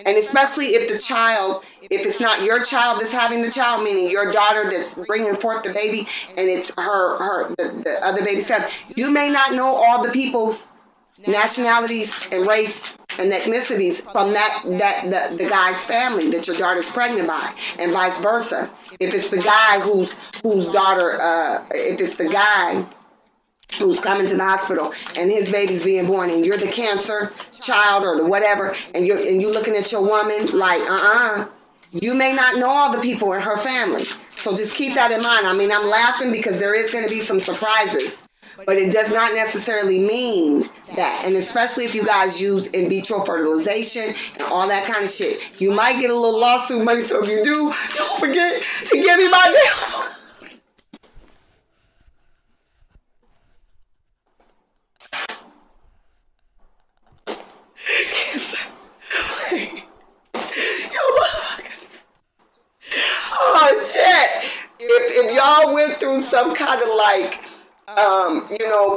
and especially if if it's not your child that's having the child, meaning your daughter that's bringing forth the baby, and it's the other baby's family, you may not know all the people's nationalities and race and ethnicities from the guy's family that your daughter's pregnant by, and vice versa. If it's the guy whose daughter, if it's the guy who's coming to the hospital and his baby's being born, and you're the cancer child or the whatever, and you looking at your woman like, you may not know all the people in her family. So just keep that in mind. I mean, I'm laughing because there is going to be some surprises. But it does not necessarily mean that. And especially if you guys use in vitro fertilization and all that kind of shit. You might get a little lawsuit money. So if you do, don't forget to give me my bill. through some kind of like,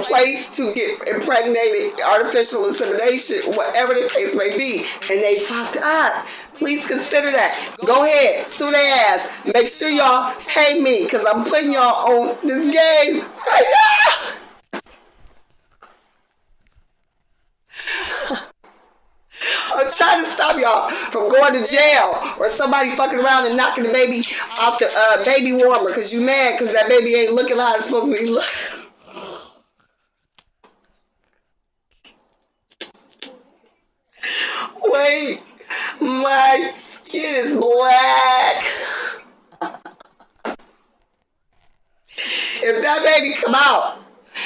place to get impregnated, artificial insemination, whatever the case may be, and they fucked up. Please consider that. Go ahead, sue their ass. Make sure y'all pay me, because I'm putting y'all on this game right now. I'm trying to stop y'all from going to jail or somebody fucking around and knocking the baby out the baby warmer because you mad because that baby ain't looking how it's supposed to be looking. Wait, my skin is black. If that baby come out,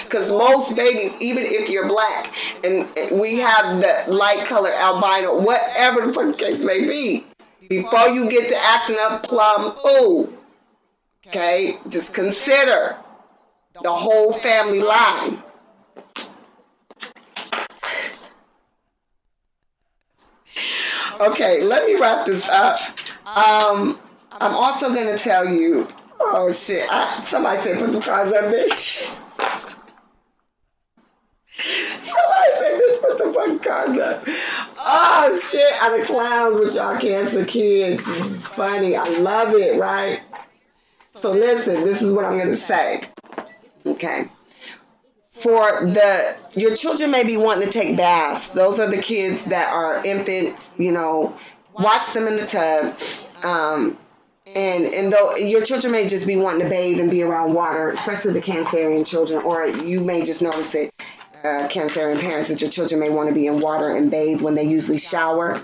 because most babies, even if you're black, and we have the light color albino, whatever the fucking case may be, before you get to acting up plum fool, okay, just consider the whole family line. Okay, let me wrap this up. I'm also going to tell you, oh shit, somebody said put the cards up, bitch. Somebody said bitch put the fucking cards up. Oh shit, I'm a clown with y'all Cancer kids. This is funny, I love it, right? So listen, this is what I'm going to say. Okay. Your children may be wanting to take baths. Those are the kids that are infants, watch them in the tub. And though your children may just be wanting to bathe and be around water, especially the Cancerian children, or you may just notice it, Cancerian parents, that your children may want to be in water and bathe when they usually shower.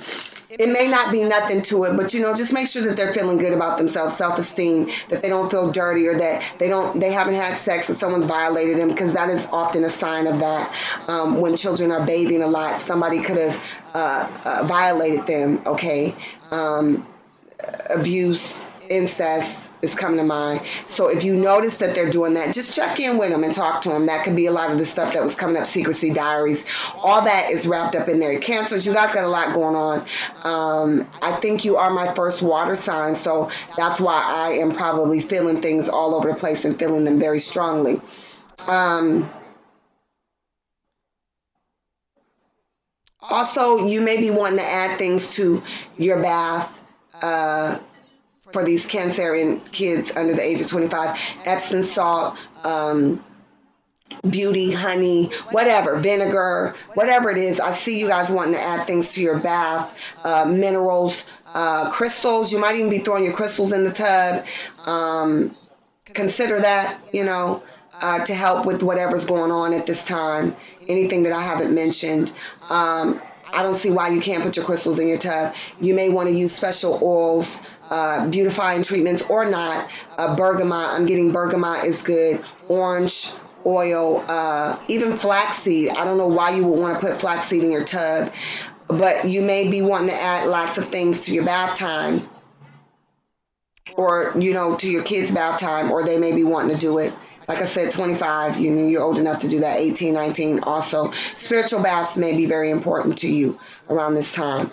It may not be nothing to it, but just make sure that they're feeling good about themselves, self-esteem, that they don't feel dirty or that they haven't had sex or someone's violated them, because that is often a sign of that. When children are bathing a lot, somebody could have violated them, okay? Abuse, incest is coming to mind. So if you notice that they're doing that, just check in with them and talk to them. That could be a lot of the stuff that was coming up, secrecy diaries. All that is wrapped up in there. Cancers, you guys got a lot going on. I think you are my first water sign, so that's why I am probably feeling things all over the place and feeling them very strongly. Also, you may be wanting to add things to your bath for these Cancerian kids under the age of 25. Epsom salt, beauty, honey, whatever, vinegar, whatever it is. I see you guys wanting to add things to your bath, minerals, crystals. You might even be throwing your crystals in the tub. Consider that, to help with whatever's going on at this time. Anything that I haven't mentioned. I don't see why you can't put your crystals in your tub. You may want to use special oils, beautifying treatments or not. Bergamot, I'm getting bergamot is good. Orange oil, even flaxseed. I don't know why you would want to put flaxseed in your tub, but you may be wanting to add lots of things to your bath time, or, to your kids' bath time, or they may be wanting to do it. Like I said, 25, you're old enough to do that. 18, 19 also. Spiritual baths may be very important to you around this time.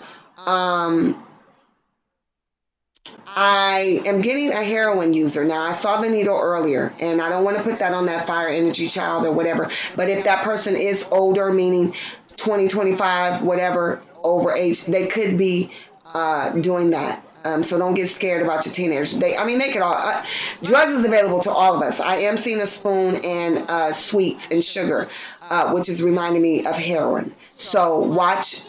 I am getting a heroin user. Now, I saw the needle earlier, and I don't want to put that on that fire energy child or whatever. But if that person is older, meaning 20, 25, whatever, over age, they could be doing that. So don't get scared about your teenagers. They could all, drugs is available to all of us. I am seeing a spoon and sweets and sugar, which is reminding me of heroin. So watch,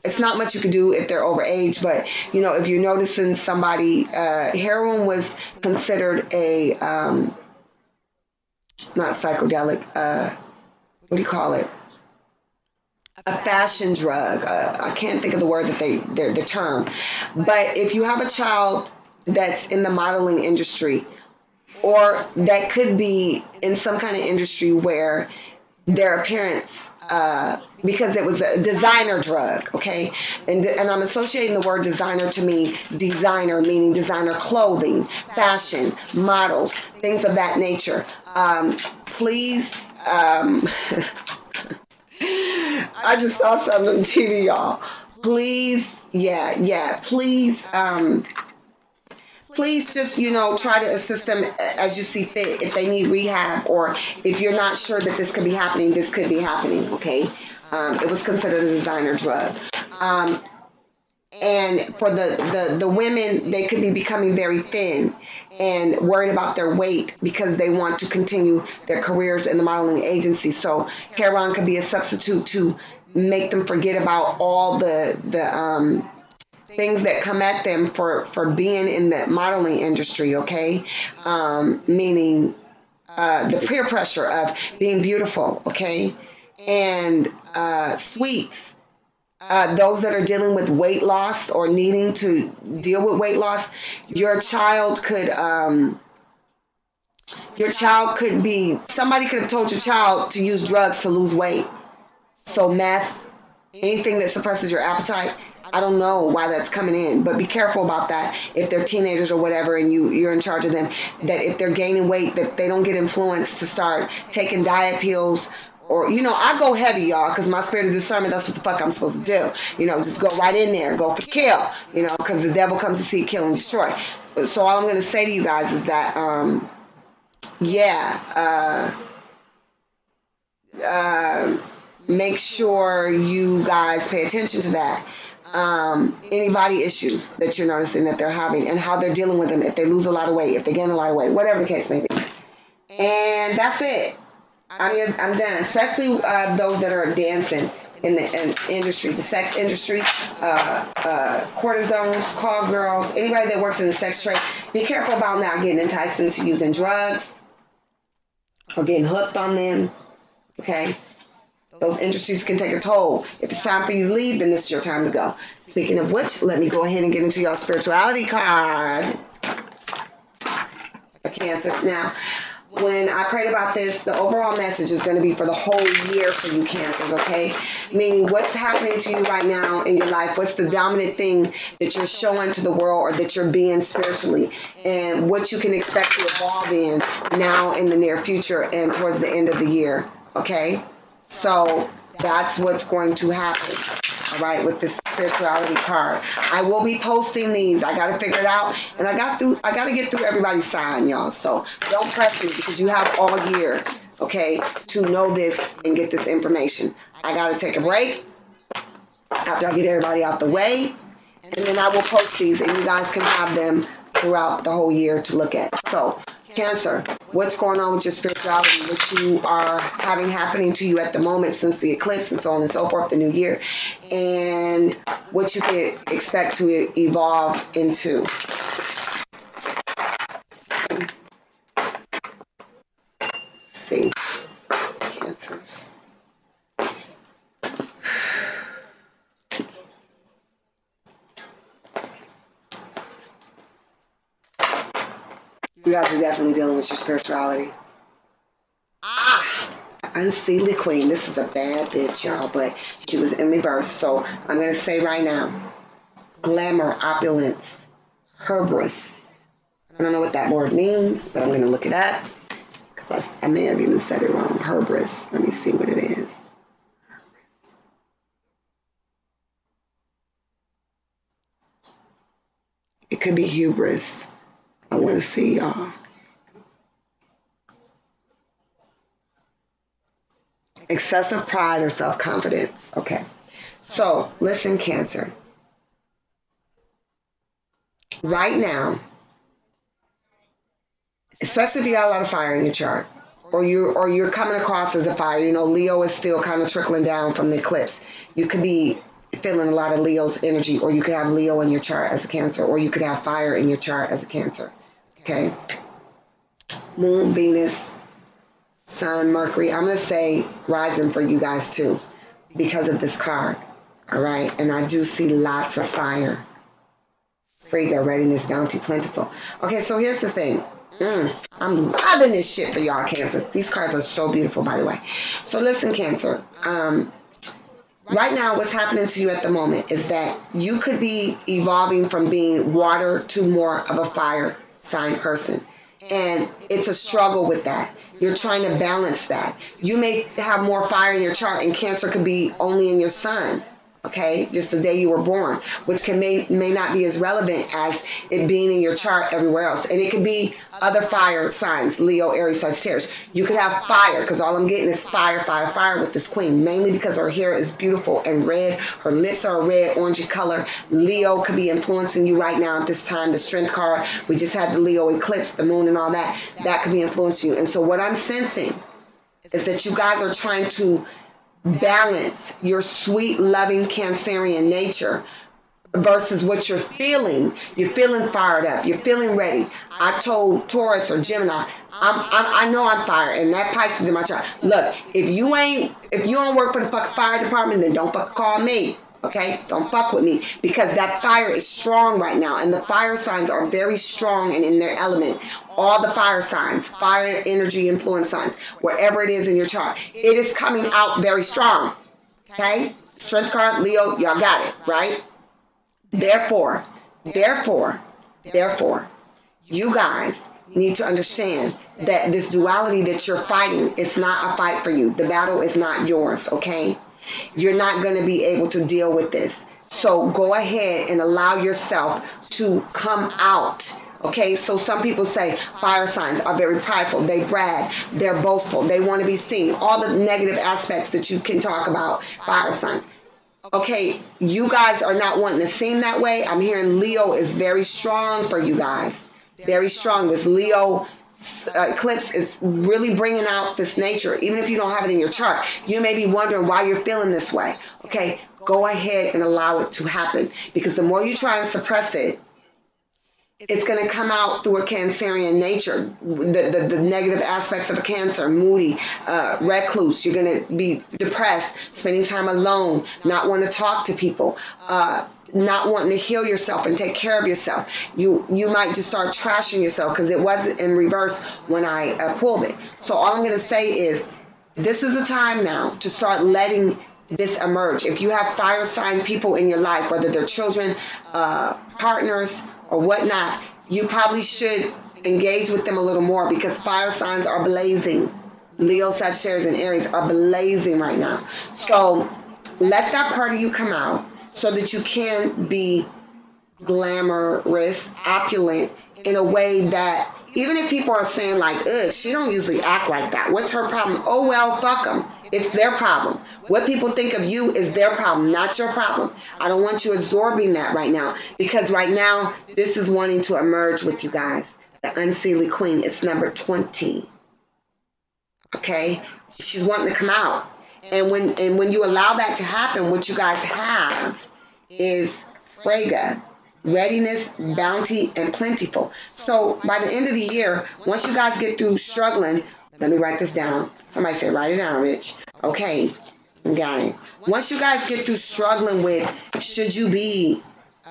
it's not much you can do if they're over age, but, if you're noticing somebody, heroin was considered a, not psychedelic, what do you call it? A fashion drug. I can't think of the word that the term. But if you have a child that's in the modeling industry, or that could be in some kind of industry where their appearance, because it was a designer drug, okay? And I'm associating the word designer to mean designer, meaning designer clothing, fashion, models, things of that nature. Please, I just saw something on TV, y'all. Please please just, try to assist them as you see fit. If they need rehab, or if you're not sure that this could be happening, this could be happening, okay? It was considered a designer drug. And for the women, they could be becoming very thin and worried about their weight because they want to continue their careers in the modeling agency. So heroin could be a substitute to make them forget about all the things that come at them for being in the modeling industry, okay? Meaning the peer pressure of being beautiful, okay? And sweets. Those that are dealing with weight loss or needing to deal with weight loss, your child could be, somebody could have told your child to use drugs to lose weight. So meth, anything that suppresses your appetite, I don't know why that's coming in, but be careful about that. If they're teenagers or whatever and you're in charge of them, that if they're gaining weight, that they don't get influenced to start taking diet pills. Or, I go heavy, y'all, because my spirit of discernment, that's what the fuck I'm supposed to do. Just go right in there, go for the kill, because the devil comes to seek, kill, and destroy. So all I'm going to say to you guys is that, make sure you guys pay attention to that. Any body issues that you're noticing that they're having and how they're dealing with them, if they lose a lot of weight, if they gain a lot of weight, whatever the case may be. And that's it. I'm done. Especially those that are dancing in the industry, the sex industry, courtesans, call girls, anybody that works in the sex trade. Be careful about not getting enticed into using drugs or getting hooked on them. Okay? Those industries can take a toll. If it's time for you to leave, then this is your time to go. Speaking of which, let me go ahead and get into your spirituality card. A Cancer. Now, when I prayed about this, the overall message is going to be for the whole year for you Cancers, okay? Meaning what's happening to you right now in your life, what's the dominant thing that you're showing to the world or that you're being spiritually, and what you can expect to evolve in now in the near future and towards the end of the year, okay? So that's what's going to happen, all right, with this spirituality card. I will be posting these. I got to figure it out. And I got to get through everybody's sign, y'all. So don't press me because you have all year, okay, to know this and get this information. I got to take a break after I get everybody out the way. And then I will post these and you guys can have them throughout the whole year to look at. So, Cancer, what's going on with your spirituality, what you are having happening to you at the moment since the eclipse and so on and so forth, the new year, and what you can expect to evolve into. Let's see, Cancers. You guys are definitely dealing with your spirituality. Unseelie Queen. This is a bad bitch, y'all, but she was in reverse. So I'm going to say right now, glamour, opulence, hubris. I don't know what that word means, but I'm going to look it up. Because I may have even said it wrong. Hubris. Let me see what it is. It could be hubris. I want to see y'all. Excessive pride or self-confidence. Okay. So, listen, Cancer. Right now, especially if you got a lot of fire in your chart, or you're coming across as a fire, Leo is still kind of trickling down from the eclipse. You could be feeling a lot of Leo's energy, or you could have Leo in your chart as a Cancer, or you could have fire in your chart as a Cancer. Okay. Moon, Venus, Sun, Mercury. I'm going to say rising for you guys too because of this card. All right. And I do see lots of fire. Frigga, readiness, bounty, plentiful. Okay. So here's the thing. I'm loving this shit for y'all, Cancer. These cards are so beautiful, by the way. So listen, Cancer. Right now, what's happening to you at the moment is that you could be evolving from being water to more of a fire sign person. And it's a struggle with that. You're trying to balance that. You may have more fire in your chart, and Cancer could be only in your sun. Okay, just the day you were born, which may not be as relevant as it being in your chart everywhere else. And it could be other fire signs, Leo, Aries, Sagittarius. You could have fire, because all I'm getting is fire, fire, fire with this queen, mainly because her hair is beautiful and red. Her lips are a red, orangey color. Leo could be influencing you right now at this time. The strength card, we just had the Leo eclipse, the moon and all that. That could be influencing you. And so what I'm sensing is that you guys are trying to balance your sweet, loving Cancerian nature versus what you're feeling. You're feeling fired up. You're feeling ready. I told Taurus or Gemini, I know I'm fired, and that Pisces in my chart. Look, if you don't work for the fucking fire department, then don't fucking call me. Okay, don't fuck with me, because that fire is strong right now, and the fire signs are very strong and in their element. All the fire signs, fire energy influence signs, wherever it is in your chart, it is coming out very strong. Okay, strength card, Leo, y'all got it, right? Therefore, you guys need to understand that this duality that you're fighting, it's not a fight for you. The battle is not yours, okay? You're not going to be able to deal with this. So go ahead and allow yourself to come out. Okay, so some people say fire signs are very prideful. They brag. They're boastful. They want to be seen. All the negative aspects that you can talk about fire signs. Okay, you guys are not wanting to seem that way. I'm hearing Leo is very strong for you guys. Very strong. This Leo eclipse is really bringing out this nature. Even if you don't have it in your chart, you may be wondering why you're feeling this way. Okay, go ahead and allow it to happen, because the more you try and suppress it, it's going to come out through a Cancerian nature. The negative aspects of a Cancer, moody, recluse. You're going to be depressed, spending time alone, not wanting to talk to people, not wanting to heal yourself and take care of yourself. You might just start trashing yourself, because it wasn't in reverse when I pulled it. So all I'm going to say is, this is the time now to start letting this emerge. If you have fire sign people in your life, whether they're children, partners, or whatnot, you probably should engage with them a little more, because fire signs are blazing. Leo, Sagittarius, and Aries are blazing right now. So let that part of you come out, so that you can be glamorous, opulent, in a way that even if people are saying like, ugh, she don't usually act like that. What's her problem? Oh, well, fuck them. It's their problem. What people think of you is their problem, not your problem. I don't want you absorbing that right now, because right now, this is wanting to emerge with you guys. The Unseelie Queen, it's number 20. Okay? She's wanting to come out. And when you allow that to happen, what you guys have is Frega, readiness, bounty, and plentiful. So by the end of the year, once you guys get through struggling, let me write this down. Somebody say, write it down, Rich. Okay, got it. Once you guys get through struggling with, should you be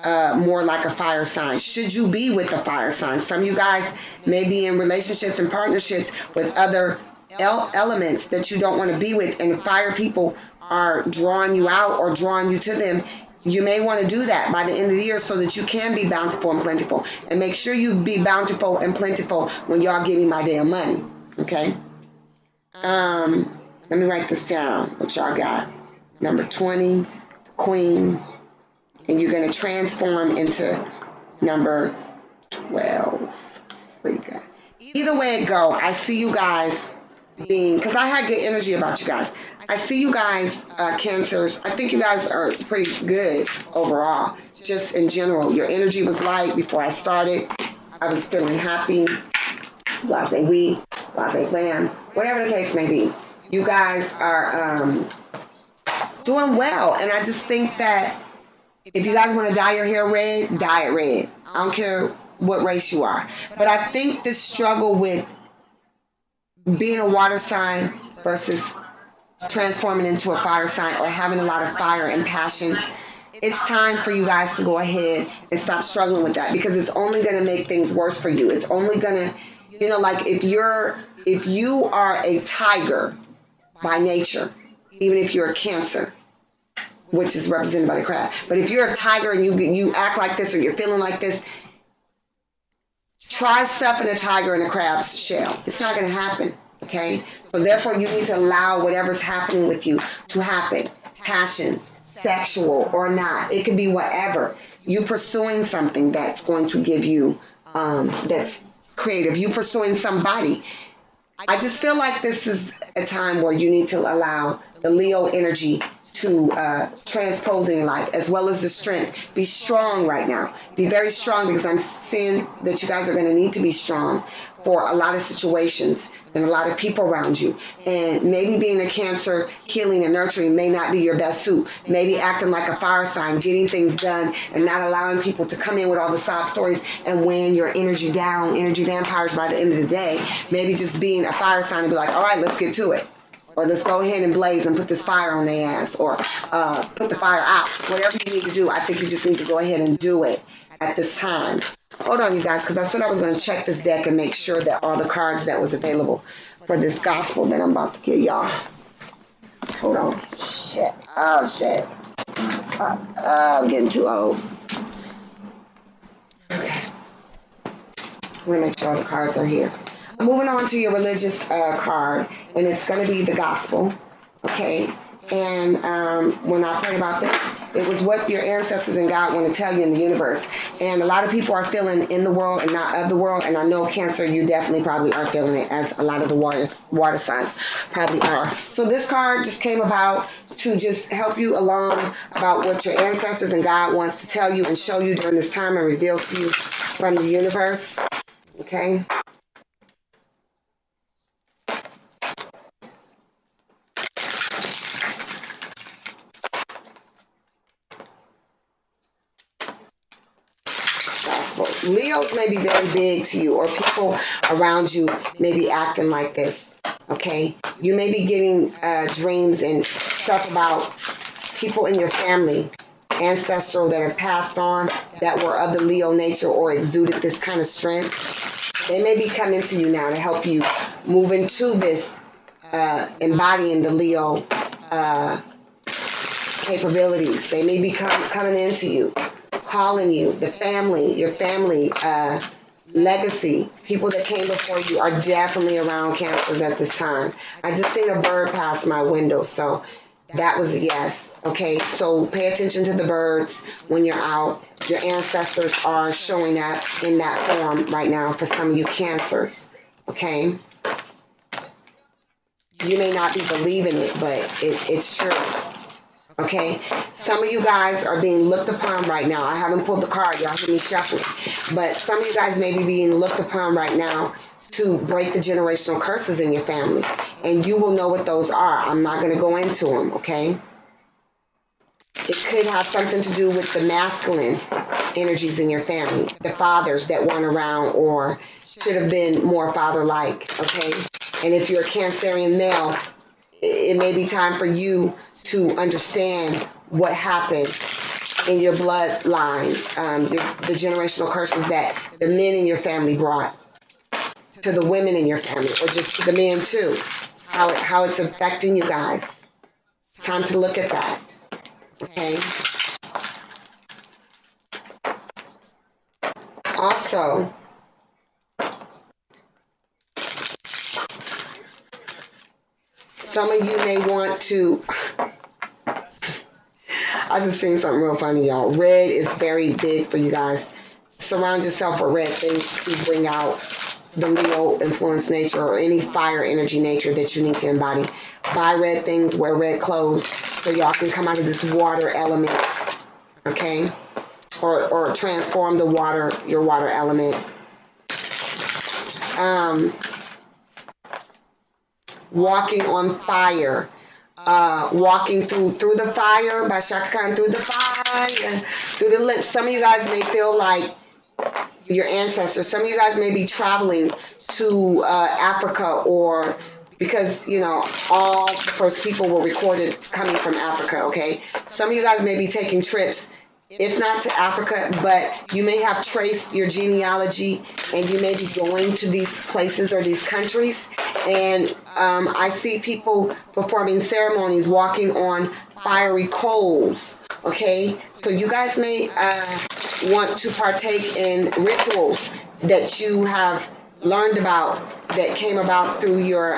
more like a fire sign? Should you be with a fire sign? Some of you guys may be in relationships and partnerships with other elements that you don't want to be with, and fire people are drawing you out or drawing you to them. You may want to do that by the end of the year, so that you can be bountiful and plentiful. And make sure you be bountiful and plentiful when y'all give me my damn money. Okay? Let me write this down, what y'all got. Number 20, Queen. And you're going to transform into number 12. Frega. Either way it go, I see you guys being, because I had good energy about you guys. I see you guys, Cancers. I think you guys are pretty good overall, just in general. Your energy was light before I started. I was feeling happy. Blase oui, blase blam, whatever the case may be. You guys are doing well. And I just think that if you guys want to dye your hair red, dye it red. I don't care what race you are. But I think this struggle with being a water sign versus transforming into a fire sign, or having a lot of fire and passion, it's time for you guys to go ahead and stop struggling with that, because it's only going to make things worse for you. It's only going to, like if you are a tiger by nature, even if you're a Cancer, which is represented by the crab, but if you're a tiger and you act like this, or you're feeling like this, try stuffing a tiger in a crab's shell. It's not going to happen. Okay? So therefore, you need to allow whatever's happening with you to happen. Passions, sexual or not. It could be whatever. You pursuing something that's going to give you, that's creative. You pursuing somebody. I just feel like this is a time where you need to allow the Leo energy to transpose in your life, as well as the strength. Be strong right now. Be very strong, because I'm seeing that you guys are going to need to be strong for a lot of situations and a lot of people around you. And maybe being a Cancer, healing and nurturing may not be your best suit. Maybe acting like a fire sign, getting things done and not allowing people to come in with all the sob stories and weighing your energy down, energy vampires by the end of the day. Maybe just being a fire sign and be like, all right, let's get to it. Or let's go ahead and blaze and put this fire on their ass, or put the fire out. Whatever you need to do, I think you just need to go ahead and do it at this time. Hold on, you guys, because I said I was going to check this deck and make sure that all the cards that was available for this gospel that I'm about to give y'all. Hold on. Shit. Oh, shit. I'm getting too old. Okay. I'm going to make sure all the cards are here. I'm moving on to your religious card, and it's going to be the gospel, okay? And when I prayed about this, it was what your ancestors and God want to tell you in the universe. And a lot of people are feeling in the world and not of the world, and I know Cancer, you definitely probably are feeling it, as a lot of the water signs probably are. So this card just came about to just help you along about what your ancestors and God wants to tell you and show you during this time and reveal to you from the universe, okay? Leos may be very big to you, or people around you may be acting like this, okay? You may be getting dreams and stuff about people in your family, ancestral, that have passed on, that were of the Leo nature or exuded this kind of strength. They may be coming to you now to help you move into this embodying the Leo capabilities. They may be coming into you, calling you, the family, your family, legacy, people that came before you are definitely around Cancers at this time. I just seen a bird pass my window, so that was a yes. Okay, so pay attention to the birds when you're out. Your ancestors are showing up in that form right now for some of you Cancers. Okay, you may not be believing it, but it's true. Okay, some of you guys are being looked upon right now. I haven't pulled the card, y'all hear me shuffling, but some of you guys may be being looked upon right now to break the generational curses in your family, and you will know what those are. I'm not going to go into them, okay? It could have something to do with the masculine energies in your family, the fathers that weren't around or should have been more father-like, okay? And if you're a Cancerian male, it may be time for you to understand what happened in your bloodline, the generational curses that the men in your family brought to the women in your family, or just to the men too, how it's affecting you guys. It's time to look at that, okay? Also, some of you may want to, I just seen something real funny, y'all. Red is very big for you guys. Surround yourself with red things to bring out the Leo influence nature or any fire energy nature that you need to embody. Buy red things, wear red clothes, so y'all can come out of this water element, okay? Or transform the water, your water element. Walking on fire. Walking through the fire by Shaka Khan, through the fire, through the lips. Some of you guys may feel like your ancestors. Some of you guys may be traveling to Africa, or because, you know, all the first people were recorded coming from Africa, okay? Some of you guys may be taking trips, if not to Africa, but you may have traced your genealogy and you may be going to these places or these countries. And I see people performing ceremonies, walking on fiery coals, okay? So you guys may want to partake in rituals that you have learned about, that came about through your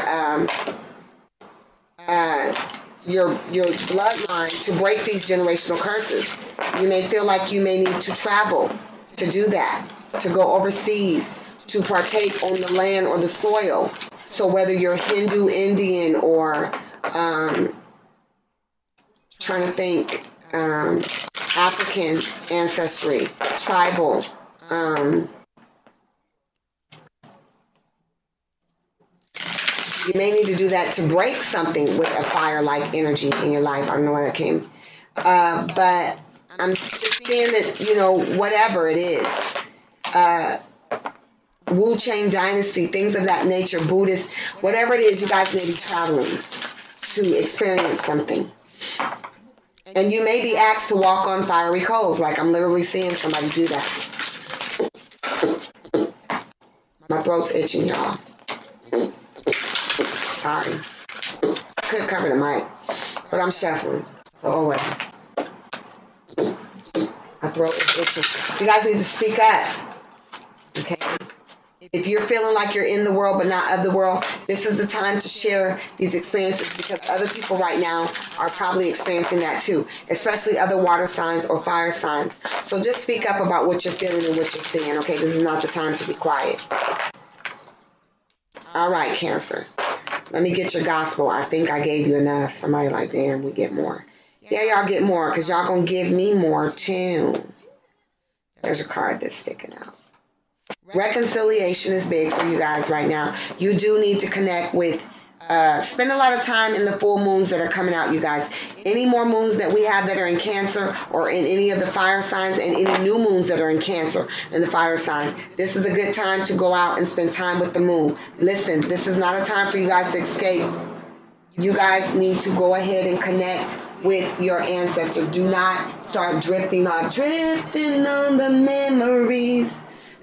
your bloodline to break these generational curses. You may feel like you may need to travel to do that, to go overseas, to partake on the land or the soil. So whether you're Hindu, Indian, or trying to think, African ancestry, tribal, you may need to do that to break something with a fire-like energy in your life. I don't know where that came. But I'm just saying that, you know, whatever it is, Wu Chain Dynasty, things of that nature, Buddhist, whatever it is, you guys may be traveling to experience something. And you may be asked to walk on fiery coals, like I'm literally seeing somebody do that. My throat's itching, y'all. Sorry. I could cover the mic, but I'm shuffling. So, oh well. My throat is itching. You guys need to speak up. Okay? If you're feeling like you're in the world but not of the world, this is the time to share these experiences, because other people right now are probably experiencing that too, especially other water signs or fire signs. So just speak up about what you're feeling and what you're seeing, okay? This is not the time to be quiet. All right, Cancer. Let me get your gospel. I think I gave you enough. Somebody like, damn, we get more. Yeah, y'all get more, because y'all going to give me more too. There's a card that's sticking out. Reconciliation is big for you guys right now. You do need to connect with, spend a lot of time in the full moons that are coming out, you guys. Any more moons that we have that are in Cancer or in any of the fire signs, and any new moons that are in Cancer and the fire signs, this is a good time to go out and spend time with the moon. Listen, this is not a time for you guys to escape. You guys need to go ahead and connect with your ancestors. Do not start drifting off, drifting on the memories.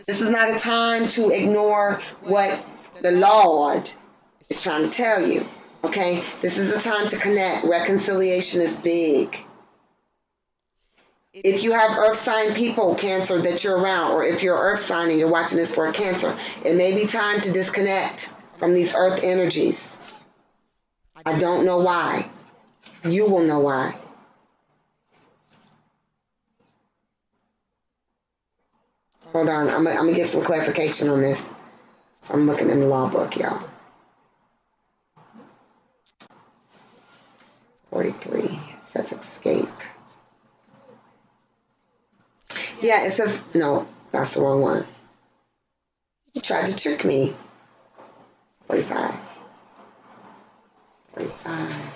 This is not a time to ignore what the Lord is trying to tell you, okay? This is a time to connect. Reconciliation is big. If you have earth sign people, Cancer, that you're around, or if you're earth sign and you're watching this for a Cancer, it may be time to disconnect from these earth energies. I don't know why. You will know why. Hold on, I'm going to get some clarification on this. I'm looking in the law book, y'all. 43, it says escape. Yeah, it says, no, that's the wrong one. You tried to trick me. 45. 45.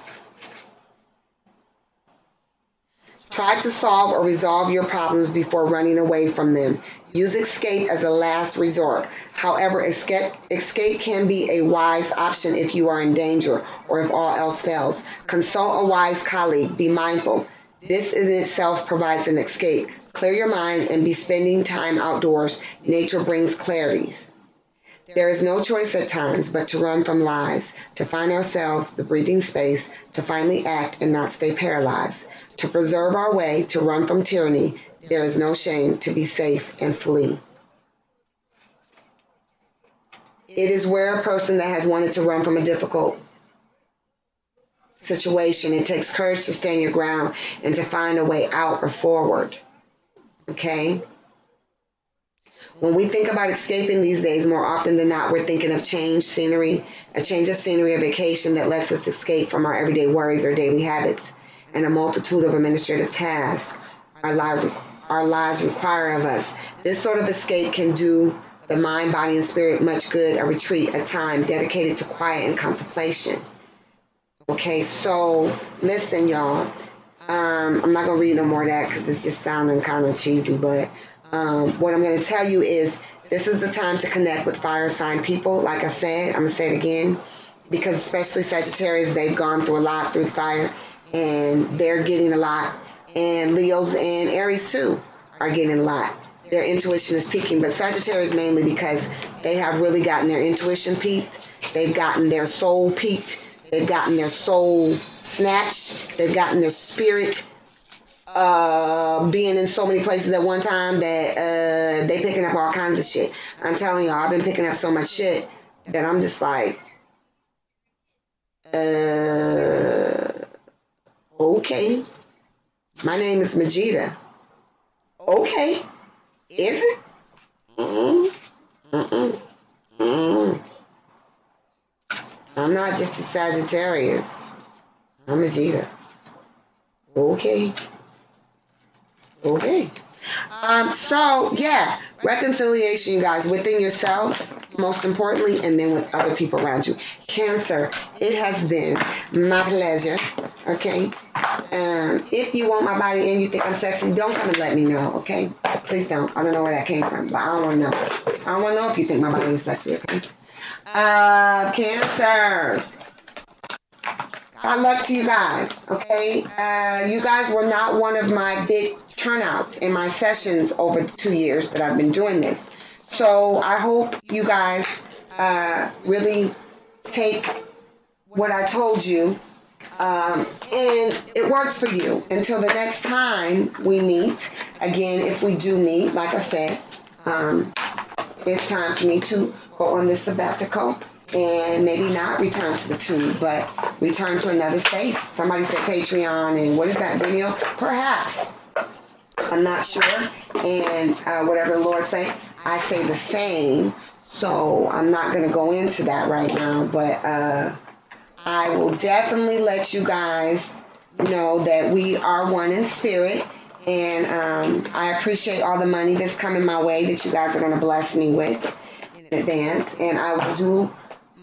Try to solve or resolve your problems before running away from them. Use escape as a last resort. However, escape can be a wise option if you are in danger or if all else fails. Consult a wise colleague. Be mindful. This in itself provides an escape. Clear your mind and be spending time outdoors. Nature brings clarities. There is no choice at times but to run from lies, to find ourselves the breathing space, to finally act and not stay paralyzed. To preserve our way, to run from tyranny, there is no shame to be safe and flee. It is where a person that has wanted to run from a difficult situation, it takes courage to stand your ground and to find a way out or forward. Okay? When we think about escaping these days, more often than not, we're thinking of change scenery, a change of scenery, a vacation that lets us escape from our everyday worries or daily habits, and a multitude of administrative tasks our lives require of us. This sort of escape can do the mind, body, and spirit much good. A retreat, a time dedicated to quiet and contemplation. Okay, so listen, y'all. I'm not going to read no more of that because it's just sounding kind of cheesy, but what I'm going to tell you is this is the time to connect with fire sign people. Like I said, I'm going to say it again, because especially Sagittarius, they've gone through a lot through the fire, and they're getting a lot. And Leos and Aries too are getting a lot. Their intuition is peaking, but Sagittarius mainly because they have really gotten their intuition peaked. They've gotten their soul peaked. They've gotten their soul snatched. They've gotten their spirit being in so many places at one time that they picking up all kinds of shit. I'm telling y'all, I've been picking up so much shit that I'm just like, Okay. My name is Majida. Okay. Is it? Mm-mm. Mm-mm. Mm-mm. I'm not just a Sagittarius. I'm Majida. Okay. Okay. So yeah, reconciliation, you guys, within yourselves, most importantly, and then with other people around you. Cancer, it has been my pleasure. Okay. If you want my body and you think I'm sexy, don't come and let me know. Okay. Please don't. I don't know where that came from, but I don't want to know. I don't want to know if you think my body is sexy. Okay. Cancers. God luck to you guys, okay? You guys were not one of my big turnouts in my sessions over the 2 years that I've been doing this. So I hope you guys really take what I told you and it works for you. Until the next time we meet, again, if we do meet, like I said, it's time for me to go on this sabbatical and maybe not return to the tube, but return to another space. Somebody said Patreon, and what is that, Vimeo? Perhaps. I'm not sure. And whatever the Lord say, I say the same. So I'm not going to go into that right now, but I will definitely let you guys know that we are one in spirit. And I appreciate all the money that's coming my way that you guys are going to bless me with in advance. And I will do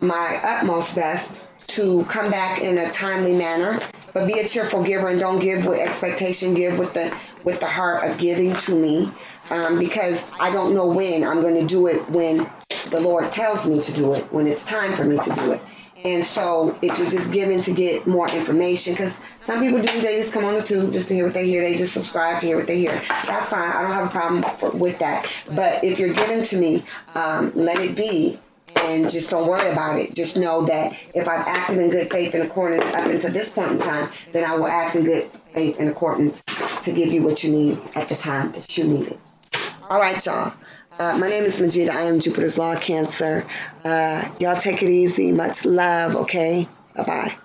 my utmost best to come back in a timely manner, but be a cheerful giver and don't give with expectation, give with the heart of giving to me, because I don't know when I'm going to do it, when the Lord tells me to do it, when it's time for me to do it. And so if you're just giving to get more information, because some people do, they just come on the tube just to hear what they hear, they just subscribe to hear what they hear. That's fine, I don't have a problem with that. But if you're giving to me, let it be. And just don't worry about it. Just know that if I've acted in good faith in accordance up until this point in time, then I will act in good faith in accordance to give you what you need at the time that you need it. All right, y'all. My name is Majida. I am Jupiter's Law Cancer. Y'all take it easy. Much love, okay? Bye-bye.